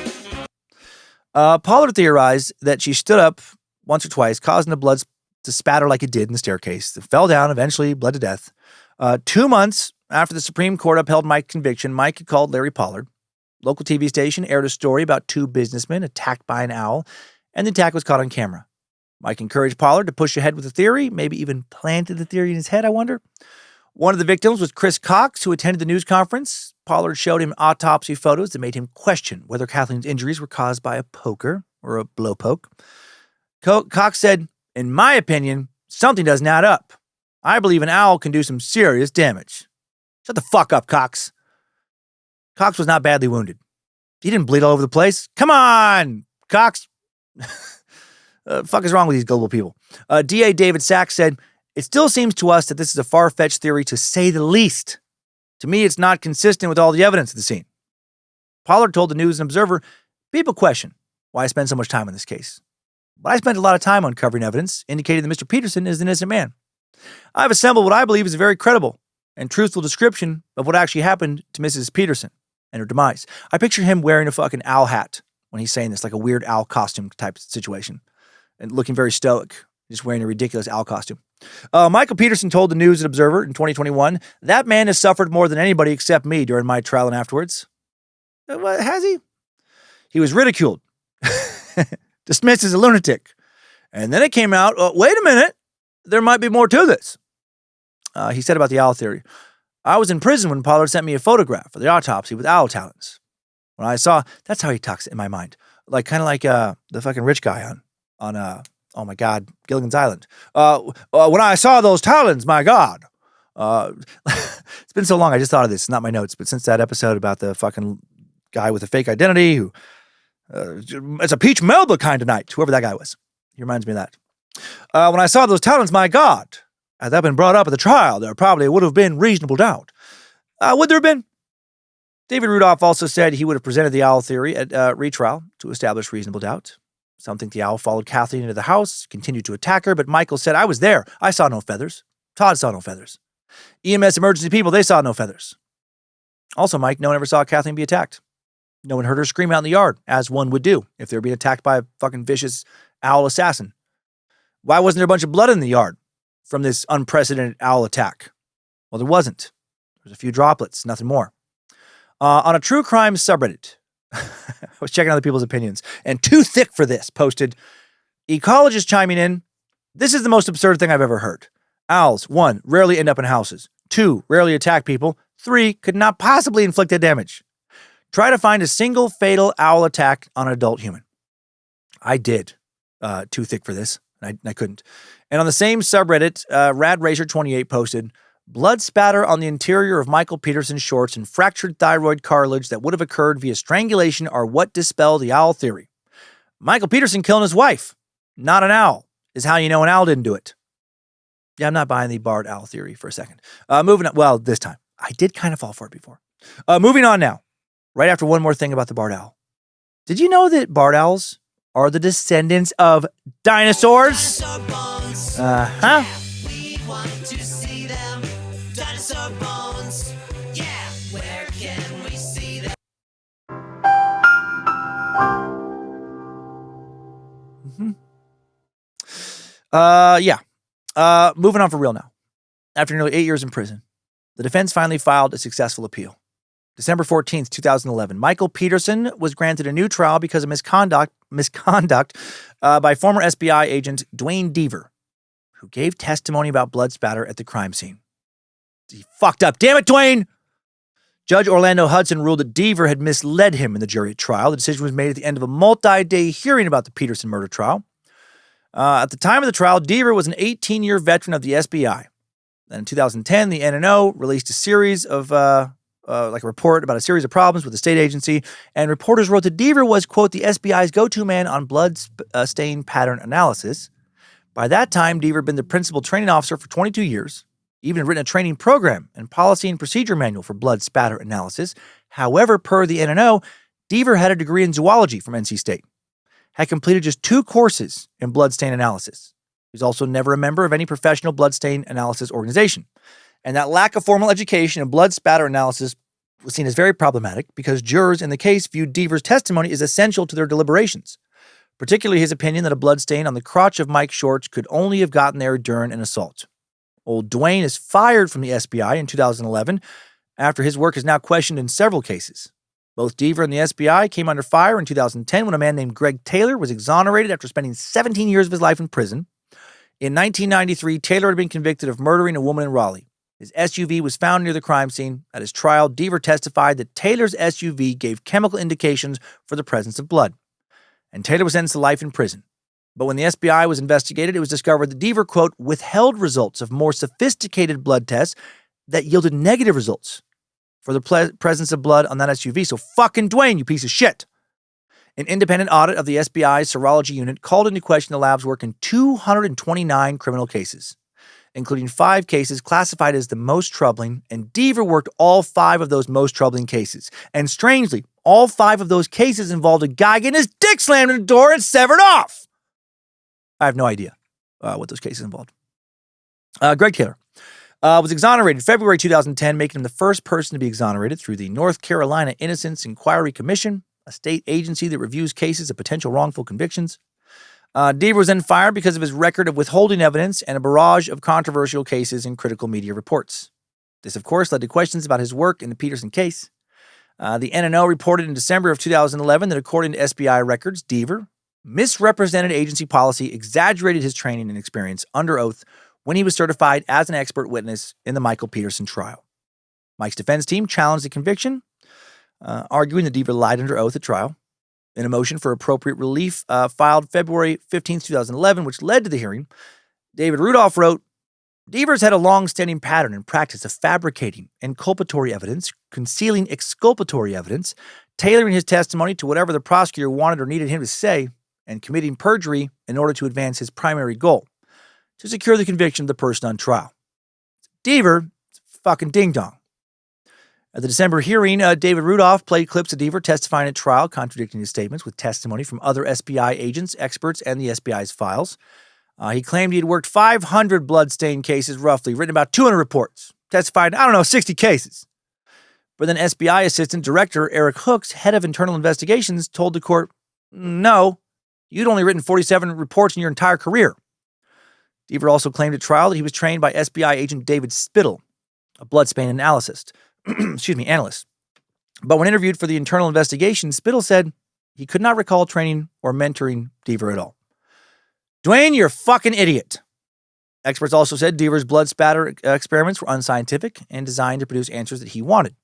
Pollard theorized that she stood up once or twice, causing the blood to spatter like it did in the staircase. It fell down, eventually bled to death. 2 months after the Supreme Court upheld Mike's conviction, Mike had called Larry Pollard. Local TV station aired a story about 2 businessmen attacked by an owl, and the attack was caught on camera. Mike encouraged Pollard to push ahead with the theory, maybe even planted the theory in his head, I wonder. One of the victims was Chris Cox, who attended the news conference. Pollard showed him autopsy photos that made him question whether Kathleen's injuries were caused by a poker or a blowpoke. Cox said, "In my opinion, something doesn't add up. I believe an owl can do some serious damage." Shut the fuck up, Cox. Cox was not badly wounded. He didn't bleed all over the place. Come on, Cox. Fuck is wrong with these global people? DA David Sachs said, "It still seems to us that this is a far-fetched theory to say the least. To me, it's not consistent with all the evidence at the scene." Pollard told the News and Observer, "People question why I spend so much time on this case. But I spent a lot of time uncovering evidence indicating that Mr. Peterson is an innocent man. I've assembled what I believe is a very credible and truthful description of what actually happened to Mrs. Peterson and her demise." I picture him wearing a fucking owl hat when he's saying this, like a weird owl costume type situation, and looking very stoic, just wearing a ridiculous owl costume. Michael Peterson told the News and Observer in 2021, "That man has suffered more than anybody except me during my trial and afterwards." What, has he? He was ridiculed, dismissed as a lunatic. And then it came out, wait a minute, there might be more to this. He said about the owl theory, "I was in prison when Pollard sent me a photograph of the autopsy with owl talons. When I saw," that's how he talks in my mind, kind of like the fucking rich guy on oh my God, Gilligan's Island. "When I saw those talons, my God." It's been so long, I just thought of this. It's not my notes, but since that episode about the fucking guy with a fake identity who, it's a Peach Melba kind of night, whoever that guy was. He reminds me of that. "When I saw those talons, my God, had that been brought up at the trial, there probably would have been reasonable doubt." Would there have been? David Rudolph also said he would have presented the owl theory at retrial to establish reasonable doubt. Some think the owl followed Kathleen into the house, continued to attack her, but Michael said, "I was there. I saw no feathers. Todd saw no feathers. EMS emergency people, they saw no feathers." Also, Mike, no one ever saw Kathleen be attacked. No one heard her scream out in the yard, as one would do if they were being attacked by a fucking vicious owl assassin. Why wasn't there a bunch of blood in the yard from this unprecedented owl attack? Well, there wasn't. There was a few droplets, nothing more. On a true crime subreddit, I was checking other people's opinions, and Too Thick for This posted, "Ecologists chiming in, this is the most absurd thing I've ever heard. Owls, 1, rarely end up in houses. 2, rarely attack people. 3, could not possibly inflict that damage. Try to find a single fatal owl attack on an adult human." I did. Too Thick for This. I couldn't. And on the same subreddit, RadRacer28 posted, "Blood spatter on the interior of Michael Peterson's shorts and fractured thyroid cartilage that would have occurred via strangulation are what dispel the owl theory. Michael Peterson killing his wife, not an owl, is how you know an owl didn't do it." Yeah, I'm not buying the barred owl theory for a second. Moving on. Well, this time. I did kind of fall for it before. Moving on now. Right after one more thing about the barred owl. Did you know that barred owls are the descendants of dinosaurs? Dinosaur bones. Uh-huh. We want to see them. Dinosaur bones. Yeah, where can we see them? Moving on for real now. After nearly 8 years in prison, the defense finally filed a successful appeal. December 14th, 2011, Michael Peterson was granted a new trial because of misconduct by former SBI agent Dwayne Deaver, who gave testimony about blood spatter at the crime scene. He fucked up. Damn it, Dwayne! Judge Orlando Hudson ruled that Deaver had misled him in the jury trial. The decision was made at the end of a multi-day hearing about the Peterson murder trial. At the time of the trial, Deaver was an 18-year veteran of the SBI. Then in 2010, the NNO released a series of like a report about a series of problems with the state agency, and reporters wrote that Deaver was, quote, the SBI's go-to man on blood stain pattern analysis. By that time, Deaver had been the principal training officer for 22 years, even written a training program and policy and procedure manual for blood spatter analysis. However, per the NNO, Deaver had a degree in zoology from NC State, had completed just 2 courses in bloodstain analysis. He was also never a member of any professional bloodstain analysis organization. And that lack of formal education in blood spatter analysis was seen as very problematic because jurors in the case viewed Deaver's testimony as essential to their deliberations, particularly his opinion that a bloodstain on the crotch of Mike Shorts could only have gotten there during an assault. Old Dwayne is fired from the SBI in 2011 after his work is now questioned in several cases. Both Deaver and the SBI came under fire in 2010 when a man named Greg Taylor was exonerated after spending 17 years of his life in prison. In 1993, Taylor had been convicted of murdering a woman in Raleigh. His SUV was found near the crime scene. At his trial, Deaver testified that Taylor's SUV gave chemical indications for the presence of blood, and Taylor was sentenced to life in prison. But when the SBI was investigated, it was discovered that Deaver, quote, withheld results of more sophisticated blood tests that yielded negative results for the presence of blood on that SUV. So fucking Dwayne, you piece of shit. An independent audit of the SBI's serology unit called into question the lab's work in 229 criminal cases, including 5 cases classified as the most troubling, and Deaver worked all 5 of those most troubling cases. And strangely, all 5 of those cases involved a guy getting his dick slammed in the door and severed off. I have no idea what those cases involved. Greg Taylor was exonerated in February 2010, making him the first person to be exonerated through the North Carolina Innocence Inquiry Commission, a state agency that reviews cases of potential wrongful convictions. Deaver was then fired because of his record of withholding evidence and a barrage of controversial cases in critical media reports. This, of course, led to questions about his work in the Peterson case. The NNO reported in December of 2011 that according to SBI records, Deaver misrepresented agency policy, exaggerated his training and experience under oath when he was certified as an expert witness in the Michael Peterson trial. Mike's defense team challenged the conviction, arguing that Deaver lied under oath at trial. In a motion for appropriate relief filed February 15, 2011, which led to the hearing, David Rudolph wrote, Deaver's had a long-standing pattern and practice of fabricating inculpatory evidence, concealing exculpatory evidence, tailoring his testimony to whatever the prosecutor wanted or needed him to say, and committing perjury in order to advance his primary goal, to secure the conviction of the person on trial. Deaver, fucking ding-dong. At the December hearing, David Rudolph played clips of Deaver testifying at trial, contradicting his statements with testimony from other SBI agents, experts, and the SBI's files. He claimed he had worked 500 bloodstain cases, roughly, written about 200 reports, testified, 60 cases. But then SBI Assistant Director Eric Hooks, head of internal investigations, told the court, no, you'd only written 47 reports in your entire career. Deaver also claimed at trial that he was trained by SBI agent David Spittle, a blood stain analyst. But when interviewed for the internal investigation, Spittle said he could not recall training or mentoring Deaver at all. Dwayne, you're a fucking idiot. Experts also said Deaver's blood spatter experiments were unscientific and designed to produce answers that he wanted.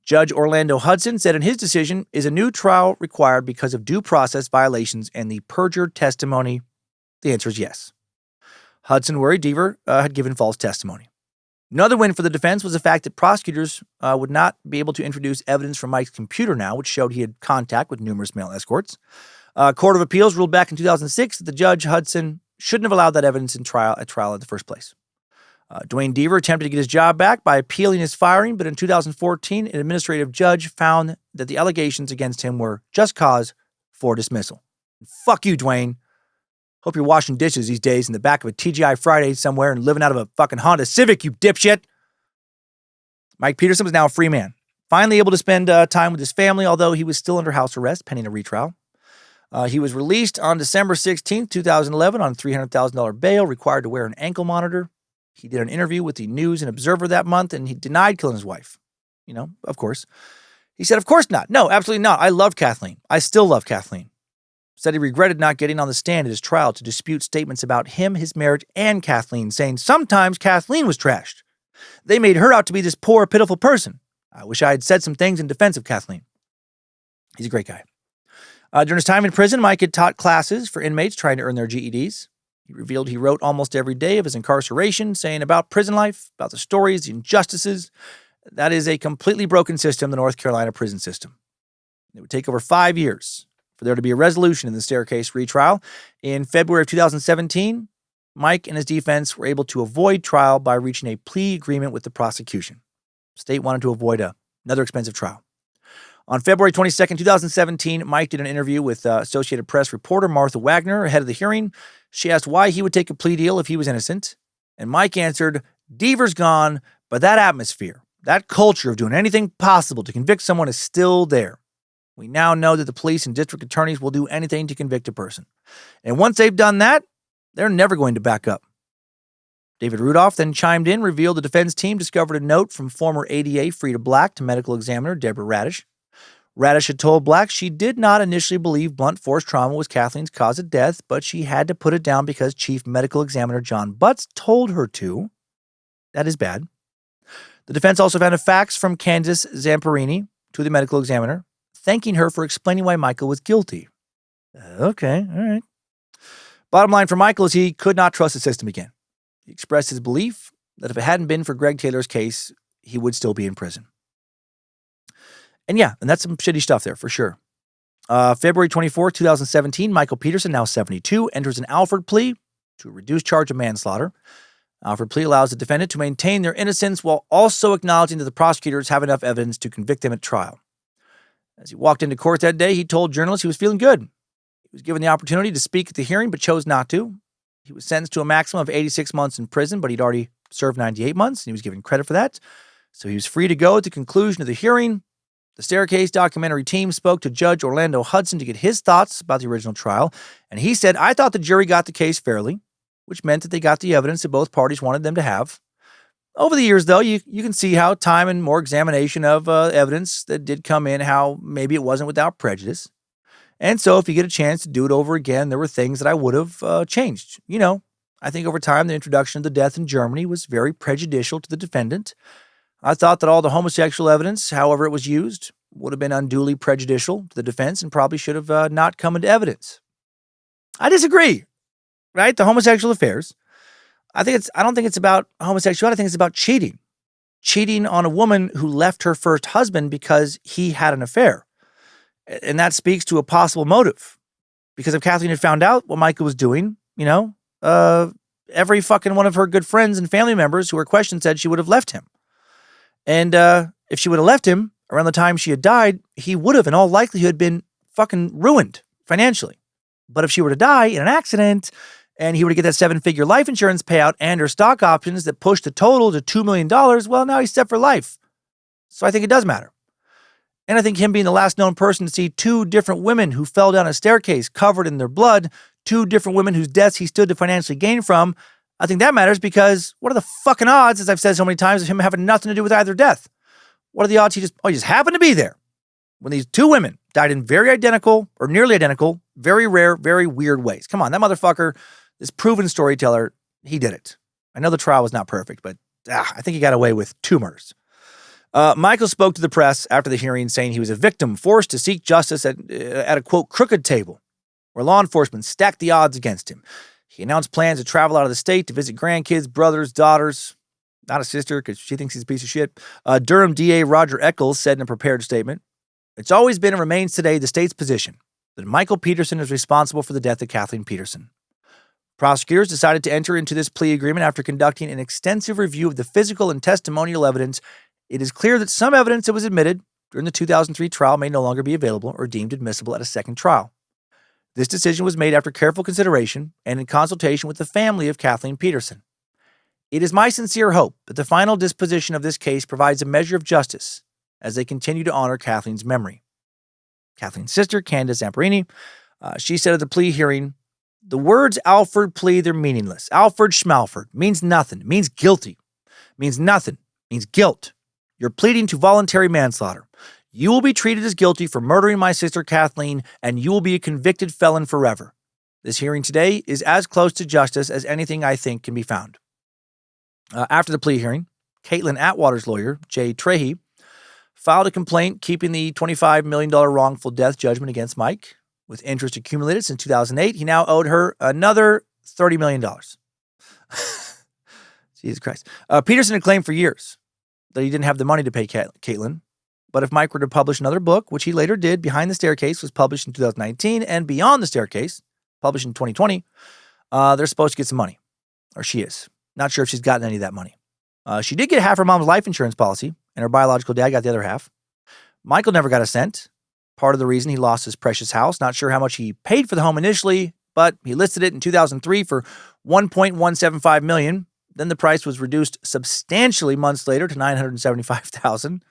Judge Orlando Hudson said in his decision, is a new trial required because of due process violations and the perjured testimony? The answer is yes. Hudson worried Deaver had given false testimony. Another win for the defense was the fact that prosecutors would not be able to introduce evidence from Mike's computer now, which showed he had contact with numerous male escorts. Court of Appeals ruled back in 2006 that the Judge Hudson shouldn't have allowed that evidence at trial in the first place. Dwayne Deaver attempted to get his job back by appealing his firing, but in 2014, an administrative judge found that the allegations against him were just cause for dismissal. Fuck you, Dwayne. Hope you're washing dishes these days in the back of a TGI Friday somewhere and living out of a fucking Honda Civic, you dipshit. Mike Peterson was now a free man, finally able to spend time with his family, although he was still under house arrest pending a retrial. He was released on December 16, 2011 on $300,000 bail, required to wear an ankle monitor. He did an interview with the News and Observer that month, and he denied killing his wife. Of course. He said, of course not. No, absolutely not. I love Kathleen. I still love Kathleen. Said he regretted not getting on the stand at his trial to dispute statements about him, his marriage, and Kathleen, saying sometimes Kathleen was trashed. They made her out to be this poor, pitiful person. I wish I had said some things in defense of Kathleen. He's a great guy. During his time in prison, Mike had taught classes for inmates trying to earn their GEDs. He revealed he wrote almost every day of his incarceration, saying about prison life, about the stories, the injustices, That is a completely broken system, the North Carolina prison system. It would take over 5 years for there to be a resolution in the staircase retrial. In February of 2017, Mike and his defense were able to avoid trial by reaching a plea agreement with the prosecution. The state wanted to avoid another expensive trial. On February 22nd, 2017, Mike did an interview with Associated Press reporter Martha Wagner ahead of the hearing. She asked why he would take a plea deal if he was innocent. And Mike answered, Deaver's gone, but that atmosphere, that culture of doing anything possible to convict someone is still there. We now know that the police and district attorneys will do anything to convict a person. And once they've done that, they're never going to back up. David Rudolph then chimed in, revealed the defense team discovered a note from former ADA Frida Black to medical examiner Deborah Radish. Radish had told Black she did not initially believe blunt force trauma was Kathleen's cause of death, but she had to put it down because Chief Medical Examiner John Butts told her to. That is bad. The defense also found a fax from Candace Zamperini to the medical examiner, thanking her for explaining why Michael was guilty. Okay, all right. Bottom line for Michael is he could not trust the system again. He expressed his belief that if it hadn't been for Greg Taylor's case, he would still be in prison. And yeah, and that's some shitty stuff there for sure. February 24, 2017, Michael Peterson, now 72, enters an Alford plea to a reduced charge of manslaughter. Alford plea allows the defendant to maintain their innocence while also acknowledging that the prosecutors have enough evidence to convict them at trial. As he walked into court that day, he told journalists he was feeling good. He was given the opportunity to speak at the hearing, but chose not to. He was sentenced to a maximum of 86 months in prison, but he'd already served 98 months, and he was given credit for that. So he was free to go at the conclusion of the hearing. The Staircase documentary team spoke to Judge Orlando Hudson to get his thoughts about the original trial, and he said, I thought the jury got the case fairly, which meant that they got the evidence that both parties wanted them to have. Over the years, though, you can see how time and more examination of evidence that did come in, how maybe it wasn't without prejudice. And so if you get a chance to do it over again, there were things that I would have changed. You know, I think over time, the introduction of the death in Germany was very prejudicial to the defendant. I thought that all the homosexual evidence, however it was used, would have been unduly prejudicial to the defense and probably should have not come into evidence. I disagree, right? The homosexual affairs. I don't think it's about homosexuality. I think it's about cheating. Cheating on a woman who left her first husband because he had an affair. And that speaks to a possible motive. Because if Kathleen had found out what Michael was doing, every fucking one of her good friends and family members who were questioned said she would have left him. And if she would have left him around the time she had died, he would have in all likelihood been fucking ruined financially. But if she were to die in an accident and he were to get that 7-figure life insurance payout and her stock options that pushed the total to $2 million, well, now he's set for life. So I think it does matter. And I think him being the last known person to see 2 different women who fell down a staircase covered in their blood, 2 different women whose deaths he stood to financially gain from, I think that matters because what are the fucking odds, as I've said so many times, of him having nothing to do with either death? What are the odds he just happened to be there when these 2 women died in very identical or nearly identical, very rare, very weird ways? Come on, that motherfucker, this proven storyteller, he did it. I know the trial was not perfect, but I think he got away with 2 murders. Michael spoke to the press after the hearing saying he was a victim forced to seek justice at a, quote, crooked table where law enforcement stacked the odds against him. He announced plans to travel out of the state to visit grandkids, brothers, daughters, not a sister because she thinks he's a piece of shit. Durham DA Roger Eccles said in a prepared statement, it's always been and remains today the state's position that Michael Peterson is responsible for the death of Kathleen Peterson. Prosecutors decided to enter into this plea agreement after conducting an extensive review of the physical and testimonial evidence. It is clear that some evidence that was admitted during the 2003 trial may no longer be available or deemed admissible at a second trial. This decision was made after careful consideration and in consultation with the family of Kathleen Peterson. It is my sincere hope that the final disposition of this case provides a measure of justice as they continue to honor Kathleen's memory. Kathleen's sister, Candace Zamperini, she said at the plea hearing, the words Alford plea, they're meaningless. Alford Schmalford means nothing. It means guilty. It means nothing. It means guilt. You're pleading to voluntary manslaughter. You will be treated as guilty for murdering my sister Kathleen, and you will be a convicted felon forever. This hearing today is as close to justice as anything I think can be found. After the plea hearing, Caitlin Atwater's lawyer, Jay Trahey, filed a complaint keeping the $25 million wrongful death judgment against Mike. With interest accumulated since 2008, he now owed her another $30 million. Jesus Christ. Peterson had claimed for years that he didn't have the money to pay Caitlin. But if Mike were to publish another book, which he later did, Behind the Staircase was published in 2019, and Beyond the Staircase, published in 2020, they're supposed to get some money. Or she is. Not sure if she's gotten any of that money. She did get half her mom's life insurance policy, and her biological dad got the other half. Michael never got a cent. Part of the reason he lost his precious house. Not sure how much he paid for the home initially, but he listed it in 2003 for $1.175 million. Then the price was reduced substantially months later to $975,000.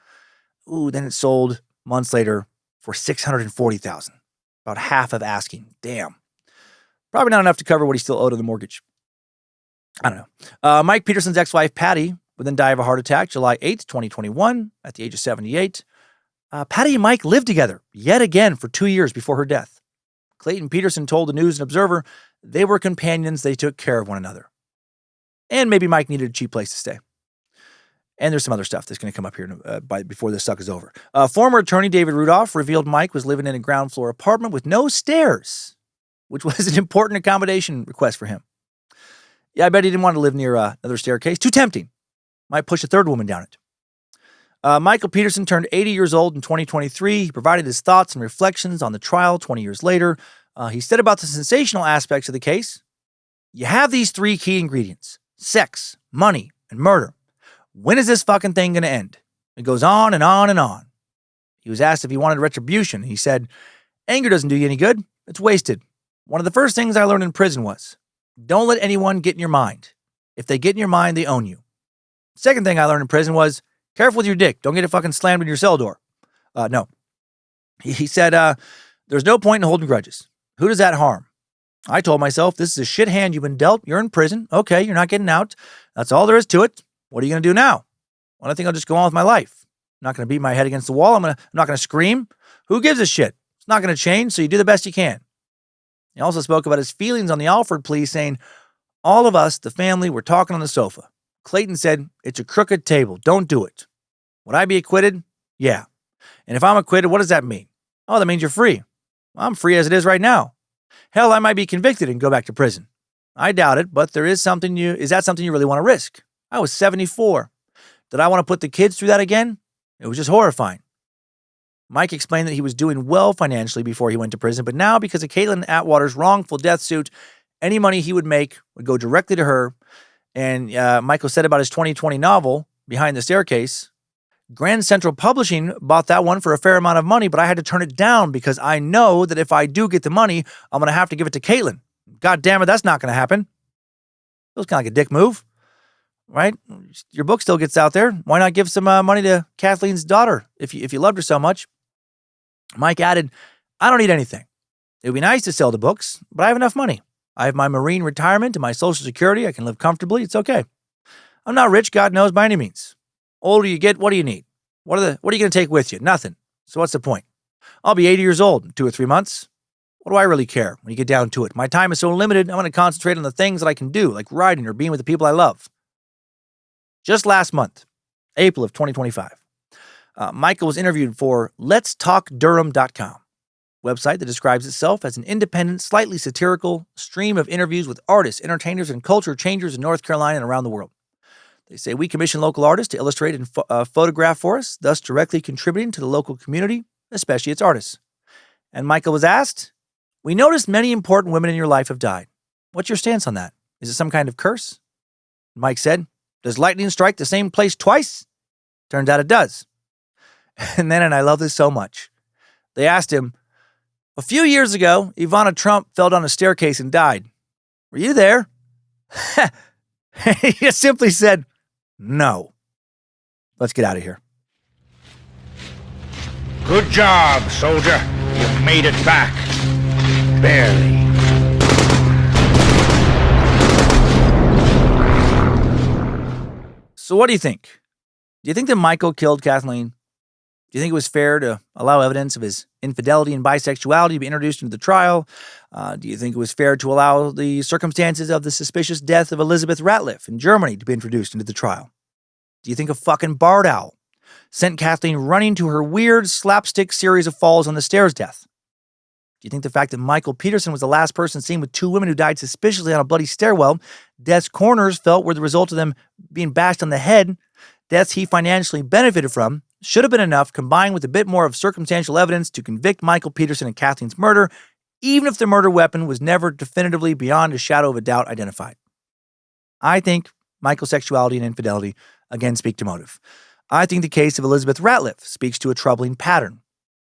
Ooh, then it sold months later for $640,000. About half of asking. Damn. Probably not enough to cover what he still owed on the mortgage. I don't know. Mike Peterson's ex-wife, Patty, would then die of a heart attack July 8th, 2021, at the age of 78. Patty and Mike lived together yet again for 2 years before her death. Clayton Peterson told the News and Observer they were companions, they took care of one another. And maybe Mike needed a cheap place to stay. And there's some other stuff that's going to come up here before this suck is over. Former attorney David Rudolph revealed Mike was living in a ground floor apartment with no stairs, which was an important accommodation request for him. Yeah, I bet he didn't want to live near another staircase. Too tempting. Might push a third woman down it. Michael Peterson turned 80 years old in 2023. He provided his thoughts and reflections on the trial 20 years later. He said about the sensational aspects of the case, you have these three key ingredients: sex, money, and murder. When is this fucking thing going to end? It goes on and on and on. He was asked if he wanted retribution. He said, anger doesn't do you any good. It's wasted. One of the first things I learned in prison was, don't let anyone get in your mind. If they get in your mind, they own you. Second thing I learned in prison was, careful with your dick. Don't get it fucking slammed in your cell door. No. He said, there's no point in holding grudges. Who does that harm? I told myself, this is a shit hand you've been dealt. You're in prison. Okay, you're not getting out. That's all there is to it. What are you going to do now? Well, I think I'll just go on with my life. I'm not going to beat my head against the wall. I'm not going to scream. Who gives a shit? It's not going to change, so you do the best you can. He also spoke about his feelings on the Alford plea, saying, all of us, the family, were talking on the sofa. Clayton said, it's a crooked table. Don't do it. Would I be acquitted? Yeah. And if I'm acquitted, what does that mean? Oh, that means you're free. Well, I'm free as it is right now. Hell, I might be convicted and go back to prison. I doubt it, but is that something you really want to risk? I was 74. Did I want to put the kids through that again? It was just horrifying. Mike explained that he was doing well financially before he went to prison, but now because of Caitlin Atwater's wrongful death suit, any money he would make would go directly to her. And Michael said about his 2020 novel, Behind the Staircase, Grand Central Publishing bought that one for a fair amount of money, but I had to turn it down because I know that if I do get the money, I'm going to have to give it to Caitlin. God damn it, that's not going to happen. It was kind of like a dick move, right? Your book still gets out there. Why not give some money to Kathleen's daughter if you loved her so much? Mike added, I don't need anything. It would be nice to sell the books, but I have enough money. I have my Marine retirement and my Social Security. I can live comfortably. It's okay. I'm not rich, God knows, by any means. Older you get, what do you need? What are you going to take with you? Nothing. So what's the point? I'll be 80 years old in 2 or 3 months. What do I really care when you get down to it? My time is so limited, I'm going to concentrate on the things that I can do, like writing or being with the people I love. Just last month, April of 2025, Michael was interviewed for letstalkdurham.com, website that describes itself as an independent, slightly satirical stream of interviews with artists, entertainers, and culture changers in North Carolina and around the world. They say we commission local artists to illustrate and photograph for us, thus directly contributing to the local community, especially its artists. And Michael was asked, we noticed many important women in your life have died. What's your stance on that? Is it some kind of curse? Mike said, does lightning strike the same place twice? Turns out it does. And then, and I love this so much, they asked him, a few years ago, Ivana Trump fell down a staircase and died. Were you there? He just simply said, no. Let's get out of here. Good job, soldier. You made it back. Barely. So what do you think? Do you think that Michael killed Kathleen? Do you think it was fair to allow evidence of his infidelity and bisexuality to be introduced into the trial? Do you think it was fair to allow the circumstances of the suspicious death of Elizabeth Ratliff in Germany to be introduced into the trial? Do you think a fucking barred owl sent Kathleen running to her weird slapstick series of falls on the stairs death? Do you think the fact that Michael Peterson was the last person seen with 2 women who died suspiciously on a bloody stairwell, death's corners felt were the result of them being bashed on the head? deaths he financially benefited from should have been enough, combined with a bit more of circumstantial evidence, to convict Michael Peterson and Kathleen's murder, even if the murder weapon was never definitively, beyond a shadow of a doubt, identified. I think Michael's sexuality and infidelity, again, speak to motive. I think the case of Elizabeth Ratliff speaks to a troubling pattern,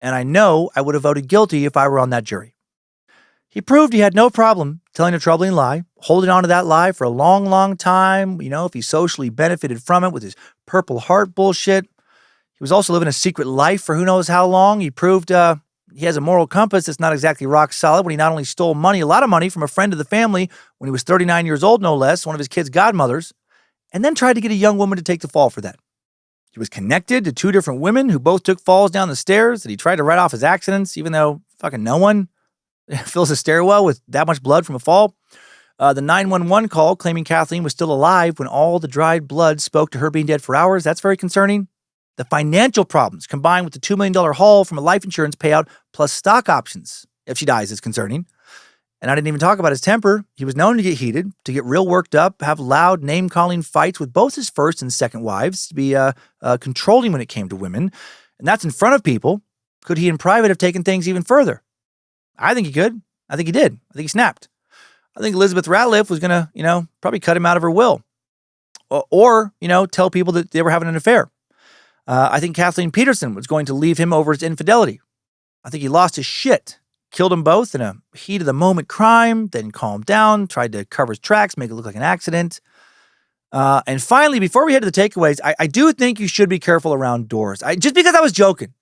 and I know I would have voted guilty if I were on that jury. He proved he had no problem telling a troubling lie, holding on to that lie for a long, long time, if he socially benefited from it with his Purple Heart bullshit. He was also living a secret life for who knows how long. He proved he has a moral compass that's not exactly rock solid when he not only stole money, a lot of money, from a friend of the family when he was 39 years old, no less, one of his kids' godmothers, and then tried to get a young woman to take the fall for that. He was connected to two different women who both took falls down the stairs that he tried to write off as accidents, even though fucking no one fills a stairwell with that much blood from a fall. The 911 call claiming Kathleen was still alive when all the dried blood spoke to her being dead for hours, that's very concerning. The financial problems combined with the $2 million haul from a life insurance payout plus stock options if she dies is concerning. And I didn't even talk about his temper. He was known to get heated, to get real worked up, have loud name-calling fights with both his first and second wives, to be controlling when it came to women. And that's in front of people. Could he in private have taken things even further? I think he could. I think he did. I think he snapped. I think Elizabeth Ratliff was going to, probably cut him out of her will. Or, tell people that they were having an affair. I think Kathleen Peterson was going to leave him over his infidelity. I think he lost his shit, killed them both in a heat of the moment crime, then calmed down, tried to cover his tracks, make it look like an accident. And finally, before we head to the takeaways, I do think you should be careful around doors. Just because I was joking,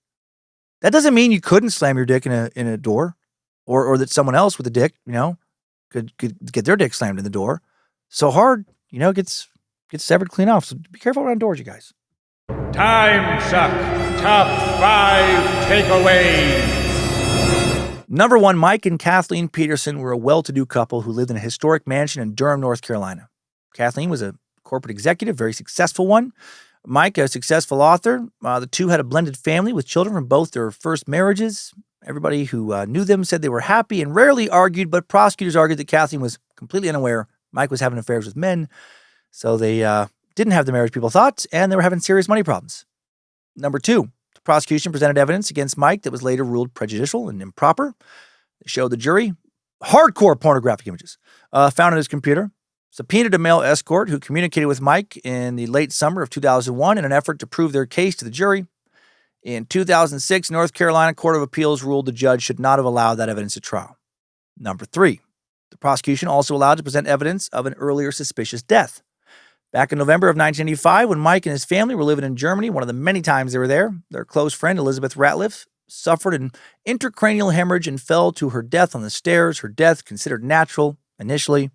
that doesn't mean you couldn't slam your dick in a door, or that someone else with a dick, could get their dick slammed in the door. So hard, gets severed clean off. So be careful around doors, you guys. Timesuck Top 5 Takeaways. Number 1, Mike and Kathleen Peterson were a well-to-do couple who lived in a historic mansion in Durham, North Carolina. Kathleen was a corporate executive, very successful one. Mike, a successful author. The two had a blended family with children from both their first marriages. Everybody who knew them said they were happy and rarely argued, but prosecutors argued that Kathleen was completely unaware Mike was having affairs with men. So they didn't have the marriage people thought, and they were having serious money problems. Number 2, the prosecution presented evidence against Mike that was later ruled prejudicial and improper. They showed the jury hardcore pornographic images found on his computer, subpoenaed a male escort who communicated with Mike in the late summer of 2001 in an effort to prove their case to the jury. In 2006, North Carolina Court of Appeals ruled the judge should not have allowed that evidence at trial. Number 3, the prosecution also allowed to present evidence of an earlier suspicious death. Back in November of 1985, when Mike and his family were living in Germany, one of the many times they were there, their close friend, Elizabeth Ratliff, suffered an intracranial hemorrhage and fell to her death on the stairs. Her death, considered natural initially,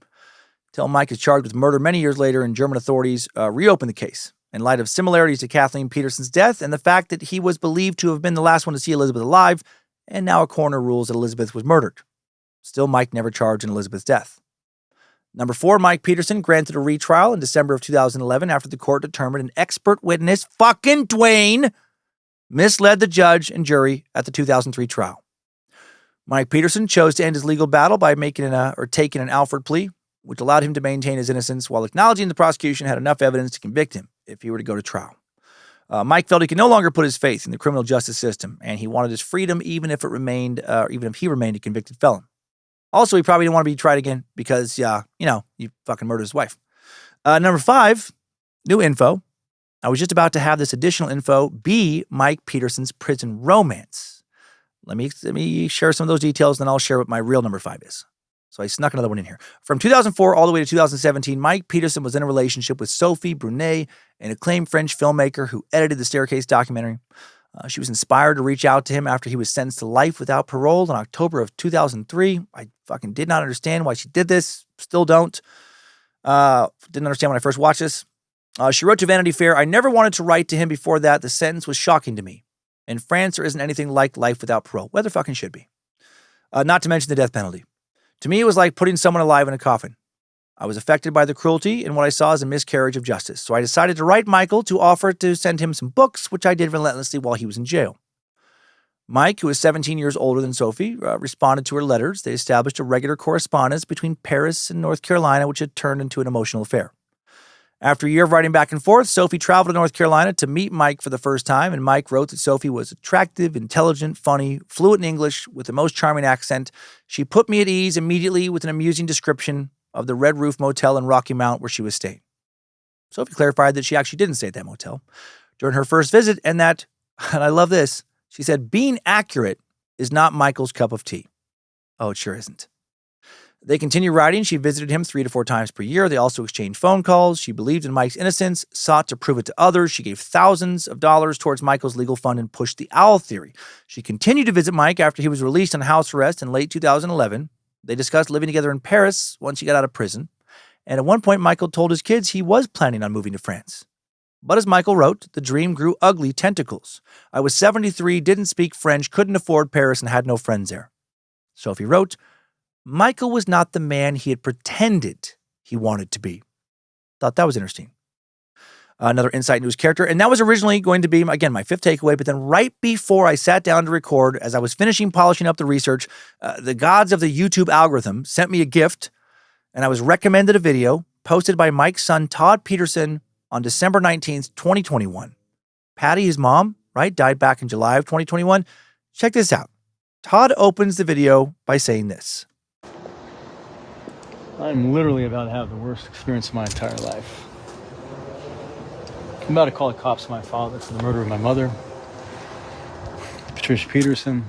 till Mike is charged with murder many years later, and German authorities reopened the case in light of similarities to Kathleen Peterson's death and the fact that he was believed to have been the last one to see Elizabeth alive, and now a coroner rules that Elizabeth was murdered. Still, Mike never charged in Elizabeth's death. Number 4, Mike Peterson granted a retrial in December of 2011 after the court determined an expert witness, fucking Dwayne, misled the judge and jury at the 2003 trial. Mike Peterson chose to end his legal battle by taking an Alford plea, which allowed him to maintain his innocence while acknowledging the prosecution had enough evidence to convict him if he were to go to trial. Mike felt he could no longer put his faith in the criminal justice system, and he wanted his freedom even if he remained a convicted felon. Also, he probably didn't want to be tried again because, you fucking murdered his wife. Number 5, new info. I was just about to have this additional info be Mike Peterson's prison romance. Let me share some of those details, then I'll share what my real number 5 is. So I snuck another one in here. From 2004 all the way to 2017, Mike Peterson was in a relationship with Sophie Brunet, an acclaimed French filmmaker who edited the Staircase documentary. She was inspired to reach out to him after he was sentenced to life without parole in October of 2003. I fucking did not understand why she did this. Still don't. Didn't understand when I first watched this. She wrote to Vanity Fair, "I never wanted to write to him before that. The sentence was shocking to me. In France, there isn't anything like life without parole." Well, there fucking should be. Not to mention the death penalty. To me, it was like putting someone alive in a coffin. I was affected by the cruelty and what I saw as a miscarriage of justice. So I decided to write Michael to offer to send him some books, which I did relentlessly while he was in jail. Mike, who is 17 years older than Sophie, responded to her letters. They established a regular correspondence between Paris and North Carolina, which had turned into an emotional affair. After a year of writing back and forth, Sophie traveled to North Carolina to meet Mike for the first time, and Mike wrote that Sophie was attractive, intelligent, funny, fluent in English, with the most charming accent. She put me at ease immediately with an amusing description of the Red Roof Motel in Rocky Mount where she was staying. Sophie clarified that she actually didn't stay at that motel during her first visit, and that, and I love this, she said, being accurate is not Michael's cup of tea. Oh, it sure isn't. They continue writing. She visited him 3 to 4 times per year. They also exchanged phone calls. She believed in Mike's innocence, sought to prove it to others. She gave thousands of dollars towards Michael's legal fund and pushed the owl theory. She continued to visit Mike after he was released on house arrest in late 2011. They discussed living together in Paris once he got out of prison. And at one point, Michael told his kids he was planning on moving to France. But as Michael wrote, the dream grew ugly tentacles. I was 73, didn't speak French, couldn't afford Paris, and had no friends there. Sophie wrote, Michael was not the man he had pretended he wanted to be. Thought that was interesting. Another insight into his character. And that was originally going to be, again, my 5th takeaway. But then right before I sat down to record, as I was finishing polishing up the research, the gods of the YouTube algorithm sent me a gift. And I was recommended a video posted by Mike's son, Todd Peterson, on December 19th, 2021. Patty, his mom, right, died back in July of 2021. Check this out. Todd opens the video by saying this. I'm literally about to have the worst experience of my entire life. I'm about to call the cops on my father for the murder of my mother, Patricia Peterson.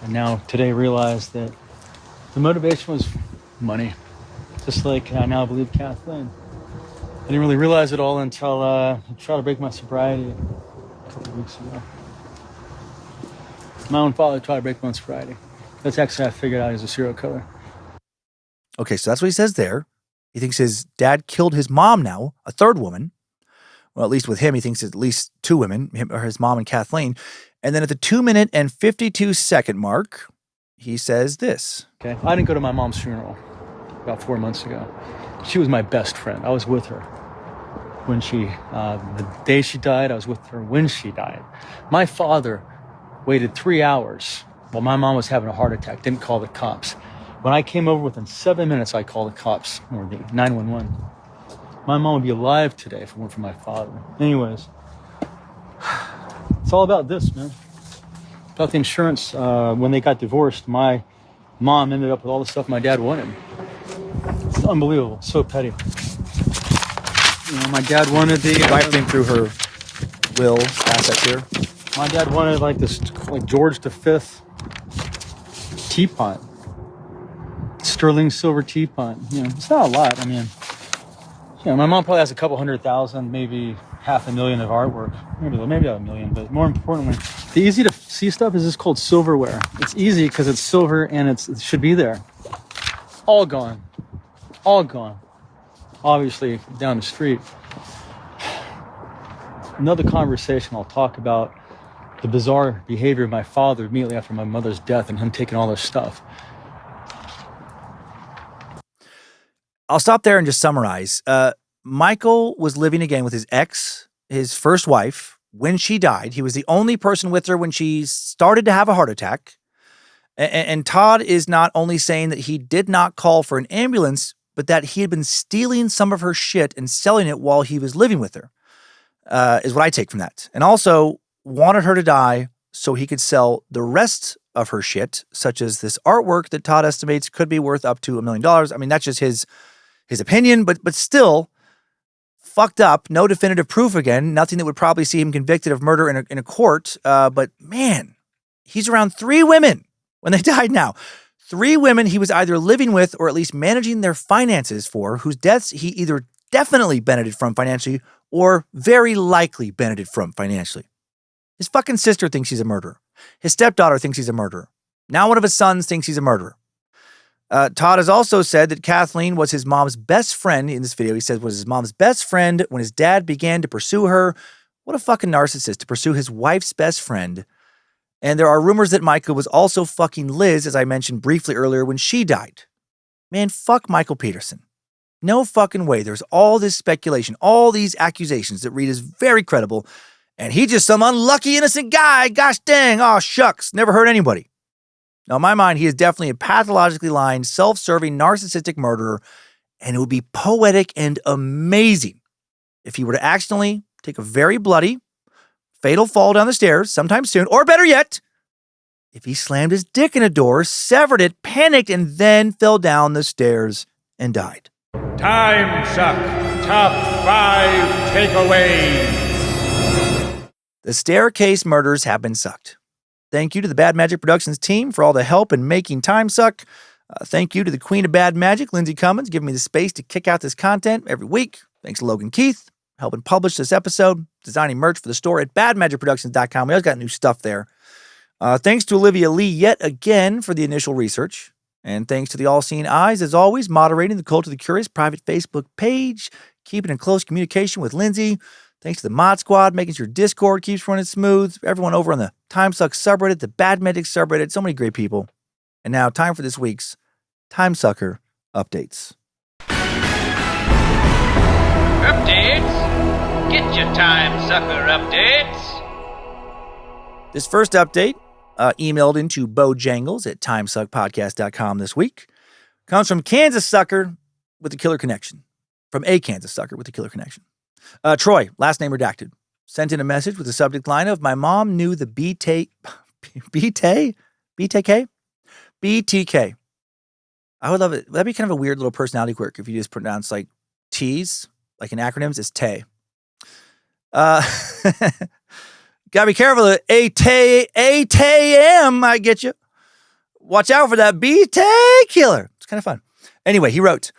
I now today realize that the motivation was money, just like I now believe Kathleen. I didn't really realize it all until I tried to break my sobriety a couple of weeks ago. My own father tried to break my own sobriety. That's actually how I figured out he was a serial killer. Okay, so that's what he says there. He thinks his dad killed his mom now, a 3rd woman. Well, at least with him, he thinks at least 2 women, his mom and Kathleen. And then at the 2-minute and 52-second mark, he says this. Okay, I didn't go to my mom's funeral about 4 months ago. She was my best friend. I was with her when the day she died, I was with her when she died. My father waited 3 hours while my mom was having a heart attack, didn't call the cops. When I came over within 7 minutes, I called the cops, or the 911. My mom would be alive today if it weren't for my father. Anyways, it's all about this, man. About the insurance. When they got divorced, my mom ended up with all the stuff my dad wanted. It's unbelievable. So petty. You know, my dad wanted the... Rifling through her will assets here. My dad wanted like this, like George V teapot. Sterling silver teapot. You know, it's not a lot. I mean, you know, my mom probably has a couple 100,000, maybe $500,000 of artwork. Maybe not $1 million, but more importantly, the easy to see stuff is just called silverware. It's easy because it's silver and it should be there. All gone. All gone. Obviously, down the street. Another conversation, I'll talk about the bizarre behavior of my father immediately after my mother's death and him taking all this stuff. I'll stop there and just summarize. Michael was living again with his ex, his first wife, when she died. He was the only person with her when she started to have a heart attack. And Todd is not only saying that he did not call for an ambulance, but that he had been stealing some of her shit and selling it while he was living with her, is what I take from that. And also wanted her to die so he could sell the rest of her shit, such as this artwork that Todd estimates could be worth up to $1 million. I mean, that's just his opinion, but still fucked up. No definitive proof again. Nothing that would probably see him convicted of murder in a court. But man, he's around 3 women when they died now. 3 women he was either living with or at least managing their finances for, whose deaths he either definitely benefited from financially or very likely benefited from financially. His fucking sister thinks he's a murderer. His stepdaughter thinks he's a murderer. Now one of his sons thinks he's a murderer. Todd has also said that Kathleen was his mom's best friend in this video. He says was his mom's best friend when his dad began to pursue her. What a fucking narcissist to pursue his wife's best friend. And there are rumors that Michael was also fucking Liz, as I mentioned briefly earlier, when she died. Man, fuck Michael Peterson. No fucking way. There's all this speculation, all these accusations that read as very credible. And he's just some unlucky innocent guy. Gosh dang. Oh, shucks. Never hurt anybody. Now, in my mind, he is definitely a pathologically lying, self-serving, narcissistic murderer. And it would be poetic and amazing if he were to accidentally take a very bloody, fatal fall down the stairs sometime soon, or better yet, if he slammed his dick in a door, severed it, panicked, and then fell down the stairs and died. Timesuck Top 5 Takeaways. The staircase murders have been sucked. Thank you to the Bad Magic Productions team for all the help in making Timesuck. Thank you to the Queen of Bad Magic, Lindsay Cummins, giving me the space to kick out this content every week. Thanks to Logan Keith, helping publish this episode, designing merch for the store at badmagicproductions.com. We always got new stuff there. Thanks to Olivia Lee yet again for the initial research. And thanks to the All-Seeing Eyes, as always, moderating the Cult of the Curious private Facebook page, keeping in close communication with Lindsay. Thanks to the Mod Squad, making sure Discord keeps running smooth. Everyone over on the Timesuck subreddit, the Bad Magic subreddit, so many great people. And now, time for this week's Timesucker Updates. Updates? Get your Timesucker updates. This first update, emailed into Bojangles at timesuckpodcast.com this week, comes from Kansas Sucker with a killer connection. From a Kansas Sucker with a killer connection. Troy, last name redacted, sent in a message with the subject line of, my mom knew the BTK? I would love it. That'd be kind of a weird little personality quirk if you just pronounce like T's, like in acronyms, it's Tay. Gotta be careful. ATM, I get you. Watch out for that BT killer. It's kind of fun. Anyway, he wrote,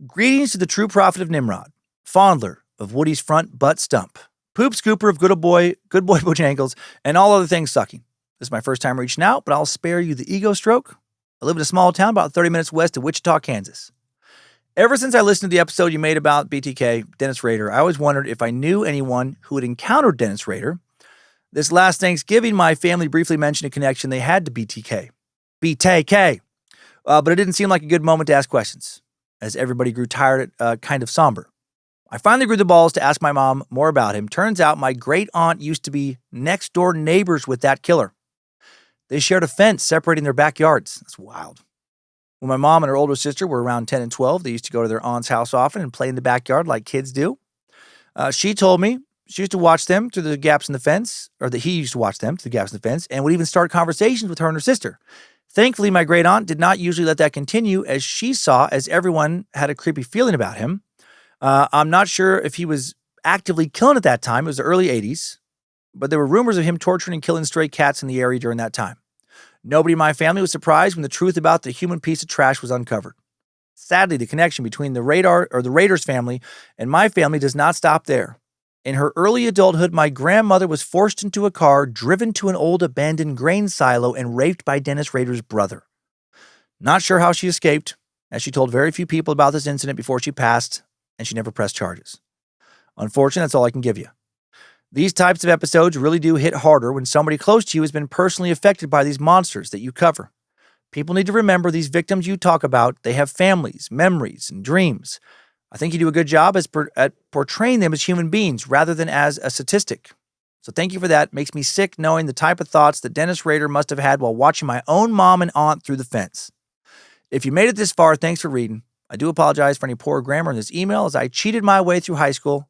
greetings to the true prophet of Nimrod, fondler of Woody's front butt stump, poop scooper of good boy Bojangles, and all other things sucking. This is my first time reaching out, but I'll spare you the ego stroke. I live in a small town about 30 minutes west of Wichita, Kansas. Ever since I listened to the episode you made about BTK, Dennis Rader, I always wondered if I knew anyone who had encountered Dennis Rader. This last Thanksgiving, my family briefly mentioned a connection they had to BTK. BTK. But it didn't seem like a good moment to ask questions, as everybody grew tired, kind of somber. I finally grew the balls to ask my mom more about him. Turns out my great aunt used to be next door neighbors with that killer. They shared a fence separating their backyards. That's wild. When my mom and her older sister were around 10 and 12, they used to go to their aunt's house often and play in the backyard like kids do. She told me she used to watch them through the gaps in the fence, or that he used to watch them through the gaps in the fence, and would even start conversations with her and her sister. Thankfully, my great aunt did not usually let that continue, as she saw as everyone had a creepy feeling about him. I'm not sure if he was actively killing at that time. It was the early 80s, but there were rumors of him torturing and killing stray cats in the area during that time. Nobody in my family was surprised when the truth about the human piece of trash was uncovered. Sadly, the connection between the Raiders family and my family does not stop there. In her early adulthood, my grandmother was forced into a car, driven to an old abandoned grain silo, and raped by Dennis Rader's brother. Not sure how she escaped, as she told very few people about this incident before she passed, and she never pressed charges. Unfortunately, that's all I can give you. These types of episodes really do hit harder when somebody close to you has been personally affected by these monsters that you cover. People need to remember these victims you talk about, they have families, memories, and dreams. I think you do a good job at portraying them as human beings rather than as a statistic. So thank you for that. It makes me sick knowing the type of thoughts that Dennis Rader must have had while watching my own mom and aunt through the fence. If you made it this far, thanks for reading. I do apologize for any poor grammar in this email, as I cheated my way through high school.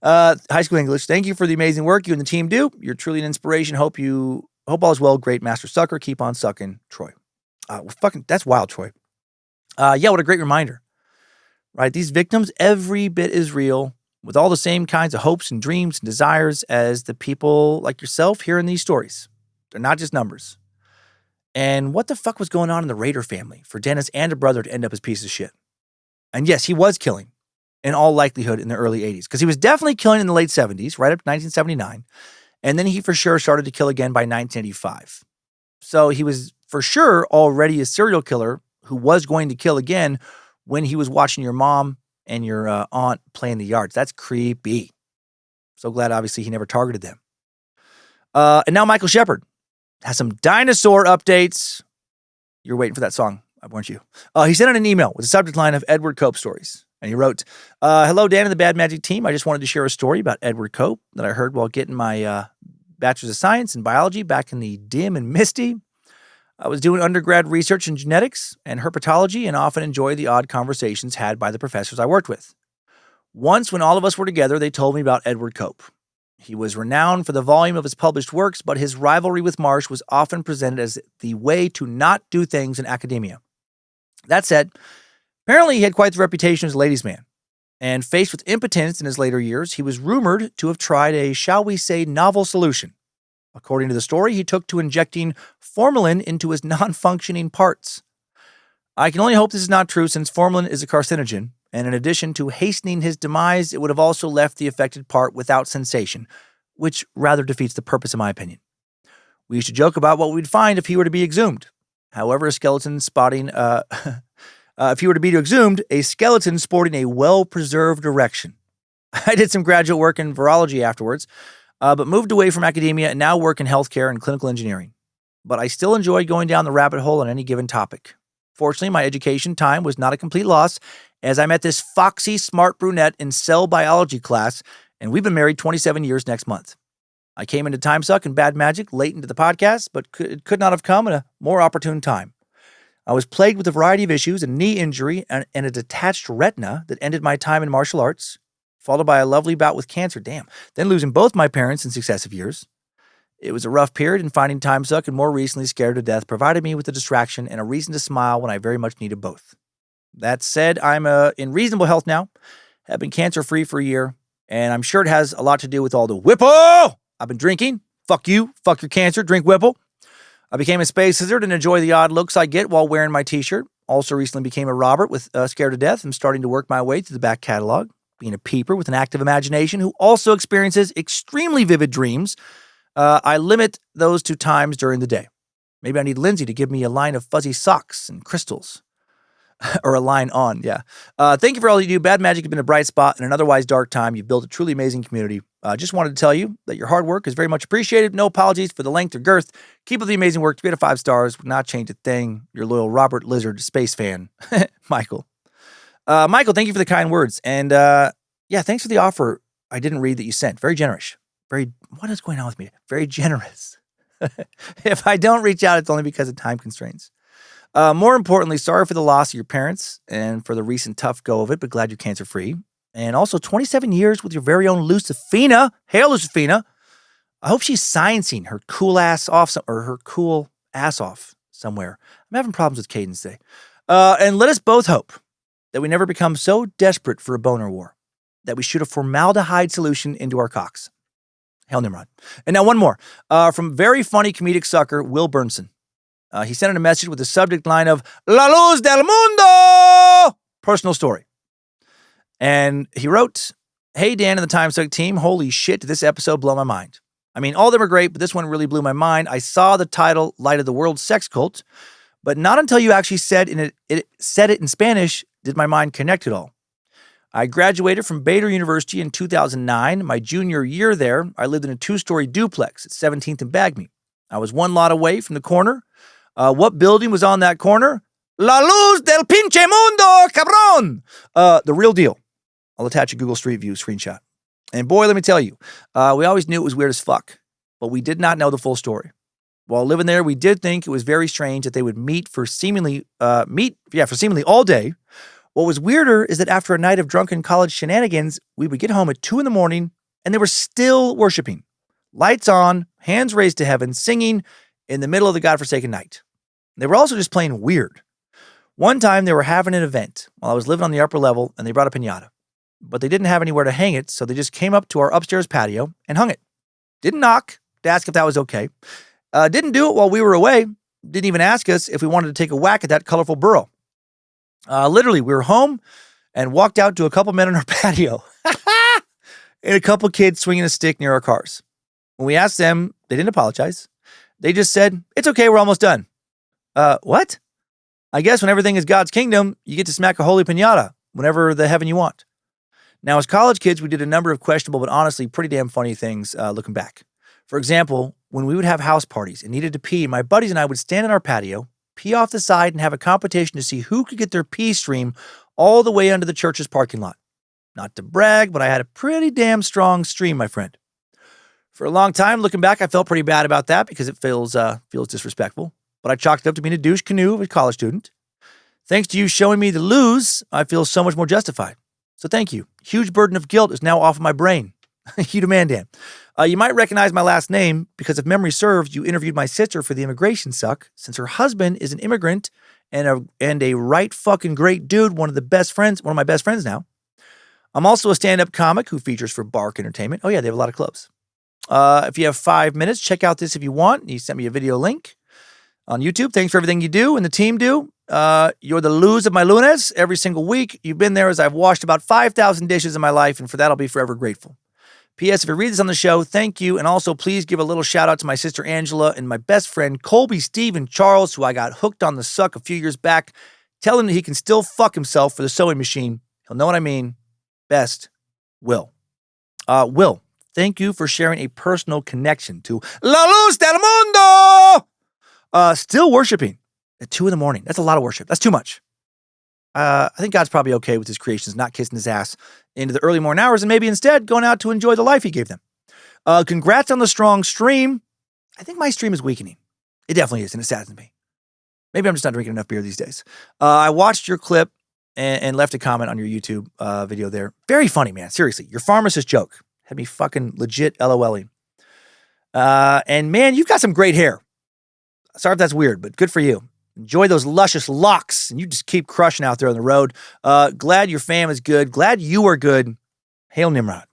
High school English. Thank you for the amazing work you and the team do. You're truly an inspiration. Hope all is well. Great master sucker. Keep on sucking, Troy. That's wild, Troy. Yeah, what a great reminder. Right? These victims, every bit is real, with all the same kinds of hopes and dreams and desires as the people like yourself hearing these stories. They're not just numbers. And what the fuck was going on in the Rader family for Dennis and a brother to end up as pieces of shit? And yes, he was killing, in all likelihood, in the early 80s, because he was definitely killing in the late 70s, right up to 1979. And then he for sure started to kill again by 1985. So he was for sure already a serial killer who was going to kill again when he was watching your mom and your aunt play in the yards. That's creepy. So glad, obviously, he never targeted them. And now Michael Shepard has some dinosaur updates. You're waiting for that song, weren't you? He sent out an email with a subject line of Edward Cope stories. And he wrote, hello, Dan and the Bad Magic team. I just wanted to share a story about Edward Cope that I heard while getting my Bachelor's of Science in Biology back in the dim and misty. I was doing undergrad research in genetics and herpetology and often enjoy the odd conversations had by the professors I worked with. Once, when all of us were together, they told me about Edward Cope. He was renowned for the volume of his published works, but his rivalry with Marsh was often presented as the way to not do things in academia. That said, apparently he had quite the reputation as a ladies' man, and faced with impotence in his later years, he was rumored to have tried a, shall we say, novel solution. According to the story, he took to injecting formalin into his non-functioning parts. I can only hope this is not true, since formalin is a carcinogen, and in addition to hastening his demise, it would have also left the affected part without sensation, which rather defeats the purpose in my opinion. We used to joke about what we'd find if he were to be exhumed. However, a skeleton sporting a well-preserved erection. I did some graduate work in virology afterwards, but moved away from academia and now work in healthcare and clinical engineering. But I still enjoy going down the rabbit hole on any given topic. Fortunately, my education time was not a complete loss, as I met this foxy, smart brunette in cell biology class, and we've been married 27 years next month. I came into Timesuck and Bad Magic late into the podcast, but it could not have come at a more opportune time. I was plagued with a variety of issues, a knee injury, and a detached retina that ended my time in martial arts, followed by a lovely bout with cancer, then losing both my parents in successive years. It was a rough period, and finding Timesuck and more recently Scared to Death provided me with a distraction and a reason to smile when I very much needed both. That said, I'm in reasonable health now, have been cancer-free for a year, and I'm sure it has a lot to do with all the Whipple I've been drinking. Fuck you, fuck your cancer, drink Whipple. I became a space lizard and enjoy the odd looks I get while wearing my t-shirt. Also recently became a Robert with Scared to Death and starting to work my way through the back catalog, being a peeper with an active imagination who also experiences extremely vivid dreams. I limit those to times during the day. Maybe I need Lindsay to give me a line of fuzzy socks and crystals. Or a line on, yeah. Thank you for all you do. Bad Magic has been a bright spot in an otherwise dark time. You've built a truly amazing community. Just wanted to tell you that your hard work is very much appreciated. No apologies for the length or girth. Keep up the amazing work. 3 out of 5 stars. Would not change a thing. Your loyal Robert Lizard space fan, Michael. Michael, thank you for the kind words. And yeah, thanks for the offer I didn't read that you sent. Very generous. What is going on with me? Very generous. If I don't reach out, it's only because of time constraints. More importantly, sorry for the loss of your parents and for the recent tough go of it, but glad you're cancer-free. And also 27 years with your very own Lucifina. Hail, Lucifina. I hope she's sciencing her cool ass off somewhere. I'm having problems with cadence today. And let us both hope that we never become so desperate for a boner war that we shoot a formaldehyde solution into our cocks. Hail Nimrod. And now one more. From very funny comedic sucker, Will Burnson. He sent in a message with the subject line of La Luz del Mundo! Personal story. And he wrote, "Hey, Dan and the Timesuck team, holy shit, did this episode blow my mind. I mean, all of them are great, but this one really blew my mind. I saw the title, Light of the World Sex Cult, but not until you actually said it in Spanish did my mind connect at all. I graduated from Bader University in 2009. My junior year there, I lived in a 2-story duplex at 17th and Bagme. I was one lot away from the corner. What building was on that corner? La Luz del Pinche Mundo, cabrón! The real deal. I'll attach a Google Street View screenshot. And boy, let me tell you, we always knew it was weird as fuck, but we did not know the full story. While living there, we did think it was very strange that they would meet for seemingly all day. What was weirder is that after a night of drunken college shenanigans, we would get home at 2 a.m. and they were still worshiping. Lights on, hands raised to heaven, singing in the middle of the godforsaken night. They were also just plain weird. One time they were having an event while I was living on the upper level and they brought a piñata. But they didn't have anywhere to hang it, so they just came up to our upstairs patio and hung it. Didn't knock to ask if that was okay. Didn't do it while we were away. Didn't even ask us if we wanted to take a whack at that colorful burrow. Literally, we were home and walked out to a couple men on our patio and a couple kids swinging a stick near our cars. When we asked them, they didn't apologize. They just said, "It's okay, we're almost done." What? I guess when everything is God's kingdom, you get to smack a holy piñata whenever the heaven you want. Now, as college kids, we did a number of questionable but honestly pretty damn funny things looking back. For example, when we would have house parties and needed to pee, my buddies and I would stand on our patio, pee off the side, and have a competition to see who could get their pee stream all the way under the church's parking lot. Not to brag, but I had a pretty damn strong stream, my friend. For a long time, looking back, I felt pretty bad about that because it feels disrespectful. But I chalked it up to being a douche canoe of a college student. Thanks to you showing me the lose, I feel so much more justified. So thank you. Huge burden of guilt is now off of my brain. You demand, Dan. You might recognize my last name because if memory serves, you interviewed my sister for the Immigration Suck since her husband is an immigrant and a right fucking great dude, one of my best friends now. I'm also a stand-up comic who features for Bark Entertainment. Oh yeah, they have a lot of clubs. If you have 5 minutes, check out this if you want. You sent me a video link on YouTube. Thanks for everything you do and the team do. You're the lose of my lunes every single week. You've been there as I've washed about 5,000 dishes in my life, and for that I'll be forever grateful. P.S. If you read this on the show, thank you. And also, please give a little shout out to my sister Angela and my best friend Colby Steven Charles, who I got hooked on the suck a few years back. Tell him that he can still fuck himself for the sewing machine. He'll know what I mean. Best, Will. Will, thank you for sharing a personal connection to La Luz del Mundo. Still worshiping at 2 a.m. That's a lot of worship. That's too much. I think God's probably okay with his creations not kissing his ass into the early morning hours and maybe instead going out to enjoy the life he gave them. Congrats on the strong stream. I think my stream is weakening. It definitely is, and it saddens me. Maybe I'm just not drinking enough beer these days. I watched your clip and left a comment on your YouTube video there. Very funny, man. Seriously, your pharmacist joke had me fucking legit LOLing. And man, you've got some great hair. Sorry if that's weird, but good for you. Enjoy those luscious locks, and you just keep crushing out there on the road. Glad your fam is good. Glad you are good. Hail Nimrod.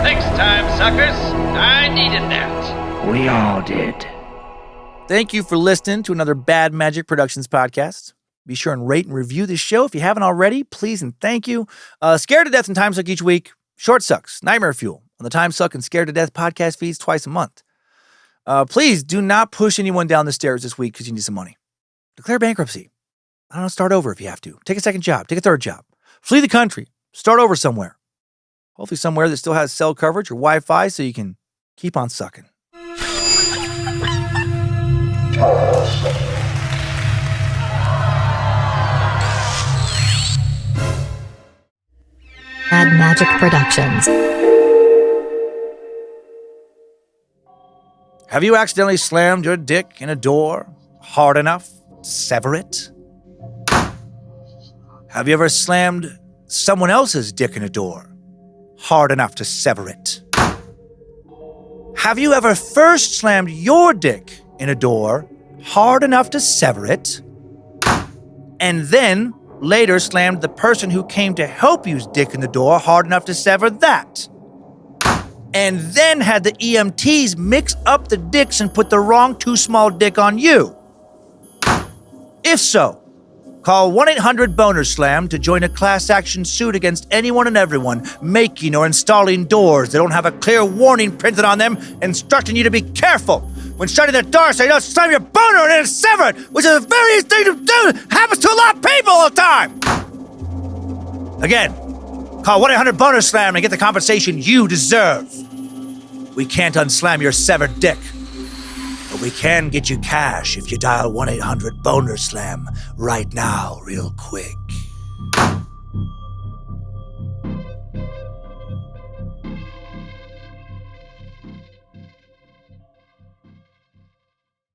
Thanks, time suckers. I needed that. We all did. Thank you for listening to another Bad Magic Productions podcast. Be sure and rate and review this show if you haven't already. Please and thank you. Scared to Death and Timesuck each week. Short Sucks, Nightmare Fuel on the Timesuck and Scared to Death podcast feeds twice a month. Please do not push anyone down the stairs this week because you need some money. Declare bankruptcy. I don't know, start over if you have to. Take a second job. Take a third job. Flee the country. Start over somewhere. Hopefully somewhere that still has cell coverage or Wi-Fi so you can keep on sucking. Bad Magic Productions. Have you accidentally slammed your dick in a door hard enough to sever it? Have you ever slammed someone else's dick in a door hard enough to sever it? Have you ever first slammed your dick in a door hard enough to sever it, and then later slammed the person who came to help you's dick in the door hard enough to sever that? And then had the EMTs mix up the dicks and put the wrong too small dick on you? If so, call 1-800-BONER-SLAM to join a class action suit against anyone and everyone making or installing doors that don't have a clear warning printed on them instructing you to be careful when shutting the door so you don't slam your boner and it's severed, which is a very easy thing to do. Happens to a lot of people all the time. Again, call 1-800-BONER-SLAM and get the compensation you deserve. We can't unslam your severed dick, but we can get you cash if you dial 1-800-BONER-SLAM right now, real quick.